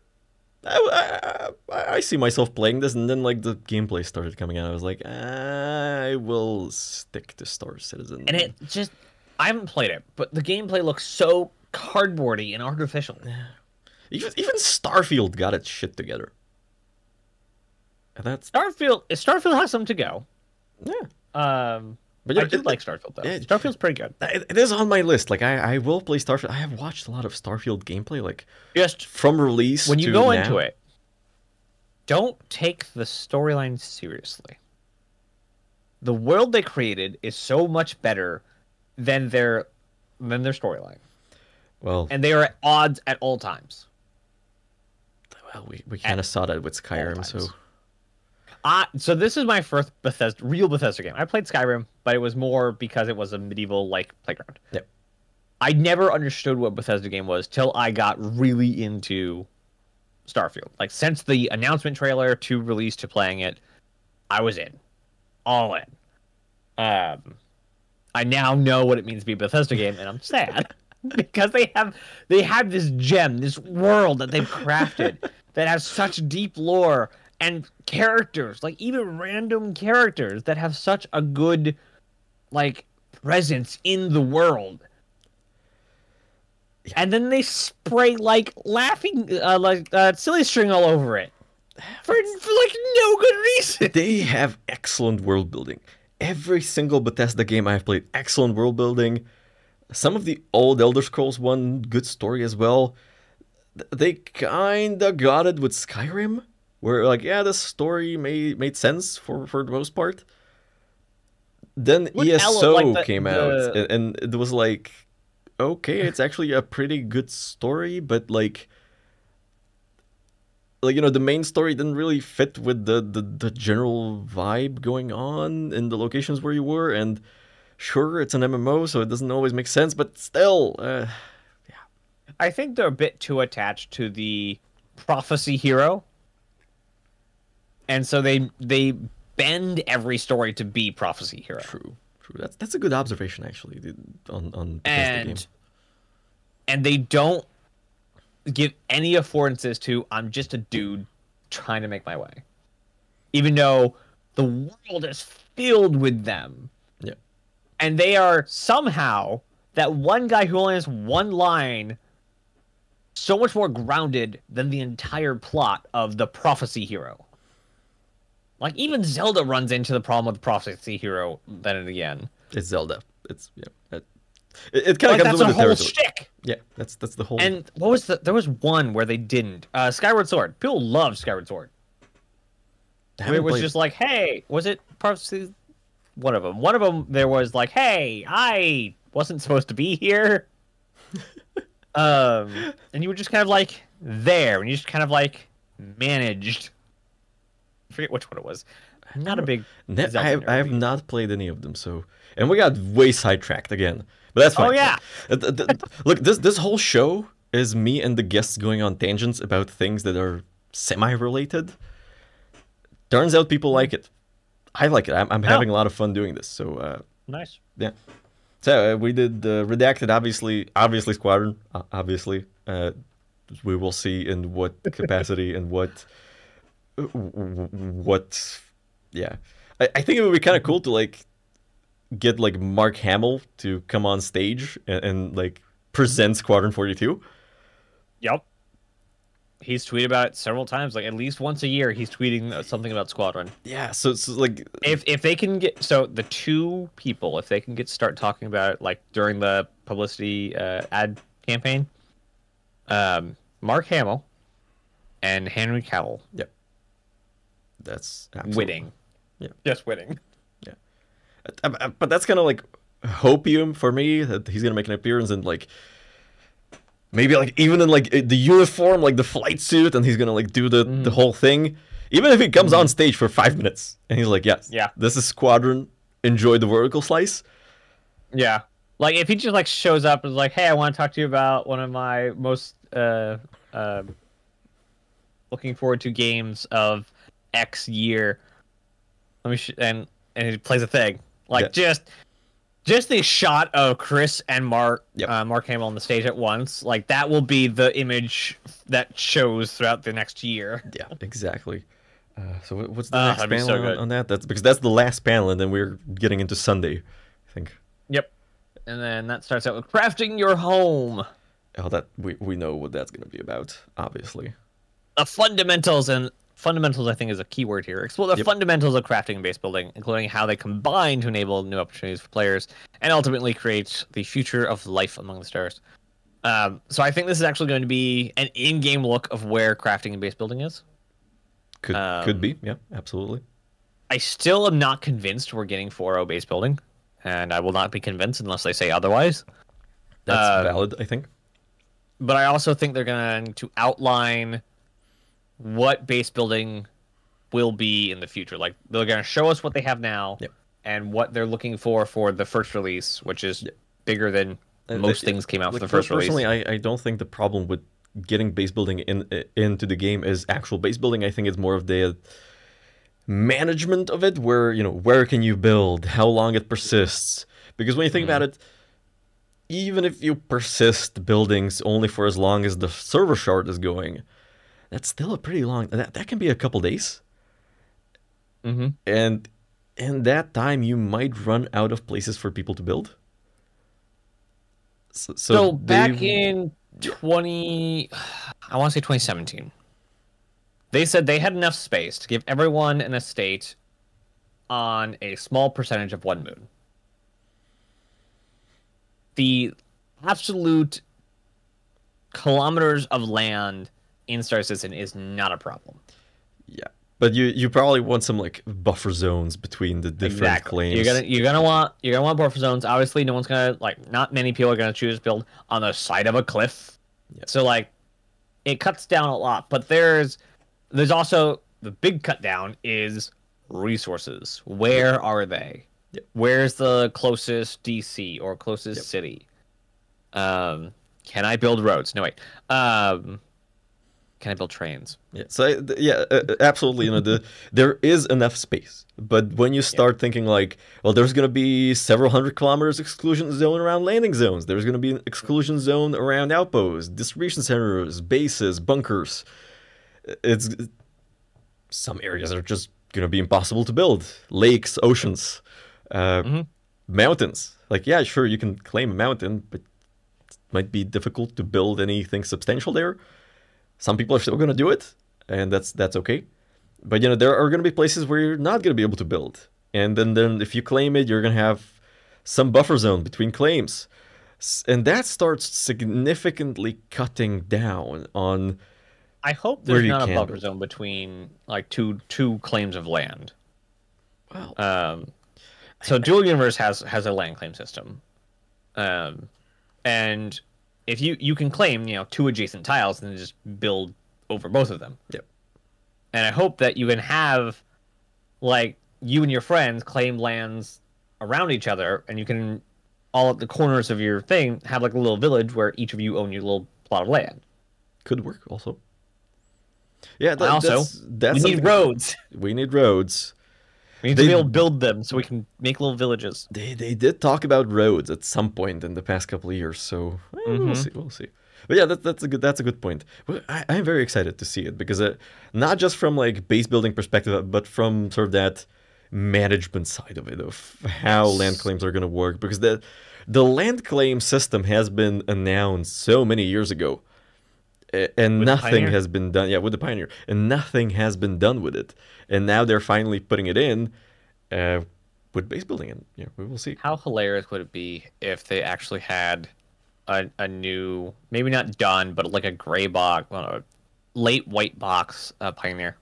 Speaker 1: I see myself playing this, and then the gameplay started coming out. I was like, I will stick to Star Citizen.
Speaker 4: And it just, I haven't played it, but the gameplay looks so cardboardy and artificial.
Speaker 1: Even Starfield got its shit together. And that's
Speaker 4: Starfield has some to go.
Speaker 1: Yeah. But
Speaker 4: I do like Starfield though. Starfield's pretty good.
Speaker 1: It is on my list. Like I will play Starfield. I have watched a lot of Starfield gameplay, like
Speaker 4: Just
Speaker 1: from release
Speaker 4: when you
Speaker 1: to
Speaker 4: go
Speaker 1: now.
Speaker 4: into it, don't take the storyline seriously. The world they created is so much better than their storyline,
Speaker 1: Well,
Speaker 4: and they are at odds at all times.
Speaker 1: well, we kind of saw that with Skyrim, so.
Speaker 4: So this is my first real Bethesda game. I played Skyrim, but it was more because it was a medieval like playground.
Speaker 1: Yep.
Speaker 4: I never understood what Bethesda game was till I got really into Starfield. Like since the announcement trailer to release to playing it, I was in, all in. I now know what it means to be a Bethesda game, and I'm sad because they have this gem, this world that they've crafted that has such deep lore. And characters, like even random characters that have such a good, like, presence in the world. Yeah. And then they spray, like, silly string all over it. For like, no good reason.
Speaker 1: They have excellent world building. Every single Bethesda game I've played, excellent world building. Some of the old Elder Scrolls one, good story as well. They kinda got it with Skyrim. Where like, yeah, the story made sense for the most part. Then ESO came out, and it was like, okay, it's actually a pretty good story, but like the main story didn't really fit with the general vibe going on in the locations where you were. And sure, it's an MMO, so it doesn't always make sense, but still, yeah.
Speaker 4: I think they're a bit too attached to the prophecy hero. And so they bend every story to be prophecy hero.
Speaker 1: True. That's a good observation actually on Bethesda games.
Speaker 4: And they don't give any affordances to I'm just a dude trying to make my way, even though the world is filled with them.
Speaker 1: Yeah.
Speaker 4: And they are somehow that one guy who only has one line so much more grounded than the entire plot of the prophecy hero. Like, even Zelda runs into the problem with the prophecy hero then and again.
Speaker 1: It's Zelda. It's, yeah. It kind of comes with the territory.
Speaker 4: Shtick.
Speaker 1: Yeah, that's the whole...
Speaker 4: And what was there was one where they didn't. Skyward Sword. People love Skyward Sword. It was just like, hey, was it prophecy? One of them, there was like, hey, I wasn't supposed to be here. And you were just kind of like there, and you just kind of like managed. I forget which one it was. I'm not a big.
Speaker 1: I have not played any of them, so and we got way sidetracked again, but that's fine.
Speaker 4: Oh yeah.
Speaker 1: Look, this whole show is me and the guests going on tangents about things that are semi-related. Turns out people like it. I like it. I'm having a lot of fun doing this. So
Speaker 4: nice.
Speaker 1: Yeah. So we did Redacted, obviously Squadron, obviously. We will see in what capacity and what. Yeah, I think it would be kind of cool to like get like Mark Hamill to come on stage and like present Squadron 42.
Speaker 4: Yep. He's tweeted about it several times. Like at least once a year, he's tweeting something about Squadron.
Speaker 1: Yeah. So like
Speaker 4: if they can get the two people, if they can start talking about it like during the publicity ad campaign, Mark Hamill and Henry Cavill.
Speaker 1: Yep. That's absolutely
Speaker 4: winning.
Speaker 1: Yeah.
Speaker 4: Just winning.
Speaker 1: Yeah. But that's kind of like hopium for me that he's gonna make an appearance and like. Maybe like even in like the uniform, like the flight suit, and he's gonna like do the whole thing. Even if he comes on stage for 5 minutes and he's like, "Yes,
Speaker 4: yeah,
Speaker 1: this is Squadron. Enjoy the vertical slice."
Speaker 4: Yeah, like if he just like shows up and is like, "Hey, I want to talk to you about one of my most looking forward to games of X year." Let me and he plays a thing like Just the shot of Chris and Mark Hamill on the stage at once, like that will be the image that shows throughout the next year.
Speaker 1: Yeah, exactly. So what's the next panel on that? That's because that's the last panel, and then we're getting into Sunday, I think.
Speaker 4: Yep. And then that starts out with crafting your home.
Speaker 1: Oh, that we know what that's gonna be about, obviously.
Speaker 4: The fundamentals and fundamentals, I think, is a key word here. Explore the fundamentals of crafting and base building, including how they combine to enable new opportunities for players and ultimately create the future of life among the stars. So I think this is actually going to be an in-game look of where crafting and base building is.
Speaker 1: Could be, yeah, absolutely.
Speaker 4: I still am not convinced we're getting 4.0 base building, and I will not be convinced unless they say otherwise.
Speaker 1: That's valid, I think.
Speaker 4: But I also think they're going to outline what base building will be in the future. Like, they're going to show us what they have now and what they're looking for the first release, which is bigger than most things came out for the first release.
Speaker 1: Personally, I don't think the problem with getting base building into the game is actual base building. I think it's more of the management of it, where, you know, where can you build, how long it persists. Because when you think about it, even if you persist buildings only for as long as the server shard is going, that's still a pretty long... That can be a couple days. And in that time, you might run out of places for people to build.
Speaker 4: So back in I want to say 2017, they said they had enough space to give everyone an estate on a small percentage of one moon. The absolute kilometers of land in Star Citizen is not a problem.
Speaker 1: Yeah, but you probably want some like buffer zones between the different claims.
Speaker 4: You're gonna want buffer zones. Obviously, no one's gonna not many people are gonna choose to build on the side of a cliff. Yeah. So like, it cuts down a lot. But there's also the big cut down is resources. Where are they?
Speaker 1: Yep.
Speaker 4: Where's the closest DC or closest city? Can I build roads? No, wait. Can I build trains?
Speaker 1: Yeah. So absolutely. You know, there is enough space, but when you start thinking like, well, there's going to be several hundred kilometers exclusion zone around landing zones. There's going to be an exclusion zone around outposts, distribution centers, bases, bunkers. It's some areas are just going to be impossible to build. Lakes, oceans. Mountains. Like, yeah, sure, you can claim a mountain, but it might be difficult to build anything substantial there. Some people are still going to do it, and that's okay. But, you know, there are going to be places where you're not going to be able to build. And then if you claim it, you're going to have some buffer zone between claims. And that starts significantly cutting down on...
Speaker 4: I hope there's not a buffer zone between, like, two claims of land.
Speaker 1: Well...
Speaker 4: So Dual Universe has a land claim system, and if you can claim, you know, 2 adjacent tiles and then just build over both of them.
Speaker 1: Yep.
Speaker 4: And I hope that you can have, like, you and your friends claim lands around each other, and you can all at the corners of your thing have like a little village where each of you own your little plot of land.
Speaker 1: Could work also. Yeah.
Speaker 4: We need roads.
Speaker 1: We need roads.
Speaker 4: We need to be able to build them so we can make little villages.
Speaker 1: They did talk about roads at some point in the past couple of years, so we'll see. But yeah, that's a good point. I'm very excited to see it because not just from like base building perspective, but from sort of that management side of it, of how land claims are going to work. Because the land claim system has been announced so many years ago, and nothing has been done. Yeah, with the Pioneer, and nothing has been done with it. And now they're finally putting it in with base building, and yeah, we will see.
Speaker 4: How hilarious would it be if they actually had a new, maybe not done, but like a gray box, well, a late white box Pioneer?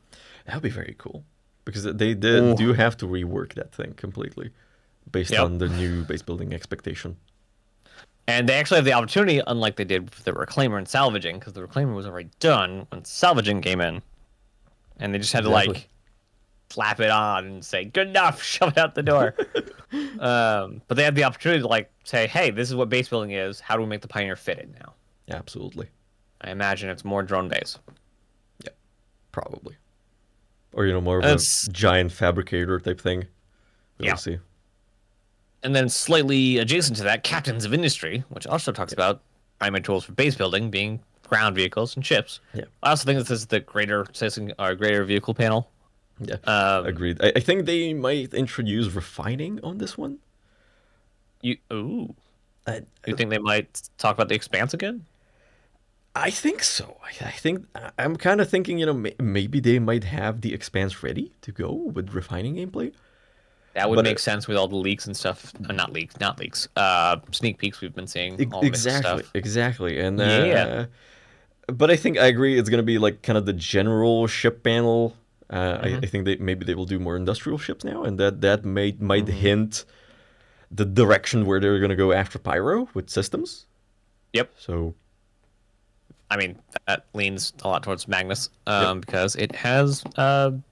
Speaker 1: That would be very cool, because they do have to rework that thing completely based on the new base building expectation.
Speaker 4: And they actually have the opportunity, unlike they did with the Reclaimer and Salvaging, because the Reclaimer was already done when Salvaging came in. And they just had to, like, slap it on and say, good enough, shove it out the door. But they had the opportunity to, like, say, hey, this is what base building is. How do we make the Pioneer fit in now?
Speaker 1: Yeah, absolutely.
Speaker 4: I imagine it's more drone base.
Speaker 1: Yeah, probably. Or, you know, more of a giant fabricator type thing. We'll see.
Speaker 4: And then slightly adjacent to that, Captains of Industry, which also talks about primary tools for base building being ground vehicles and ships.
Speaker 1: Yeah.
Speaker 4: I also think this is the greater vehicle panel.
Speaker 1: Yeah, agreed. I think they might introduce refining on this one.
Speaker 4: You think they might talk about the Expanse again?
Speaker 1: I think so. I think I'm kind of thinking, maybe they might have the expanse ready to go with refining gameplay.
Speaker 4: That would
Speaker 1: But
Speaker 4: make sense with all the leaks and stuff. Not leaks. Sneak peeks we've been seeing. All this
Speaker 1: exactly,
Speaker 4: stuff.
Speaker 1: exactly. And
Speaker 4: Yeah.
Speaker 1: but I think I agree. It's gonna be like kind of the general ship panel.
Speaker 4: Mm-hmm.
Speaker 1: I think maybe they will do more industrial ships now, and that might
Speaker 4: Mm-hmm.
Speaker 1: hint the direction where they're gonna go after Pyro with systems.
Speaker 4: Yep.
Speaker 1: So
Speaker 4: I mean, that leans a lot towards Magnus,
Speaker 1: yep,
Speaker 4: because it has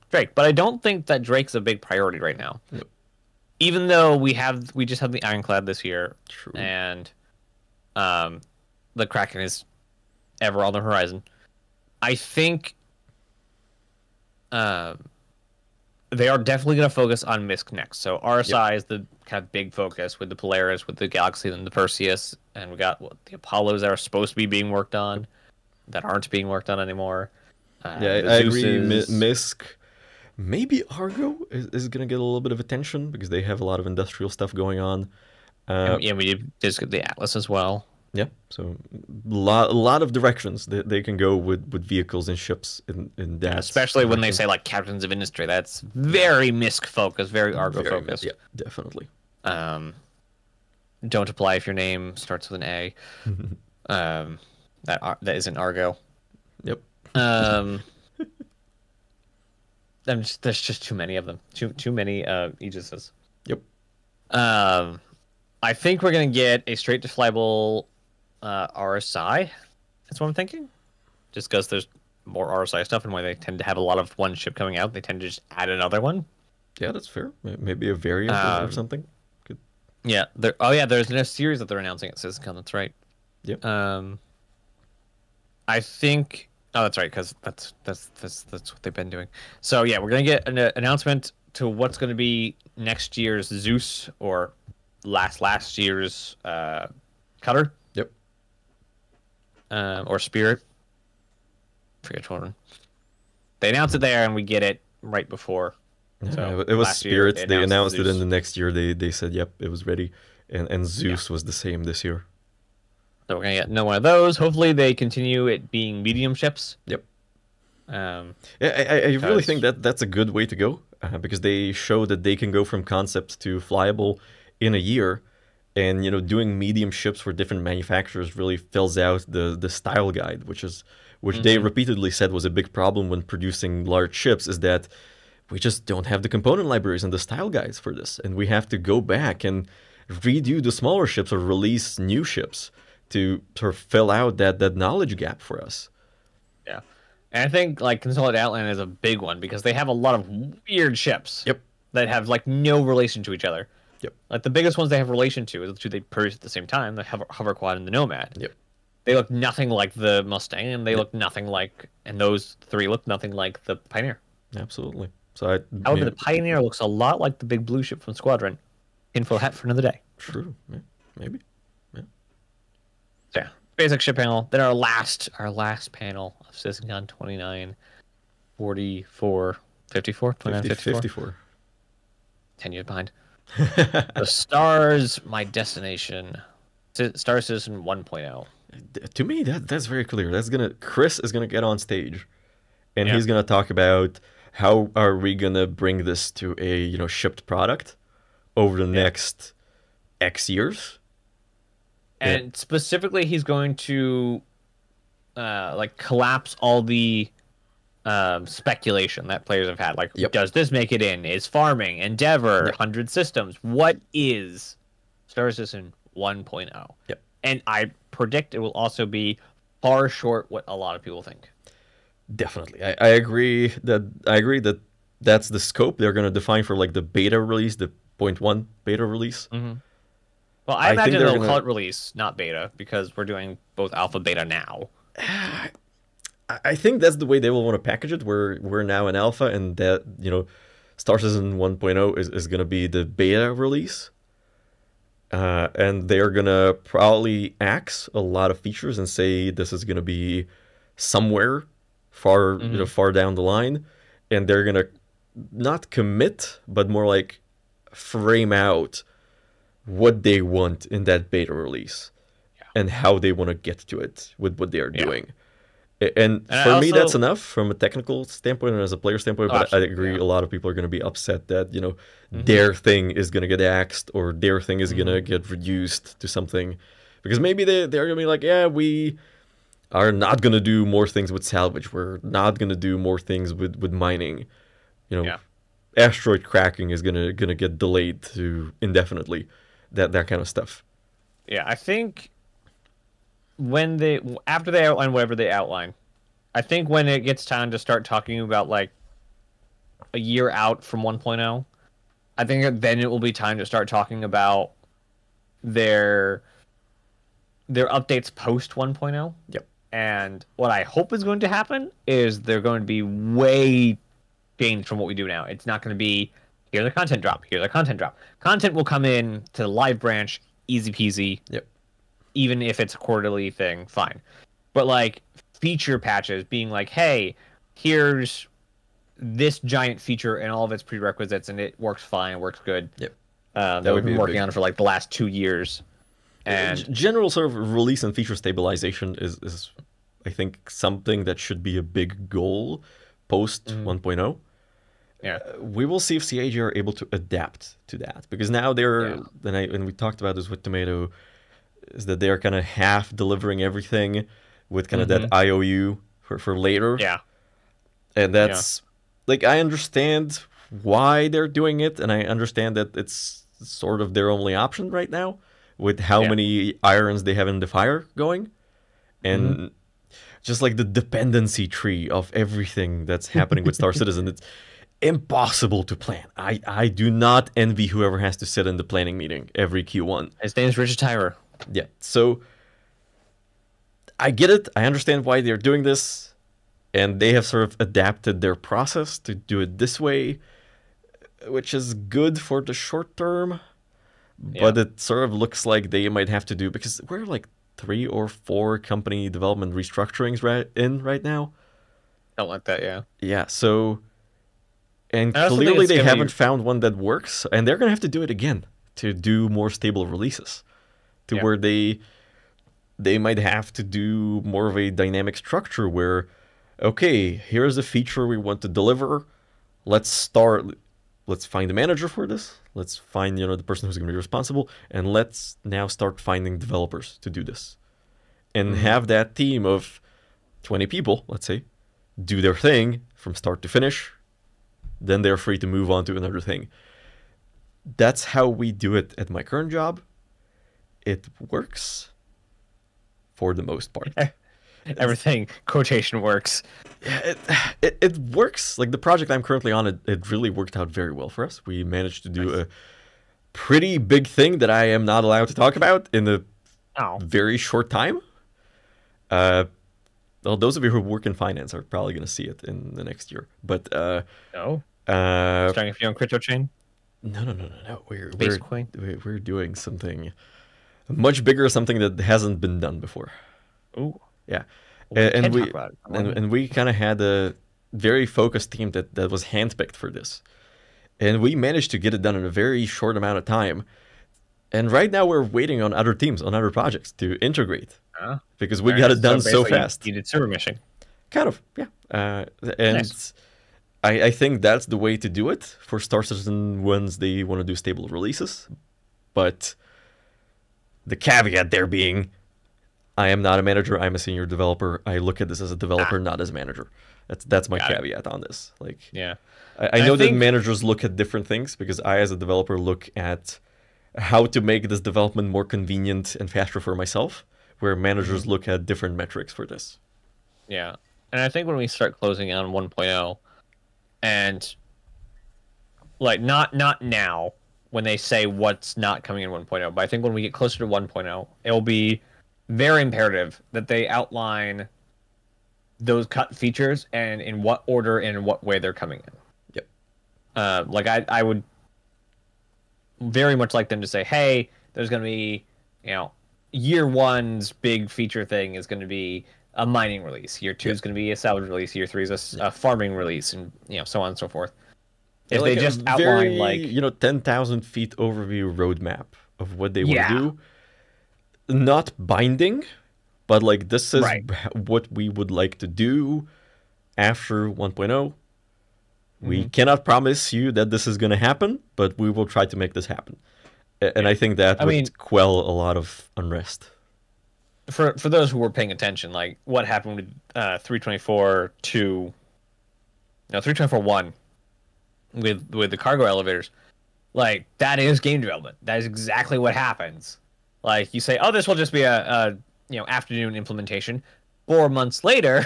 Speaker 4: Drake. But I don't think that Drake's a big priority right now.
Speaker 1: yep,
Speaker 4: Even though we just had the Ironclad this year,
Speaker 1: true.
Speaker 4: and the Kraken is ever on the horizon. I think they are definitely going to focus on Misk next. So RSI is the kind of big focus with the Polaris, with the Galaxy, and the Perseus, and we got the Apollos that are supposed to be being worked on that aren't being worked on anymore.
Speaker 1: Yeah,
Speaker 4: The
Speaker 1: I agree.
Speaker 4: Zeuses.
Speaker 1: Misk, maybe Argo is gonna get a little bit of attention because they have a lot of industrial stuff going on.
Speaker 4: And we just got the Atlas as well.
Speaker 1: Yeah, so a lot of directions that they can go with vehicles and ships in that.
Speaker 4: Especially when they
Speaker 1: direction.
Speaker 4: say like captains of industry, that's very Misk focused, very Argo
Speaker 1: Very
Speaker 4: focused.
Speaker 1: Yeah, definitely.
Speaker 4: Don't apply if your name starts with an A. That isn't Argo.
Speaker 1: Yep.
Speaker 4: There's just too many of them. Too many Aegises.
Speaker 1: Yep.
Speaker 4: I think we're gonna get a straight to flyable RSI. That's what I'm thinking. Just because there's more RSI stuff, and when they tend to have a lot of one ship coming out, they tend to just add another one.
Speaker 1: Yeah, that's fair. Maybe a variant or something. Good.
Speaker 4: Yeah. There's a series that they're announcing at CitizenCon. That's right.
Speaker 1: Yep.
Speaker 4: I think. Oh, that's right, because that's what they've been doing. So yeah, we're gonna get an announcement to what's gonna be next year's Zeus or last year's Cutter.
Speaker 1: Yep.
Speaker 4: Or Spirit. Forget which one. They announced it there, and we get it right before. So
Speaker 1: it was
Speaker 4: last year,
Speaker 1: Spirits. They announced it,
Speaker 4: Zeus.
Speaker 1: and the next year they said, "Yep, it was ready." And Zeus was the same this year.
Speaker 4: So we're gonna get no one of those. Hopefully, they continue it being medium ships.
Speaker 1: Yep.
Speaker 4: Yeah,
Speaker 1: I really think that's a good way to go because they show that they can go from concept to flyable in a year, and doing medium ships for different manufacturers really fills out the style guide, which they repeatedly said was a big problem when producing large ships, is that we just don't have the component libraries and the style guides for this, and we have to go back and redo the smaller ships or release new ships to sort of fill out that knowledge gap for us.
Speaker 4: Yeah. And I think like Consolidated Outland is a big one because they have a lot of weird ships.
Speaker 1: Yep.
Speaker 4: That have like no relation to each other.
Speaker 1: Yep.
Speaker 4: Like the biggest ones they have relation to is the two they produce at the same time, the Hover Quad and the Nomad.
Speaker 1: Yep.
Speaker 4: They look nothing like the Mustang, and they look nothing like, and those three look nothing like the Pioneer.
Speaker 1: Absolutely. So
Speaker 4: However, the Pioneer looks a lot like the big blue ship from Squadron. Info hat for another day.
Speaker 1: True. Yeah, maybe. Yeah.
Speaker 4: So yeah, basic ship panel. Then our last panel of CitizenCon 29, 44, 54, 29, 54.
Speaker 1: 54.
Speaker 4: 10 years behind. The Stars, my destination. Star Citizen 1.0.
Speaker 1: To me, that's very clear. Chris is gonna get on stage, and
Speaker 4: Yeah.
Speaker 1: he's gonna talk about how are we gonna bring this to a shipped product over the next X years.
Speaker 4: And specifically, he's going to like collapse all the speculation that players have had. Like, does this make it in? Is farming, Endeavor, 100 systems? What is Star Citizen 1.0?
Speaker 1: Yep.
Speaker 4: And I predict it will also be far short what a lot of people think.
Speaker 1: Definitely. I agree that that's the scope they're going to define for like the beta release, the 0.1 beta release.
Speaker 4: Mm-hmm. Well, I imagine they'll call it release, not beta, because we're doing both alpha beta now.
Speaker 1: I think that's the way they will want to package it. We're now in alpha, and that Star Citizen 1.0 is going to be the beta release. And they're going to probably axe a lot of features and say this is going to be somewhere far far down the line, and they're going to not commit, but more like frame out what they want in that beta release.
Speaker 4: Yeah.
Speaker 1: and how they want to get to it with what they are doing. And
Speaker 4: And
Speaker 1: for
Speaker 4: I
Speaker 1: me, that's
Speaker 4: also-
Speaker 1: enough from a technical standpoint and as a player standpoint.
Speaker 4: Oh,
Speaker 1: But I
Speaker 4: absolutely,
Speaker 1: agree,
Speaker 4: yeah.
Speaker 1: a lot of people are going to be upset that, you know, their thing is going to get axed or their thing is going to get reduced to something. Because maybe they're going to be like, yeah, we are not going to do more things with salvage. We're not going to do more things with mining. You know,
Speaker 4: Yeah.
Speaker 1: asteroid cracking is gonna get delayed to indefinitely. That kind of stuff.
Speaker 4: Yeah, I think after they outline whatever they outline, I think when it gets time to start talking about like a year out from 1.0, I think then it will be time to start talking about their updates post 1.0.
Speaker 1: Yep.
Speaker 4: And what I hope is going to happen is they're going to be way changed from what we do now. It's not going to be here's a content drop, here's a content drop. Content will come in to the live branch, easy peasy.
Speaker 1: Yep.
Speaker 4: Even if it's a quarterly thing, fine. But like feature patches being like, hey, here's this giant feature and all of its prerequisites, and it works fine, it works good.
Speaker 1: Yep.
Speaker 4: That
Speaker 1: would
Speaker 4: we've
Speaker 1: be
Speaker 4: been
Speaker 1: a
Speaker 4: working
Speaker 1: big-
Speaker 4: on it for like the last 2 years. And
Speaker 1: General sort of release and feature stabilization is I think something that should be a big goal post 1.0.
Speaker 4: yeah,
Speaker 1: We will see if CAG are able to adapt to that, because now they're and we talked about this with Tomato, is that they're kind of half delivering everything with kind of that IOU for later.
Speaker 4: yeah,
Speaker 1: And that's like, I understand why they're doing it, and I understand that it's sort of their only option right now with how many irons they have in the fire going. And just like the dependency tree of everything that's happening with Star Citizen, it's impossible to plan. I do not envy whoever has to sit in the planning meeting every Q1.
Speaker 4: his name's Richard Tyrer.
Speaker 1: Yeah, so I get it. I understand why they're doing this, and they have sort of adapted their process to do it this way, which is good for the short term. But it sort of looks like they might have to do, because we're like 3 or 4 company development restructurings right now.
Speaker 4: Don't like that, yeah.
Speaker 1: Yeah, so, and
Speaker 4: I also think
Speaker 1: clearly
Speaker 4: it's
Speaker 1: they
Speaker 4: gonna be-
Speaker 1: haven't found one that works, and they're gonna have to do it again to do more stable releases, to where they might have to do more of a dynamic structure where, okay, here's a feature we want to deliver. Let's find a manager for this. Let's find, you know, the person who's going to be responsible, and let's now start finding developers to do this, and have that team of 20 people, let's say, do their thing from start to finish. Then they're free to move on to another thing. That's how we do it at my current job. It works for the most part.
Speaker 4: Everything quotation works.
Speaker 1: It works. Like the project I'm currently on, it really worked out very well for us. We managed to do a pretty big thing that I am not allowed to talk about in a very short time. Well, those of you who work in finance are probably going to see it in the next year. But
Speaker 4: No. Starting a few on crypto chain.
Speaker 1: no. We're doing something much bigger, something that hasn't been done before.
Speaker 4: Ooh.
Speaker 1: Yeah.
Speaker 4: Well,
Speaker 1: And
Speaker 4: can
Speaker 1: we
Speaker 4: talk about it.
Speaker 1: and we kind of had a very focused team that was handpicked for this, and we managed to get it done in a very short amount of time. And right now we're waiting on other teams, on other projects to integrate, because we got it done so
Speaker 4: basically
Speaker 1: fast.
Speaker 4: You did server meshing.
Speaker 1: Kind of, yeah. And
Speaker 4: Nice.
Speaker 1: I think that's the way to do it for Star Citizen once they want to do stable releases. But the caveat there being, I am not a manager. I'm a senior developer. I look at this as a developer, not as a manager. That's my caveat on this. Like,
Speaker 4: Yeah.
Speaker 1: I know that managers look at different things, because I, as a developer, look at how to make this development more convenient and faster for myself, where managers look at different metrics for this.
Speaker 4: Yeah. And I think when we start closing on 1.0, and like not now when they say what's not coming in 1.0, but I think when we get closer to 1.0, it'll be very imperative that they outline those cut features and in what order and in what way they're coming in.
Speaker 1: Yep.
Speaker 4: Like I would very much like them to say, hey, there's going to be, you know, year one's big feature thing is going to be a mining release. Year two is going to be a salvage release. Year three is a farming release, and so on and so forth. If
Speaker 1: like
Speaker 4: they just outline
Speaker 1: very,
Speaker 4: like
Speaker 1: 10,000 feet overview roadmap of what they want to do, not binding, but like this is
Speaker 4: Right.
Speaker 1: what we would like to do after 1.0. We cannot promise you that this is going to happen, but we will try to make this happen. And I think that would quell a lot of unrest.
Speaker 4: For those who were paying attention, like what happened with 324.2, no 324.1 with the cargo elevators, like that is game development. That is exactly what happens. Like you say, oh, this will just be a afternoon implementation. 4 months later,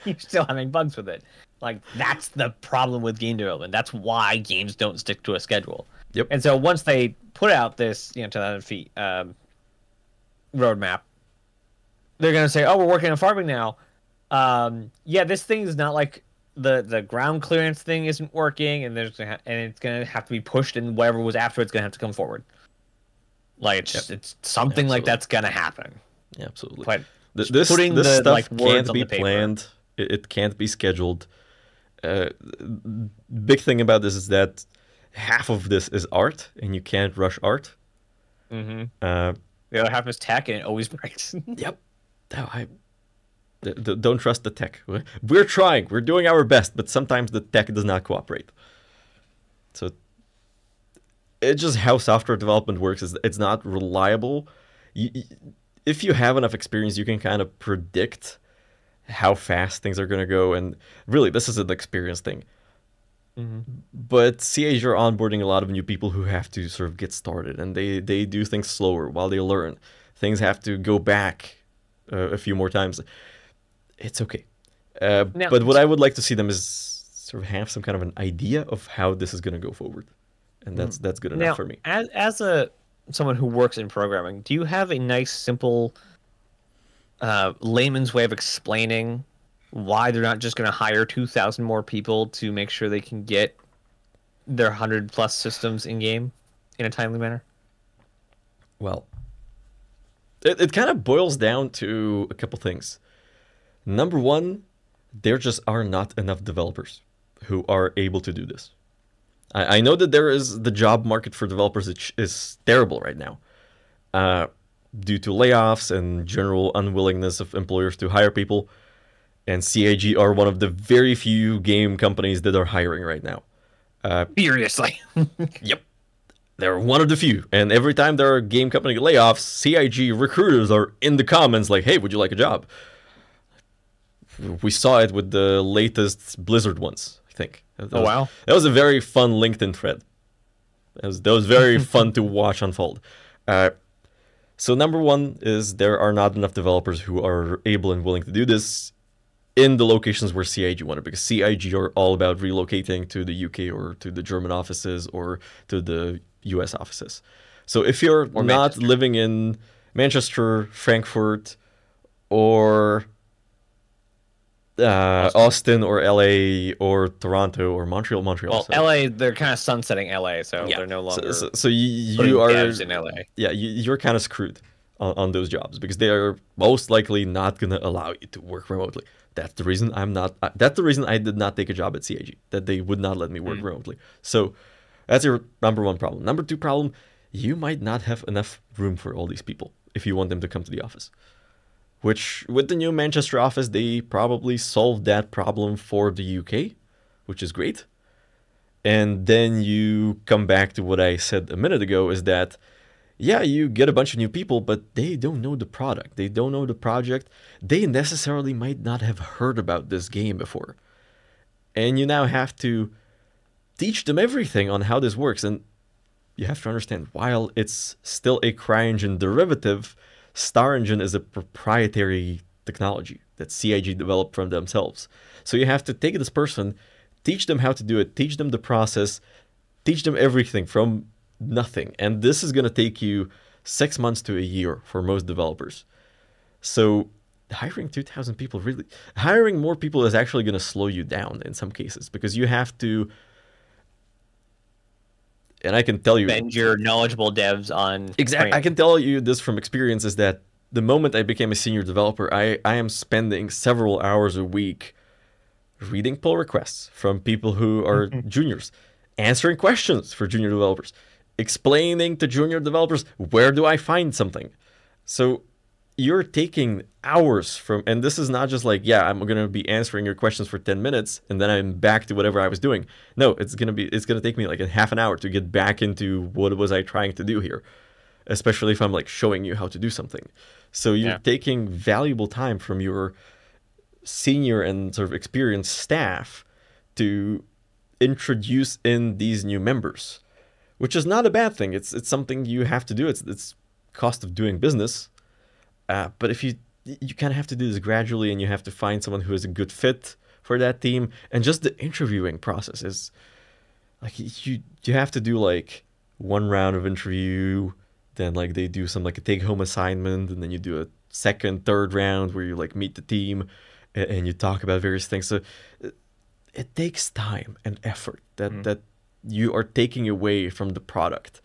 Speaker 4: you're still having bugs with it. Like that's the problem with game development. That's why games don't stick to a schedule.
Speaker 1: Yep.
Speaker 4: And so once they put out this 10,000 feet roadmap, they're gonna say, oh, we're working on farming now. Yeah, this thing is not like the ground clearance thing isn't working, and it's gonna have to be pushed, and whatever was after it's gonna have to come forward. Like it's something like that's gonna happen.
Speaker 1: Yeah, absolutely.
Speaker 4: But
Speaker 1: this
Speaker 4: putting
Speaker 1: this
Speaker 4: the,
Speaker 1: stuff
Speaker 4: like, words
Speaker 1: can't
Speaker 4: on
Speaker 1: be
Speaker 4: the paper.
Speaker 1: planned. It can't be scheduled. Big thing about this is that half of this is art, and you can't rush art.
Speaker 4: Mm-hmm. The other half is tech, and it always breaks.
Speaker 1: Yep. No, don't trust the tech. We're trying. We're doing our best, but sometimes the tech does not cooperate. So it's just how software development works. It's not reliable. If you have enough experience, you can kind of predict how fast things are going to go. And really, this is an experience thing.
Speaker 4: Mm-hmm.
Speaker 1: But CAG are onboarding a lot of new people who have to sort of get started, and they do things slower while they learn. Things have to go back a few more times. It's okay. But what I would like to see them is sort of have some kind of an idea of how this is going to go forward. And that's good enough for me.
Speaker 4: As someone who works in programming, do you have a nice, simple layman's way of explaining why they're not just going to hire 2,000 more people to make sure they can get their 100+ systems in game in a timely manner?
Speaker 1: Well, it kind of boils down to a couple things. Number one, there just are not enough developers who are able to do this. I know that the job market for developers is terrible right now, due to layoffs and general unwillingness of employers to hire people. And CAG are one of the very few game companies that are hiring right now.
Speaker 4: Furiously.
Speaker 1: Yep. They're one of the few. And every time there are game company layoffs, CIG recruiters are in the comments like, hey, would you like a job? We saw it with the latest Blizzard ones, I think.
Speaker 4: Wow.
Speaker 1: That was a very fun LinkedIn thread. That was very fun to watch unfold. So number one is there are not enough developers who are able and willing to do this in the locations where CIG wanted, because CIG are all about relocating to the UK or to the German offices or to the US offices. So if you're not living in Manchester, Frankfurt, or Austin or LA or Toronto or Montreal.
Speaker 4: Well,
Speaker 1: so.
Speaker 4: LA, they're kind of sunsetting LA, so they're no longer.
Speaker 1: So you are
Speaker 4: devs in LA.
Speaker 1: Yeah, you're kind of screwed on those jobs because they are most likely not going to allow you to work remotely. That's the reason That's the reason I did not take a job at CAG. That they would not let me work remotely. So that's your number one problem. Number two problem: you might not have enough room for all these people if you want them to come to the office. Which, with the new Manchester office, they probably solved that problem for the UK, which is great. And then you come back to what I said a minute ago, is that, yeah, you get a bunch of new people, but they don't know the product. They don't know the project. They necessarily might not have heard about this game before. And you now have to teach them everything on how this works. And you have to understand, while it's still a CryEngine derivative, StarEngine is a proprietary technology that CIG developed from themselves. So you have to take this person, teach them how to do it, teach them the process, teach them everything from nothing. And this is going to take you 6 months to a year for most developers. So hiring 2,000 people, hiring more people is actually going to slow you down in some cases, because you have to, and I can tell you,
Speaker 4: spend your knowledgeable devs on
Speaker 1: exactly. I can tell you this from experience, is that the moment I became a senior developer, I am spending several hours a week reading pull requests from people who are juniors, answering questions for junior developers, explaining to junior developers, where do I find something? So you're taking hours from, and this is not just like, yeah, I'm going to be answering your questions for 10 minutes and then I'm back to whatever I was doing. No, it's going to take me like a half an hour to get back into what was I trying to do here, especially if I'm like showing you how to do something. So you're taking valuable time from your senior and sort of experienced staff to introduce in these new members, which is not a bad thing. It's something you have to do. It's cost of doing business. But if you kind of have to do this gradually, and you have to find someone who is a good fit for that team, and just the interviewing process is like you have to do like one round of interview, then like they do some like a take home assignment, and then you do a second, third round where you like meet the team and you talk about various things. So it takes time and effort that you are taking away from the product.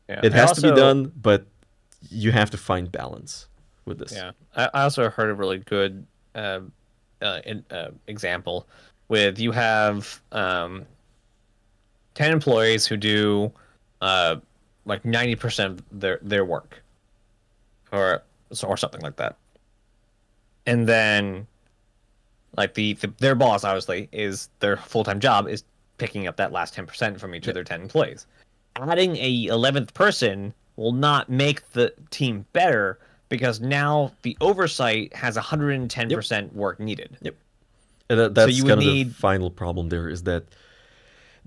Speaker 4: Yeah.
Speaker 1: It has to be done, but you have to find balance with this.
Speaker 4: Yeah, I also heard a really good example with you have 10 employees who do like 90% of their work, or something like that, and then like their boss obviously is their full-time job is picking up that last 10% from each of their 10 employees. Adding a 11th person will not make the team better, because now the oversight has 110% work needed.
Speaker 1: Yep. And that's
Speaker 4: you
Speaker 1: kind of
Speaker 4: need
Speaker 1: the final problem there, is that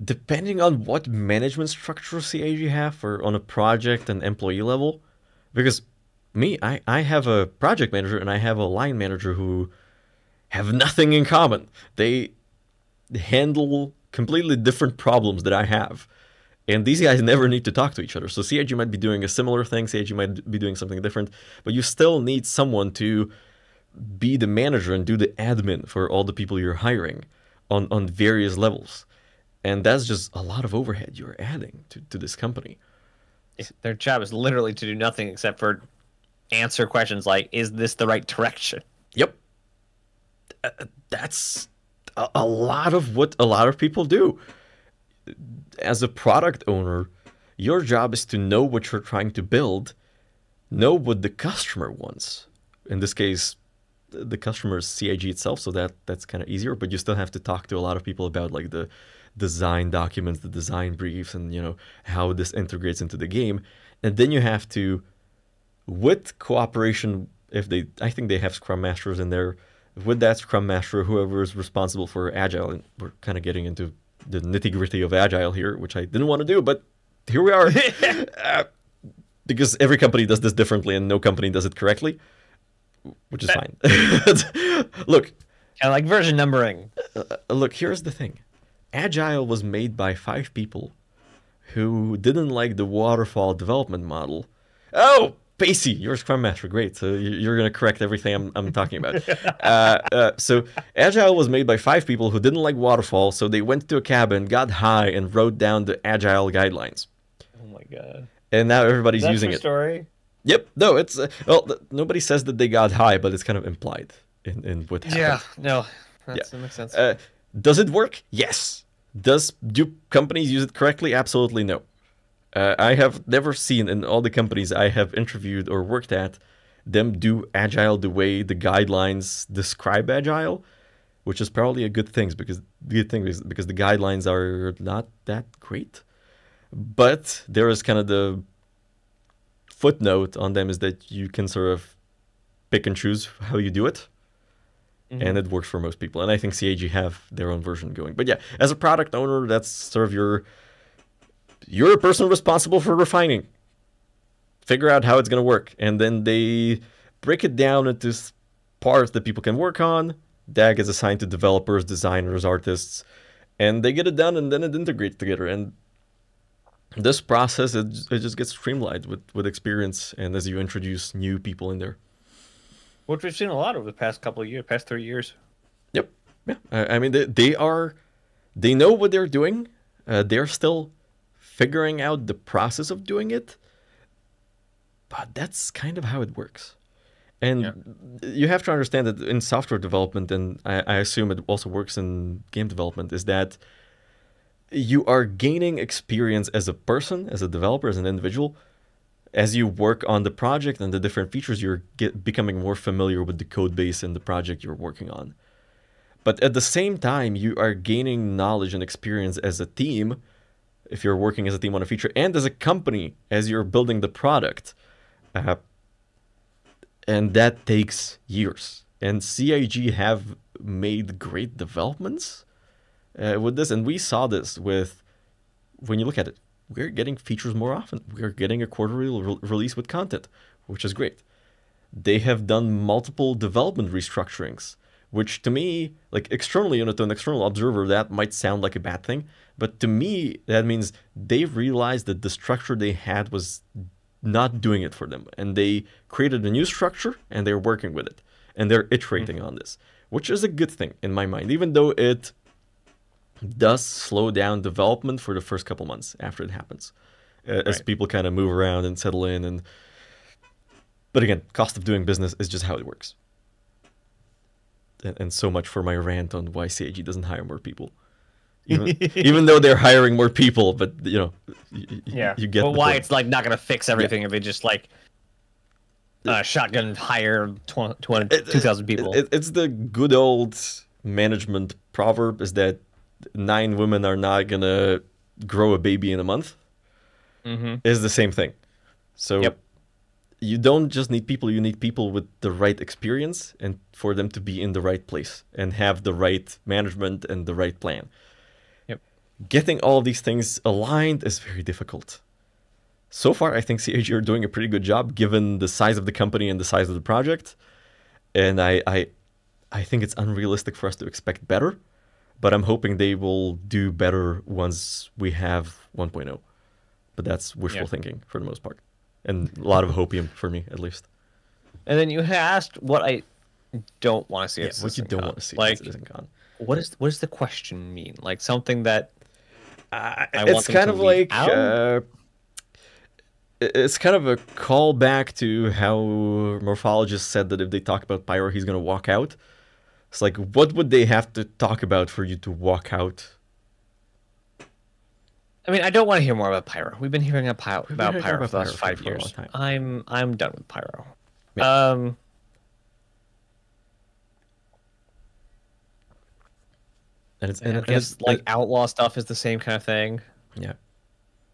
Speaker 1: depending on what management structure CAG you have for on a project and employee level, because I have a project manager and I have a line manager who have nothing in common. They handle completely different problems that I have. And these guys never need to talk to each other. So CAG might be doing a similar thing, CAG might be doing something different, but you still need someone to be the manager and do the admin for all the people you're hiring on various levels. And that's just a lot of overhead you're adding to this company.
Speaker 4: Their job is literally to do nothing except for answer questions like, is this the right direction?
Speaker 1: Yep. That's a lot of what a lot of people do. As a product owner, your job is to know what you're trying to build, know what the customer wants. In this case, the customer is CAG itself, so that's kind of easier, but you still have to talk to a lot of people about like the design documents, the design briefs, and how this integrates into the game. And then you have to, with cooperation, I think they have Scrum Masters in there, with that Scrum Master, whoever is responsible for Agile, and we're kind of getting into the nitty-gritty of Agile here, which I didn't want to do, but here we are. Because every company does this differently and no company does it correctly, which is fine. Look.
Speaker 4: Kind of like version numbering.
Speaker 1: Look, here's the thing. Agile was made by 5 people who didn't like the waterfall development model. Oh, Pacey, you're a Scrum Master. Great. So you're going to correct everything I'm talking about. So Agile was made by 5 people who didn't like waterfall, so they went to a cabin, got high, and wrote down the Agile guidelines.
Speaker 4: Oh my god.
Speaker 1: And now everybody's using it.
Speaker 4: Story?
Speaker 1: Yep. No, it's well, nobody says that they got high, but it's kind of implied in what happened.
Speaker 4: Yeah. No. That makes sense.
Speaker 1: Does it work? Yes. Do companies use it correctly? Absolutely no. I have never seen in all the companies I have interviewed or worked at them do Agile the way the guidelines describe Agile, which is probably a good thing because the guidelines are not that great. But there is kind of the footnote on them is that you can sort of pick and choose how you do it. Mm-hmm. And it works for most people. And I think CAG have their own version going. But yeah, as a product owner, that's sort of you're a person responsible for refining. Figure out how it's going to work. And then they break it down into parts that people can work on. DAG is assigned to developers, designers, artists. And they get it done, and then it integrates together. And this process, it just gets streamlined with experience and as you introduce new people in there.
Speaker 4: Which we've seen a lot over the past couple of years, past 3 years.
Speaker 1: Yep. Yeah. I mean, they know what they're doing. They're still figuring out the process of doing it. But that's kind of how it works. And you have to understand that in software development, and I assume it also works in game development, is that you are gaining experience as a person, as a developer, as an individual, as you work on the project and the different features, you're becoming more familiar with the code base and the project you're working on. But at the same time, you are gaining knowledge and experience as a team, if you're working as a team on a feature, and as a company as you're building the product. And that takes years. And CIG have made great developments with this. And we saw this with, when you look at it, we're getting features more often. We're getting a quarterly release with content, which is great. They have done multiple development restructurings, which to me, like externally, to an external observer, that might sound like a bad thing. But to me, that means they realized that the structure they had was not doing it for them. And they created a new structure and they're working with it. And they're iterating on this, which is a good thing in my mind, even though it does slow down development for the first couple months after it happens, as people kind of move around and settle in. But again, cost of doing business is just how it works. And so much for my rant on why CIG doesn't hire more people, even though they're hiring more people. But you get.
Speaker 4: But why point. It's like not going to fix everything if they just like shotgun hire 2,000 people.
Speaker 1: It's the good old management proverb: is that 9 women are not gonna grow a baby in a month. Is the same thing. So you don't just need people, you need people with the right experience and for them to be in the right place and have the right management and the right plan. Getting all of these things aligned is very difficult. So far, I think CIG are doing a pretty good job given the size of the company and the size of the project. And I think it's unrealistic for us to expect better. But I'm hoping they will do better once we have 1.0. But that's wishful thinking for the most part. And a lot of hopium for me, at least.
Speaker 4: And then you asked what I don't want to see at CitizenCon.
Speaker 1: What you don't want to see at CitizenCon.
Speaker 4: What does the question mean? Like something that
Speaker 1: it's kind of like... it's kind of a callback to how Morphologist said that if they talk about Pyro, he's going to walk out. It's like, what would they have to talk about for you to walk out?
Speaker 4: I mean, I don't want to hear more about Pyro. We've been hearing about Pyro for the last 5 years. I'm done with Pyro. Yeah. I guess outlaw stuff is the same kind of thing.
Speaker 1: Yeah.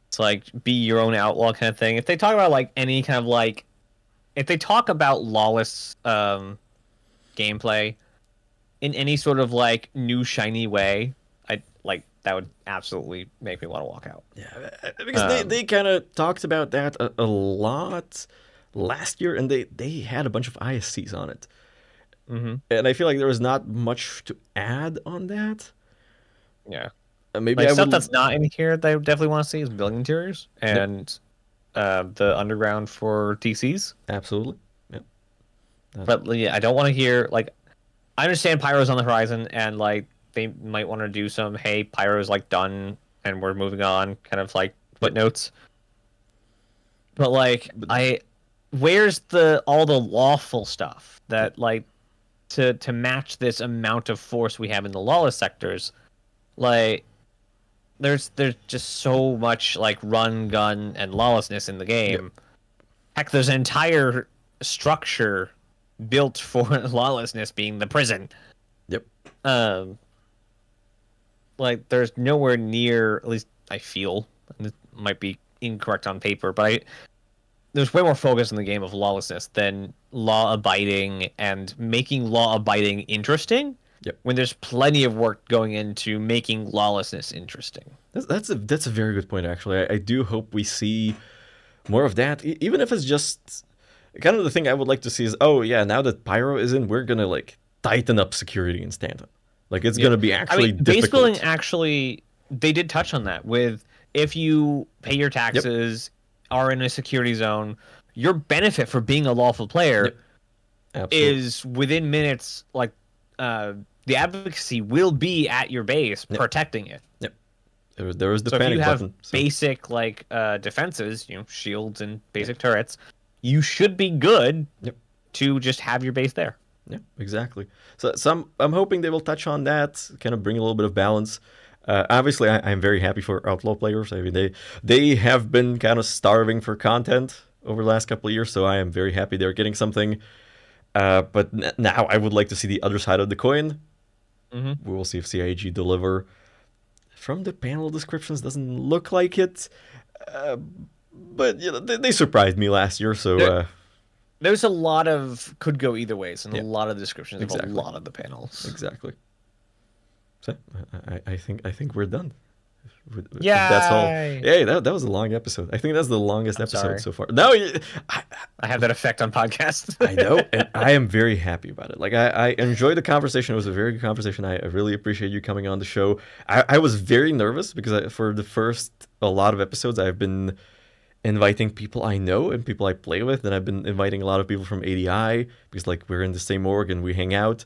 Speaker 4: It's like be your own outlaw kind of thing. If they talk about like any kind of like, if they talk about lawless gameplay in any sort of like new shiny way, that would absolutely make me want to walk out.
Speaker 1: Yeah, because they kind of talked about that a lot last year, and they had a bunch of ISCs on it. And I feel like there was not much to add on that.
Speaker 4: Yeah.
Speaker 1: Maybe
Speaker 4: stuff that's not in here that I definitely want to see is building interiors and the underground for DCs.
Speaker 1: Absolutely. Yeah.
Speaker 4: But I don't want to hear I understand Pyro's on the horizon and they might want to do some Pyro's done and we're moving on kind of footnotes. But where's all the lawful stuff that to match this amount of force we have in the lawless sectors? There's just so much run, gun, and lawlessness in the game. Heck, there's an entire structure built for lawlessness being the prison. There's nowhere near, at least I feel, and it might be incorrect on paper, but there's way more focus in the game of lawlessness than law-abiding and making law-abiding interesting. When there's plenty of work going into making lawlessness interesting.
Speaker 1: That's a very good point, actually. I do hope we see more of that, even if it's just kind of the thing I would like to see is, now that Pyro is in, we're gonna tighten up security in Stanton. It's gonna be actually difficult.
Speaker 4: Base building actually, they did touch on that with if you pay your taxes, are in a security zone, your benefit for being a lawful player is within minutes. The advocacy will be at your base protecting it.
Speaker 1: There was the panic button.
Speaker 4: If you have basic defenses, shields and basic turrets, you should be good to just have your base there.
Speaker 1: Yeah, exactly. So I'm hoping they will touch on that, kind of bring a little bit of balance. Obviously, I'm very happy for Outlaw players. I mean, they have been kind of starving for content over the last couple of years, so I am very happy they're getting something. But now I would like to see the other side of the coin. We will see if CIG deliver. From the panel descriptions, doesn't look like it. But they surprised me last year, so...
Speaker 4: There's a lot of could go either ways, and
Speaker 1: Yeah.
Speaker 4: a lot of descriptions
Speaker 1: Exactly.
Speaker 4: of a lot of the panels.
Speaker 1: Exactly. So I think we're done.
Speaker 4: Yeah.
Speaker 1: That's all. Hey, that was a long episode. I think that's the longest episode
Speaker 4: sorry.
Speaker 1: so far. No,
Speaker 4: I have that effect on podcasts.
Speaker 1: I know, and I am very happy about it. Like I enjoyed the conversation. It was a very good conversation. I really appreciate you coming on the show. I was very nervous because for the first a lot of episodes I've been inviting people I know and people I play with, and I've been inviting a lot of people from ADI because like we're in the same org and we hang out.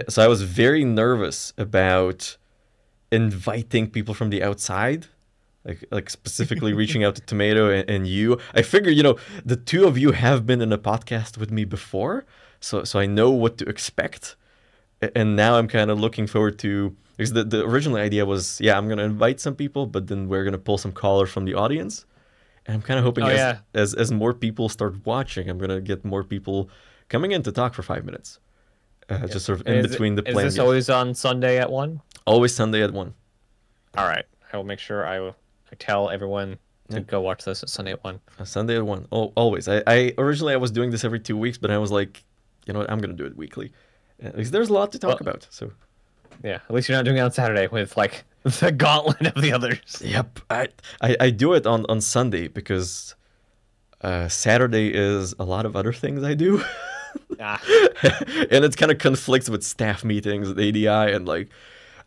Speaker 1: So I was very nervous about inviting people from the outside, like specifically reaching out to Tomato and you. I figure, the two of you have been in a podcast with me before, so I know what to expect. And now I'm kind of looking forward to, because the original idea was, I'm going to invite some people, but then we're going to pull some callers from the audience. And I'm kind of hoping as more people start watching, I'm going to get more people coming in to talk for 5 minutes. Just sort of in between the plans.
Speaker 4: Is this always on Sunday at 1?
Speaker 1: Always Sunday at 1.
Speaker 4: All right. I will make sure I tell everyone to go watch this at Sunday at 1.
Speaker 1: Sunday at 1. Oh, always. I originally I was doing this every 2 weeks, but I was like, you know what, I'm going to do it weekly. Because there's a lot to talk about. So
Speaker 4: yeah, at least you're not doing it on Saturday with like the gauntlet of the others.
Speaker 1: Yep. I do it on Sunday because Saturday is a lot of other things I do. And it kind of conflicts with staff meetings at ADI, and like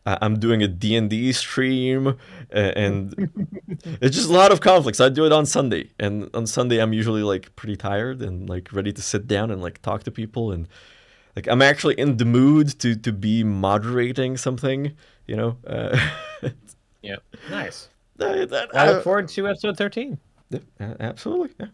Speaker 1: I'm doing a D&D stream, and it's just a lot of conflicts. I do it on Sunday, and on Sunday I'm usually like pretty tired and like ready to sit down and like talk to people, and like I'm actually in the mood to be moderating something,
Speaker 4: Yeah, nice. I look forward to episode 13.
Speaker 1: Yeah, absolutely. Yeah.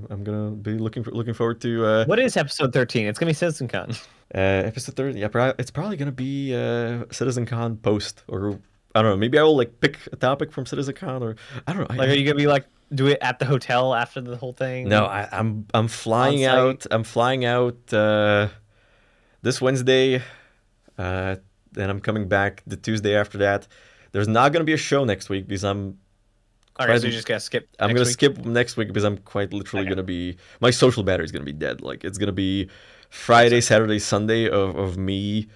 Speaker 1: I'm gonna be looking forward to.
Speaker 4: What is episode 13? It's gonna be CitizenCon.
Speaker 1: Episode 13. Yeah, it's probably gonna be CitizenCon post, or I don't know. Maybe I will like pick a topic from CitizenCon, or I don't know.
Speaker 4: Like, are you gonna be like do it at the hotel after the whole thing?
Speaker 1: No, I'm flying out. I'm flying out this Wednesday. Then I'm coming back the Tuesday after that. There's not gonna be a show next week because I'm.
Speaker 4: Okay, so you're just gonna skip.
Speaker 1: I'm gonna skip next week because I'm quite literally gonna be, my social battery is gonna be dead. Like it's gonna be Friday, Saturday, Sunday of me,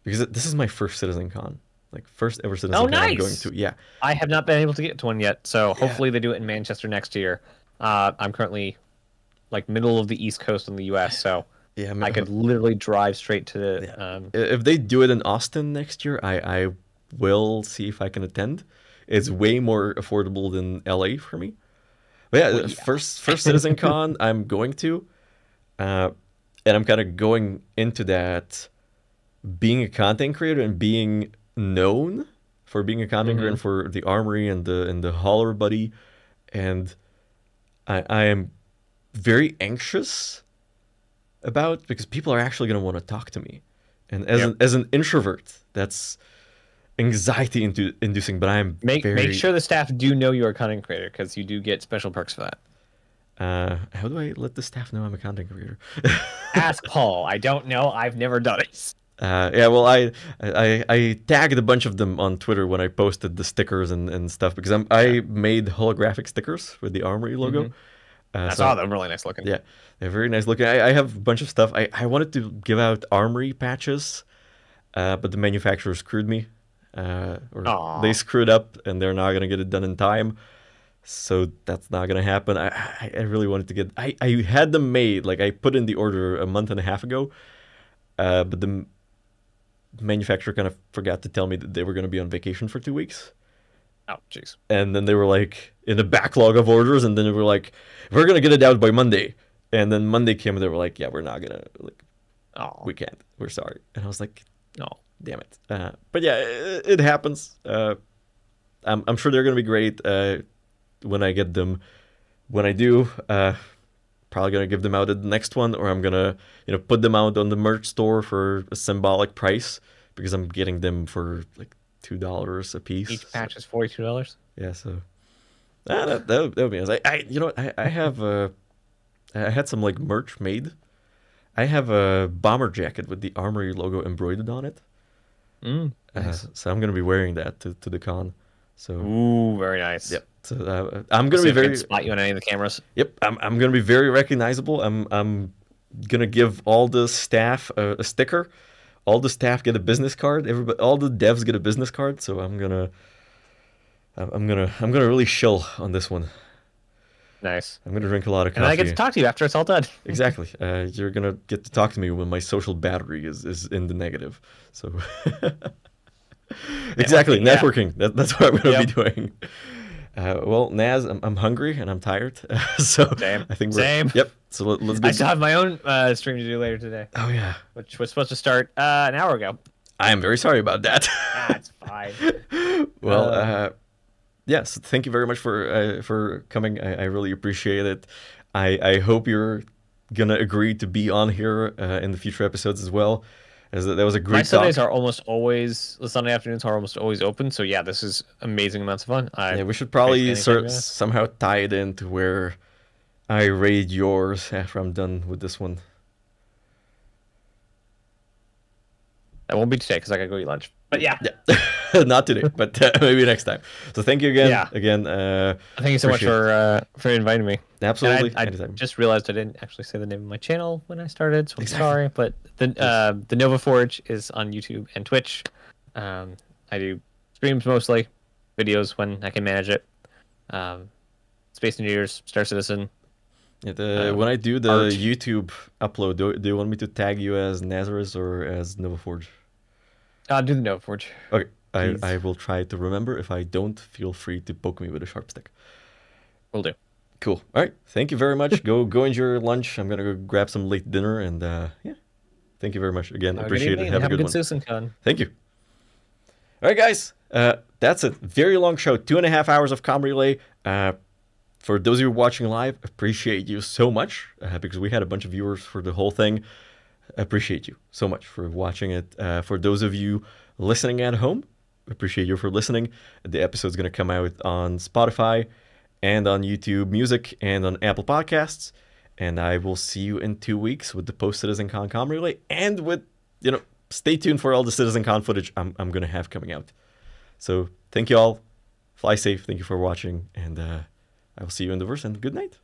Speaker 1: because this is my first CitizenCon, like first ever CitizenCon I'm going to. Yeah,
Speaker 4: I have not been able to get to one yet, so hopefully they do it in Manchester next year. I'm currently like middle of the East Coast in the U.S., so I could literally drive straight to the.
Speaker 1: If they do it in Austin next year, I will see if I can attend. It's way more affordable than LA for me. But yeah, first CitizenCon I'm going to, and I'm kind of going into that being a content creator and being known for being a content creator and for the Armory and the Holler Buddy, and I am very anxious about, because people are actually going to want to talk to me, and as an introvert, that's anxiety inducing, but I'm
Speaker 4: make sure the staff do know you're a content creator, because you do get special perks for that.
Speaker 1: How do I let the staff know I'm a content creator?
Speaker 4: Ask Paul. I don't know. I've never done it.
Speaker 1: Well, I tagged a bunch of them on Twitter when I posted the stickers and stuff, because I made holographic stickers with the Armory logo.
Speaker 4: I saw them, really nice looking.
Speaker 1: Yeah, they're very nice looking. I have a bunch of stuff. I wanted to give out Armory patches, but the manufacturer screwed me. Or they screwed up and they're not gonna get it done in time, so that's not gonna happen. I really wanted to get. I had them made, like I put in the order a month and a half ago, but the manufacturer kind of forgot to tell me that they were gonna be on vacation for 2 weeks.
Speaker 4: Oh, jeez.
Speaker 1: And then they were like in a backlog of orders, and then they were like, "We're gonna get it out by Monday." And then Monday came, and they were like, "Yeah, we're not gonna we can't. We're sorry." And I was like, "No. Damn it." But yeah, it happens. I'm sure they're going to be great when I get them. When I do, probably going to give them out at the next one, or I'm going to put them out on the merch store for a symbolic price, because I'm getting them for like $2 a piece.
Speaker 4: Each patch is $42.
Speaker 1: Yeah, so That would be nice. You know, I have I had some like merch made. I have a bomber jacket with the Armory logo embroidered on it.
Speaker 4: Nice.
Speaker 1: So I'm gonna be wearing that to the con. So
Speaker 4: Ooh, very nice.
Speaker 1: yep. So I'm gonna
Speaker 4: See
Speaker 1: be
Speaker 4: if I can
Speaker 1: very
Speaker 4: spot you on any of the cameras.
Speaker 1: Yep. I'm gonna be very recognizable. I'm gonna give all the staff a sticker. All the staff get a business card. Everybody, all the devs get a business card. So I'm gonna really shill on this one.
Speaker 4: Nice.
Speaker 1: I'm gonna drink a lot of coffee.
Speaker 4: And I get to talk to you after it's all done.
Speaker 1: Exactly. You're gonna get to talk to me when my social battery is in the negative. So exactly, networking. That's what I'm gonna be doing. Well, Naz, I'm hungry and I'm tired. So
Speaker 4: Same.
Speaker 1: I think
Speaker 4: Same.
Speaker 1: Yep. So let's
Speaker 4: I
Speaker 1: get.
Speaker 4: still have my own stream to do later today,
Speaker 1: Oh yeah.
Speaker 4: which was supposed to start an hour ago.
Speaker 1: I am very sorry about that.
Speaker 4: That's fine.
Speaker 1: Well, yes. Thank you very much for coming. I really appreciate it. I hope you're gonna agree to be on here in the future episodes as well. As that was a great
Speaker 4: My Sundays
Speaker 1: talk.
Speaker 4: are almost always the Sunday afternoons are almost always open. So yeah, this is amazing amounts of fun.
Speaker 1: Yeah, we should probably somehow tie it into where I raid yours after I'm done with this one.
Speaker 4: That won't be today because I gotta go eat lunch. But yeah,
Speaker 1: Not today, but maybe next time. So thank you again.
Speaker 4: Yeah.
Speaker 1: Again,
Speaker 4: thank you so much for inviting me.
Speaker 1: absolutely.
Speaker 4: I
Speaker 1: Anytime.
Speaker 4: just realized I didn't actually say the name of my channel when I started, so I'm sorry. But the Nova Forge is on YouTube and Twitch. I do streams mostly, videos when I can manage it. Space Engineers, Star Citizen.
Speaker 1: Yeah, when I do the
Speaker 4: art.
Speaker 1: YouTube upload, do you want me to tag you as Nazeris or as NovaForge?
Speaker 4: Do the Nova Forge.
Speaker 1: Okay,
Speaker 4: Please.
Speaker 1: I will try to remember. If I don't, feel free to poke me with a sharp stick.
Speaker 4: Will do.
Speaker 1: Cool. All right. Thank you very much. Go enjoy your lunch. I'm gonna go grab some late dinner, and yeah. Thank you very much again. Appreciate it. Have a good one.
Speaker 4: CitizenCon.
Speaker 1: Thank you. All right, guys. That's a very long show. 2.5 hours of Comm Relay. For those of you watching live, appreciate you so much because we had a bunch of viewers for the whole thing. Appreciate you so much for watching it. For those of you listening at home, appreciate you for listening. The episode's going to come out on Spotify and on YouTube Music and on Apple Podcasts. And I will see you in 2 weeks with the post-CitizenCon Comm Relay and with, stay tuned for all the CitizenCon footage I'm going to have coming out. So thank you all. Fly safe. Thank you for watching. And I will see you in the verse, and good night.